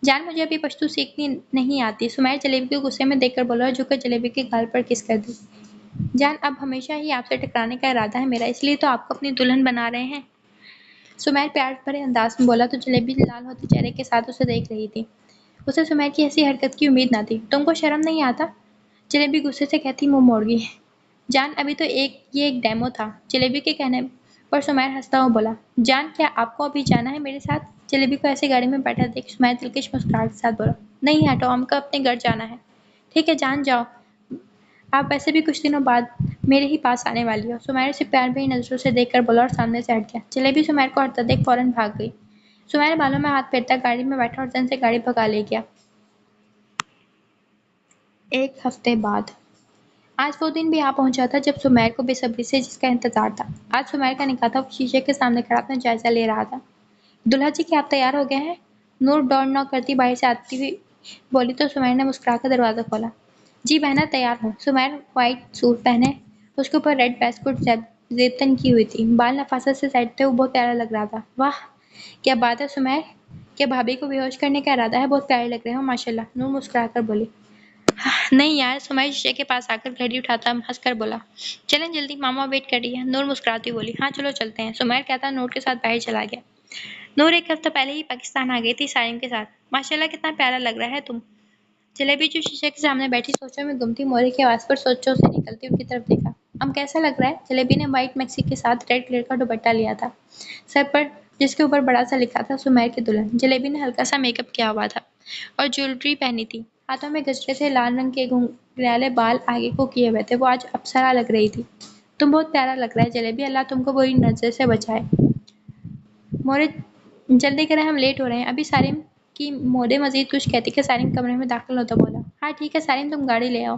جان مجھے ابھی پشتو سیکھنی نہیں آتی۔ سمیر جلیبی کو غصے میں دیکھ کر بولا اور جھک کر جلیبی کے گال پر کس کر دی۔ جان اب ہمیشہ ہی آپ سے ٹکرانے کا ارادہ ہے میرا، اس لیے تو آپ کو اپنی دلہن بنا رہے ہیں۔ سمیر پیار بھرے انداز میں بولا تو جلیبی لال ہوتے چہرے کے ساتھ اسے دیکھ رہی تھی۔ اسے سمیر کی ایسی حرکت کی امید نہ تھی۔ تم کو شرم نہیں آتا؟ جلیبی غصے سے کہتی منہ موڑ گئی۔ جان ابھی تو یہ ایک ڈیمو تھا۔ جلیبی کے کہنے پر سمیر ہنستا ہوا بولا، جان کیا آپ کو ابھی جانا ہے میرے ساتھ؟ جلیبی کو ایسے گاڑی میں بیٹھا دیکھ سمیر دلکش مسکراہٹ کے ساتھ بولا، نہیں ہٹو، ہم کو اپنے گھر جانا ہے۔ ٹھیک ہے جان جاؤ، آپ ویسے بھی کچھ دنوں بعد میرے ہی پاس آنے والی ہو۔ سمیر اسے پیار بھری نظروں سے دیکھ کر بولا اور سامنے سے ہٹ گیا۔ جلیبی سمیر کو ہٹتا دیکھ فوراً بھاگ گئی۔ سمیر بالوں میں ہاتھ پھیرتا گاڑی میں بیٹھا اور زن سے گاڑی بھگا لے گیا۔ 1 ہفتے بعد آج وہ دن بھی آ پہنچا تھا جب سمیر کو بے صبری سے جس کا انتظار تھا۔ آج سمیر کا نکاح تھا۔ وہ شیشے کے سامنے کھڑا اپنا جائزہ لے رہا تھا۔ دلہا جی کیا آپ تیار ہو گئے ہیں؟ نور ڈور ناک کرتی باہر سے آتی ہوئی بولی تو سمیر نے مسکرا کر دروازہ کھولا۔ جی بہنا تیار ہوں۔ سمیر وائٹ سوٹ پہنے، اس کے اوپر ریڈ ویسٹ کوٹ زیبتن کی ہوئی تھی، بال نفاست سے سیٹ تھے، وہ بہت پیارا لگ رہا تھا۔ واہ کیا بات ہے سمیر، کیا بھابھی کو بے ہوش کرنے کا ارادہ ہے؟ بہت پیارے لگ رہے ہو ماشاءاللہ۔ نور مسکرا کر بولی، نہیں یار۔ سمیر شیشے کے پاس آ کر گھڑی اٹھاتا ہنس کر بولا، چلیں جلدی، ماما ویٹ کر رہی ہے۔ نور مسکراتی بولی، ہاں چلو چلتے ہیں۔ سمیر کہتا نور کے ساتھ باہر چلا گیا۔ نور 1 ہفتہ پہلے ہی پاکستان آ گئی تھی سارم کے ساتھ۔ ماشاءاللہ کتنا پیارا لگ رہا ہے تم۔ جلیبی جو شیشے کے سامنے بیٹھی سوچوں میں گم تھی، مورے کی آواز پر سوچوں سے نکلتی ان کی طرف دیکھا۔ اب کیسا لگ رہا ہے؟ جلیبی نے وائٹ میکسی کے ساتھ ریڈ کلر کا دوپٹہ لیا تھا سر پر، جس کے اوپر بڑا سا لکھا تھا سمیر کی دلہن۔ جلیبی نے ہلکا سا میک اپ کیا ہوا تھا اور جیولری پہنی تھی، ہاتھوں میں گجرے تھے، لال رنگ کے گھنگریالے بال آگے کو کیے ہوئے تھے، وہ آج اپسرا لگ رہی تھی۔ تم بہت پیارا لگ رہا ہے جلیبی، اللہ تم کو بری نظر سے بچائے۔ مورے جلدی کریں، ہم لیٹ ہو رہے ہیں۔ ابھی سارم کی مورے مزید کچھ کہتی کہ سارم کمرے میں داخل ہوتا بولا، ہاں ٹھیک ہے سارم، تم گاڑی لے آؤ۔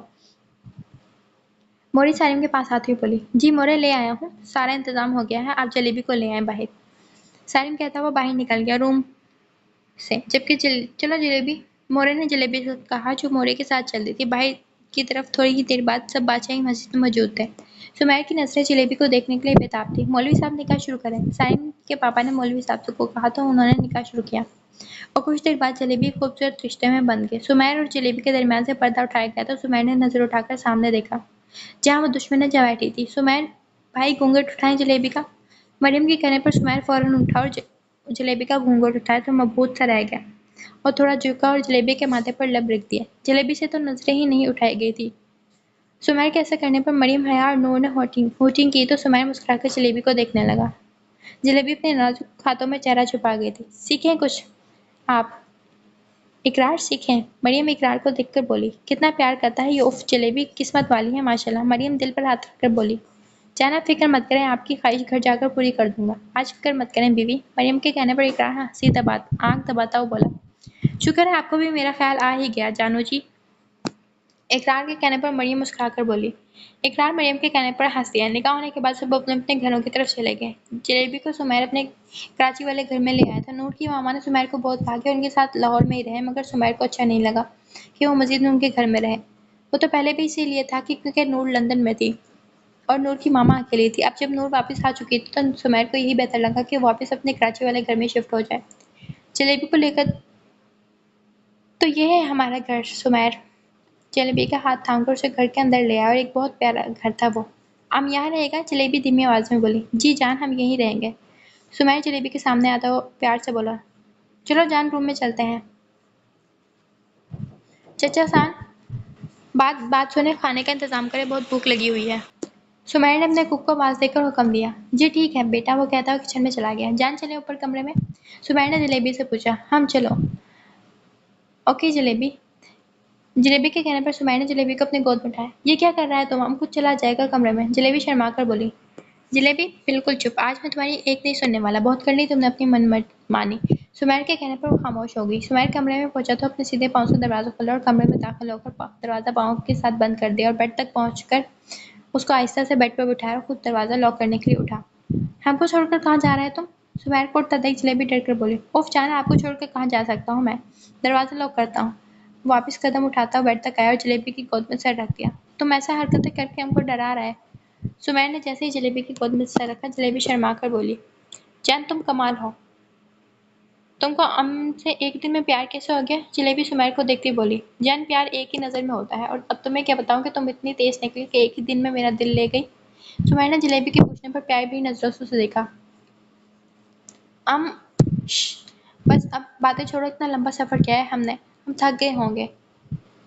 موری سارم کے پاس آتی ہوئی بولی، جی مورے لے آیا ہوں، سارا انتظام ہو گیا ہے، آپ جلیبی کو لے آئیں باہر۔ سارم کہتا ہوا باہر نکل گیا روم سے، جبکہ چلو جلیبی، مورے نے جلیبی سے کہا جو مورے کے ساتھ چل دی تھی۔ باہر کی طرف تھوڑی ہی دیر بعد سب بادشاہی مسجد میں موجود تھے۔ سمیر کی نظریں جلیبی کو دیکھنے کے لیے بےتاب تھی۔ مولوی صاحب نکاح شروع کریں۔ سارم کے پاپا نے مولوی صاحب کو کہا تو انہوں نے نکاح شروع کیا اور کچھ دیر بعد جلیبی خوبصورت رشتے میں بندھ گئے۔ سمیر اور جلیبی کے درمیان سے پردہ اٹھایا گیا تو سمیر نے نظر اٹھا کر سامنے دیکھا جہاں وہ دشمنیں جا بیٹھی تھی۔ سمیر بھائی گھونگھٹ اٹھائیں جلیبی کا۔ مریم کے کہنے پر سمیر فوراً اٹھا اور جلیبی کا گھونگھٹ اٹھایا تو مبہوت سا رہ گیا اور تھوڑا جھکا اور جلیبی کے ماتھے پر لب رکھ دیا۔ جلیبی سے تو نظریں ہی نہیں اٹھائی گئی تھی۔ سمیر کے ایسا کرنے پر مریم حیا اور نور نے ہوٹنگ کی تو سمیر مسکرا کر جلیبی کو دیکھنے لگا۔ جلیبی اپنے نازک ہاتھوں میں چہرہ چھپا گئی تھی۔ سیکھیں کچھ آپ اقرار سیکھیں۔ مریم اقرار کو دیکھ کر بولی، کتنا پیار کرتا ہے یہ، اف جلیبی قسمت والی ہے ماشاءاللہ۔ مریم دل پر ہاتھ رکھ کر بولی، جان آپ فکر مت کریں، آپ کی خواہش گھر جا کر پوری کر دوں گا۔ آج فکر مت کریں بیوی۔ مریم کے کہنے پر اقرار آنکھ دباتا ہوا بولا، شکر ہے آپ کو بھی میرا خیال آ ہی گیا جانو جی۔ اقرار کے کہنے پر مریم مسکرا کر بولی۔ اقرار مریم کے کہنے پر ہنس دیا۔ نکاح ہونے کے بعد سب اپنے اپنے گھروں کی طرف چلے گئے۔ جلیبی کو سمیر اپنے کراچی والے گھر میں لے آیا تھا۔ نور کی ماما نے سمیر کو بہت کہا کہ ان کے ساتھ لاہور میں ہی رہے، مگر سمیر کو اچھا نہیں لگا کہ وہ مزید ان کے گھر میں رہے۔ وہ تو پہلے بھی اسی لیے تھا کہ کیونکہ نور لندن میں تھی اور نور کی ماما اکیلی تھی۔ اب جب نور واپس آ چکی تھی تو سمیر کو یہی بہتر لگا کہ وہ واپس اپنے کراچی والے گھر میں شفٹ ہو جائے۔ جلیبی کو لے کر تو یہ ہے ہمارا گھر سمیر۔ جلیبی کا ہاتھ تھام کر اسے گھر کے اندر لے آیا اور ایک بہت پیارا گھر تھا وہ۔ ہم یہاں رہے گا؟ جلیبی دھیمی آواز میں بولی۔ جی جان ہم یہیں رہیں گے۔ سمیر جلیبی کے سامنے آتا ہوا پیار سے بولا، چلو جان روم میں چلتے ہیں۔ چچا سان بات سنے، کھانے کا انتظام کرے، بہت بھوک لگی ہوئی ہے۔ سمیر نے اپنے کوک کو آواز دے کر حکم دیا۔ جی ٹھیک ہے بیٹا، وہ کہتا ہوا کچن میں چلا گیا۔ جان چلے اوپر کمرے میں؟ سمیر نے جلیبی سے پوچھا۔ ہم چلو۔ اوکے جلیبی۔ جلیبی کے کہنے پر سمیر نے جلیبی کو اپنے گود میں اٹھایا۔ یہ کیا کر رہا ہے تم؟ ہم خود چلا جائے گا کمرے میں۔ جلیبی شرما کر بولی۔ جلیبی بالکل چپ، آج میں تمہاری ایک نہیں سننے والا، بہت کر لی تم نے اپنی من مانی۔ سمیر کے کہنے پر وہ خاموش ہو گئی۔ سمیر کمرے میں پہنچا تو اپنے سیدھے پاؤں سے دروازہ کھولا اور کمرے میں داخل ہو کر دروازہ پاؤں کے ساتھ بند کر دیا اور بیڈ تک پہنچ کر اس کو آہستہ سے بیڈ پر بٹھایا اور خود دروازہ لاک کرنے کے لیے اٹھا۔ ہم کو چھوڑ کر کہاں جا رہے تم؟ سمیر کو اٹھتا دیکھ جلیبی ڈر کر بولی۔ اوف جانا، آپ کو چھوڑ کر کہاں جا سکتا ہوں میں، دروازہ لاک کرتا ہوں۔ واپس قدم اٹھاتا ہوا بیڈ تک آیا اور جلیبی کی گود میں سر رکھ دیا۔ تم ایسا حرکتیں کر کے ہم کو ڈرا رہا ہے۔ سمیر نے جیسے ہی جلیبی کی گود میں سر رکھا، جلیبی شرما کر بولی، جان تم کمال ہو، تم کو ہم سے ایک دن میں پیار کیسے ہو گیا؟ جلیبی سمیر کو دیکھتی بولی، جان پیار ایک ہی نظر میں ہوتا ہے، اور اب تمہیں کیا بتاؤں کہ تم اتنی تیز نکلی کہ ایک ہی دن میں میرا دل لے گئی۔ سمیر نے جلیبی کے پوچھنے پر پیار بھی نظروں سے اسے دیکھا۔ بس اب باتیں چھوڑو، اتنا لمبا سفر کیا ہے ہم نے، ہم تھک گئے ہوں گے۔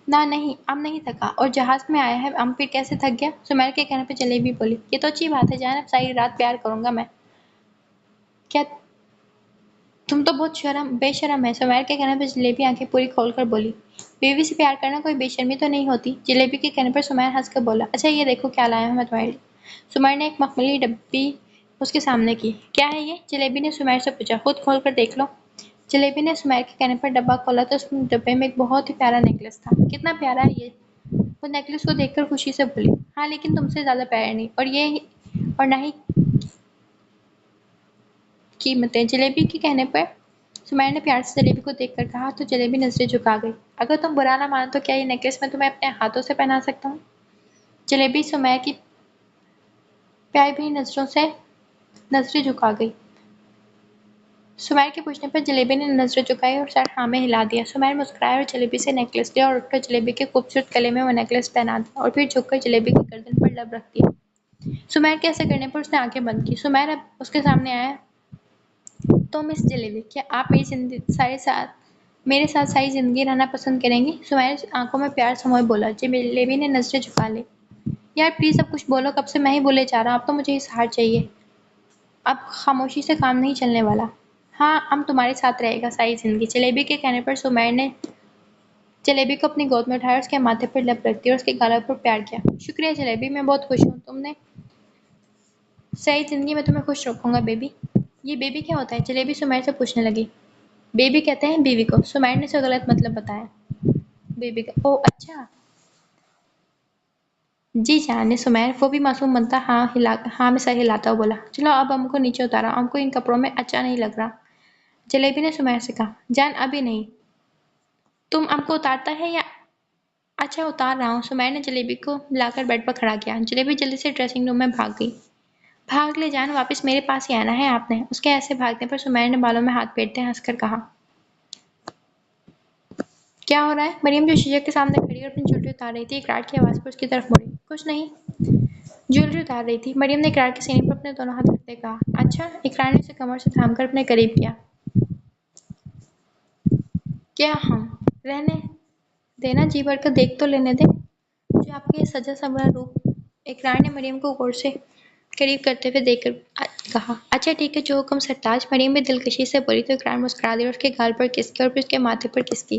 نہ نہیں، ہم نہیں تھکا، اور جہاز میں آیا ہے ہم پھر کیسے تھک گیا؟ سمیر کے کہنے پہ جلیبی بولی، یہ تو اچھی بات ہے جان، اب ساری رات پیار کروں گا میں۔ کیا تم تو بہت بے شرم ہے۔ سمیر کے کہنے پر جلیبی آنکھیں پوری کھول کر بولی، بیوی سے پیار کرنا کوئی بے شرمی تو نہیں ہوتی؟ جلیبی کے کہنے پر سمیر ہنس کر بولا، اچھا یہ دیکھو کیا لایا ہوں میں تمہارے لیے۔ سمیر نے ایک مخملی ڈبی اس کے سامنے کی۔ کیا ہے یہ؟ جلیبی نے سمیر سے پوچھا۔ خود کھول کر دیکھ لو۔ جلیبی نے سمیر کے کہنے پر ڈبہ کھولا تو اس ڈبے میں ایک بہت ہی پیارا نیکلس تھا۔ کتنا پیارا ہے یہ، وہ نیکلس کو دیکھ کر خوشی سے بولی۔ ہاں لیکن تم سے زیادہ پیارا نہیں، اور نہ ہی قیمتیں۔ جلیبی کے کہنے پر سمیر نے پیار سے جلیبی کو دیکھ کر کہا تو جلیبی نظریں جھکا گئی۔ اگر تم برا نہ مانو تو کیا یہ نیکلس میں تمہیں اپنے ہاتھوں سے پہنا سکتا ہوں؟ جلیبی سمیر کی پیاری بھی نظروں سے نظریں جھکا گئی۔ سمیر کے پوچھنے پر جلیبی نے نظریں جھکائی اور سر ہاں میں ہلا دیا۔ سمیر مسکرایا اور جلیبی سے نیکلس لیا اور اٹھ کر جلیبی کے خوبصورت گلے میں وہ نیکلس پہنا دیا اور پھر جھک کر جلیبی کی گردن پر لب رکھ دیا۔ سمیر کے ایسے کرنے پر اس نے آنکھیں بند کی۔ سمیر اب اس کے سامنے آیا تو مس جلیبی، کیا آپ میرے ساتھ ساری زندگی رہنا پسند کریں گی؟ سمیر آنکھوں میں پیار سموئے بولا۔ جلیبی نے نظریں جھکا لی۔ یار پلیز اب کچھ بولو، کب سے میں ہی بولے جا رہا ہوں، اب تو مجھے اظہار چاہیے، اب خاموشی سے کام نہیں چلنے والا۔ ہاں ہم تمہارے ساتھ رہے گا ساری زندگی۔ جلیبی کے کہنے پر سمیر نے جلیبی کو اپنی گود میں اٹھایا اور اس کے ماتھے پر لب رکھ دی اور اس کے گالوں پر پیار کیا۔ شکریہ جلیبی، میں بہت خوش ہوں، تم نے ساری زندگی میں تمہیں خوش رکھوں گا بیبی۔ یہ بیبی کیا ہوتا ہے؟ جلیبی سمیر سے پوچھنے لگی۔ بیبی کہتے ہیں بیوی کو۔ سمیر نے اسے غلط مطلب بتایا۔ بیبی کا اوہ اچھا جی جان سمیر، وہ بھی معصوم بنتا ہاں میں سر ہلاتا ہوا بولا۔ چلو اب ہم کو نیچے اتارا، ہم کو ان کپڑوں میں اچھا نہیں لگ رہا۔ جلیبی نے سمیر سے کہا۔ جان ابھی نہیں، تم ہم کو اتارتا ہے یا؟ اچھا اتار رہا ہوں۔ سمیر نے جلیبی کو لا کر بیڈ پر کھڑا کیا۔ جلیبی جلدی سے ڈریسنگ روم میں بھاگ گئی۔ بھاگ لے جان، واپس میرے پاس ہی آنا ہے آپ نے۔ اس کے ایسے بھاگنے پر سمیر نے بالوں میں ہاتھ پھیرتے ہنس کر کہا۔ کیا ہو رہا ہے؟ مریم جو شیشے کے سامنے کھڑی اور اپنی جویلری اتار رہی تھی، اقرار کی آواز پر اس کی طرف مڑی۔ کچھ نہیں، جویلری اتار رہی تھی۔ مریم نے اقرار کے سینے پر اپنے دونوں ہاتھ رکھتے کہا۔ اچھا۔ اقرار نے اسے کمر سے تھام کر اپنے قریب کیا۔ کیا ہم رہنے دینا، جی بھر کر دیکھ تو لینے دے جو آپ کا یہ سجا سنورا روپ۔ اقرار نے مریم کو غور سے قریب کرتے ہوئے دیکھ کر کہا۔ اچھا ٹھیک ہے، جو حکم سرتاج۔ مریم بھی دلکشی سے بولی تو اقرار مسکرا دی اور اس کے گال پر کس کی اور پھر اس کے ماتھے پر کس کی۔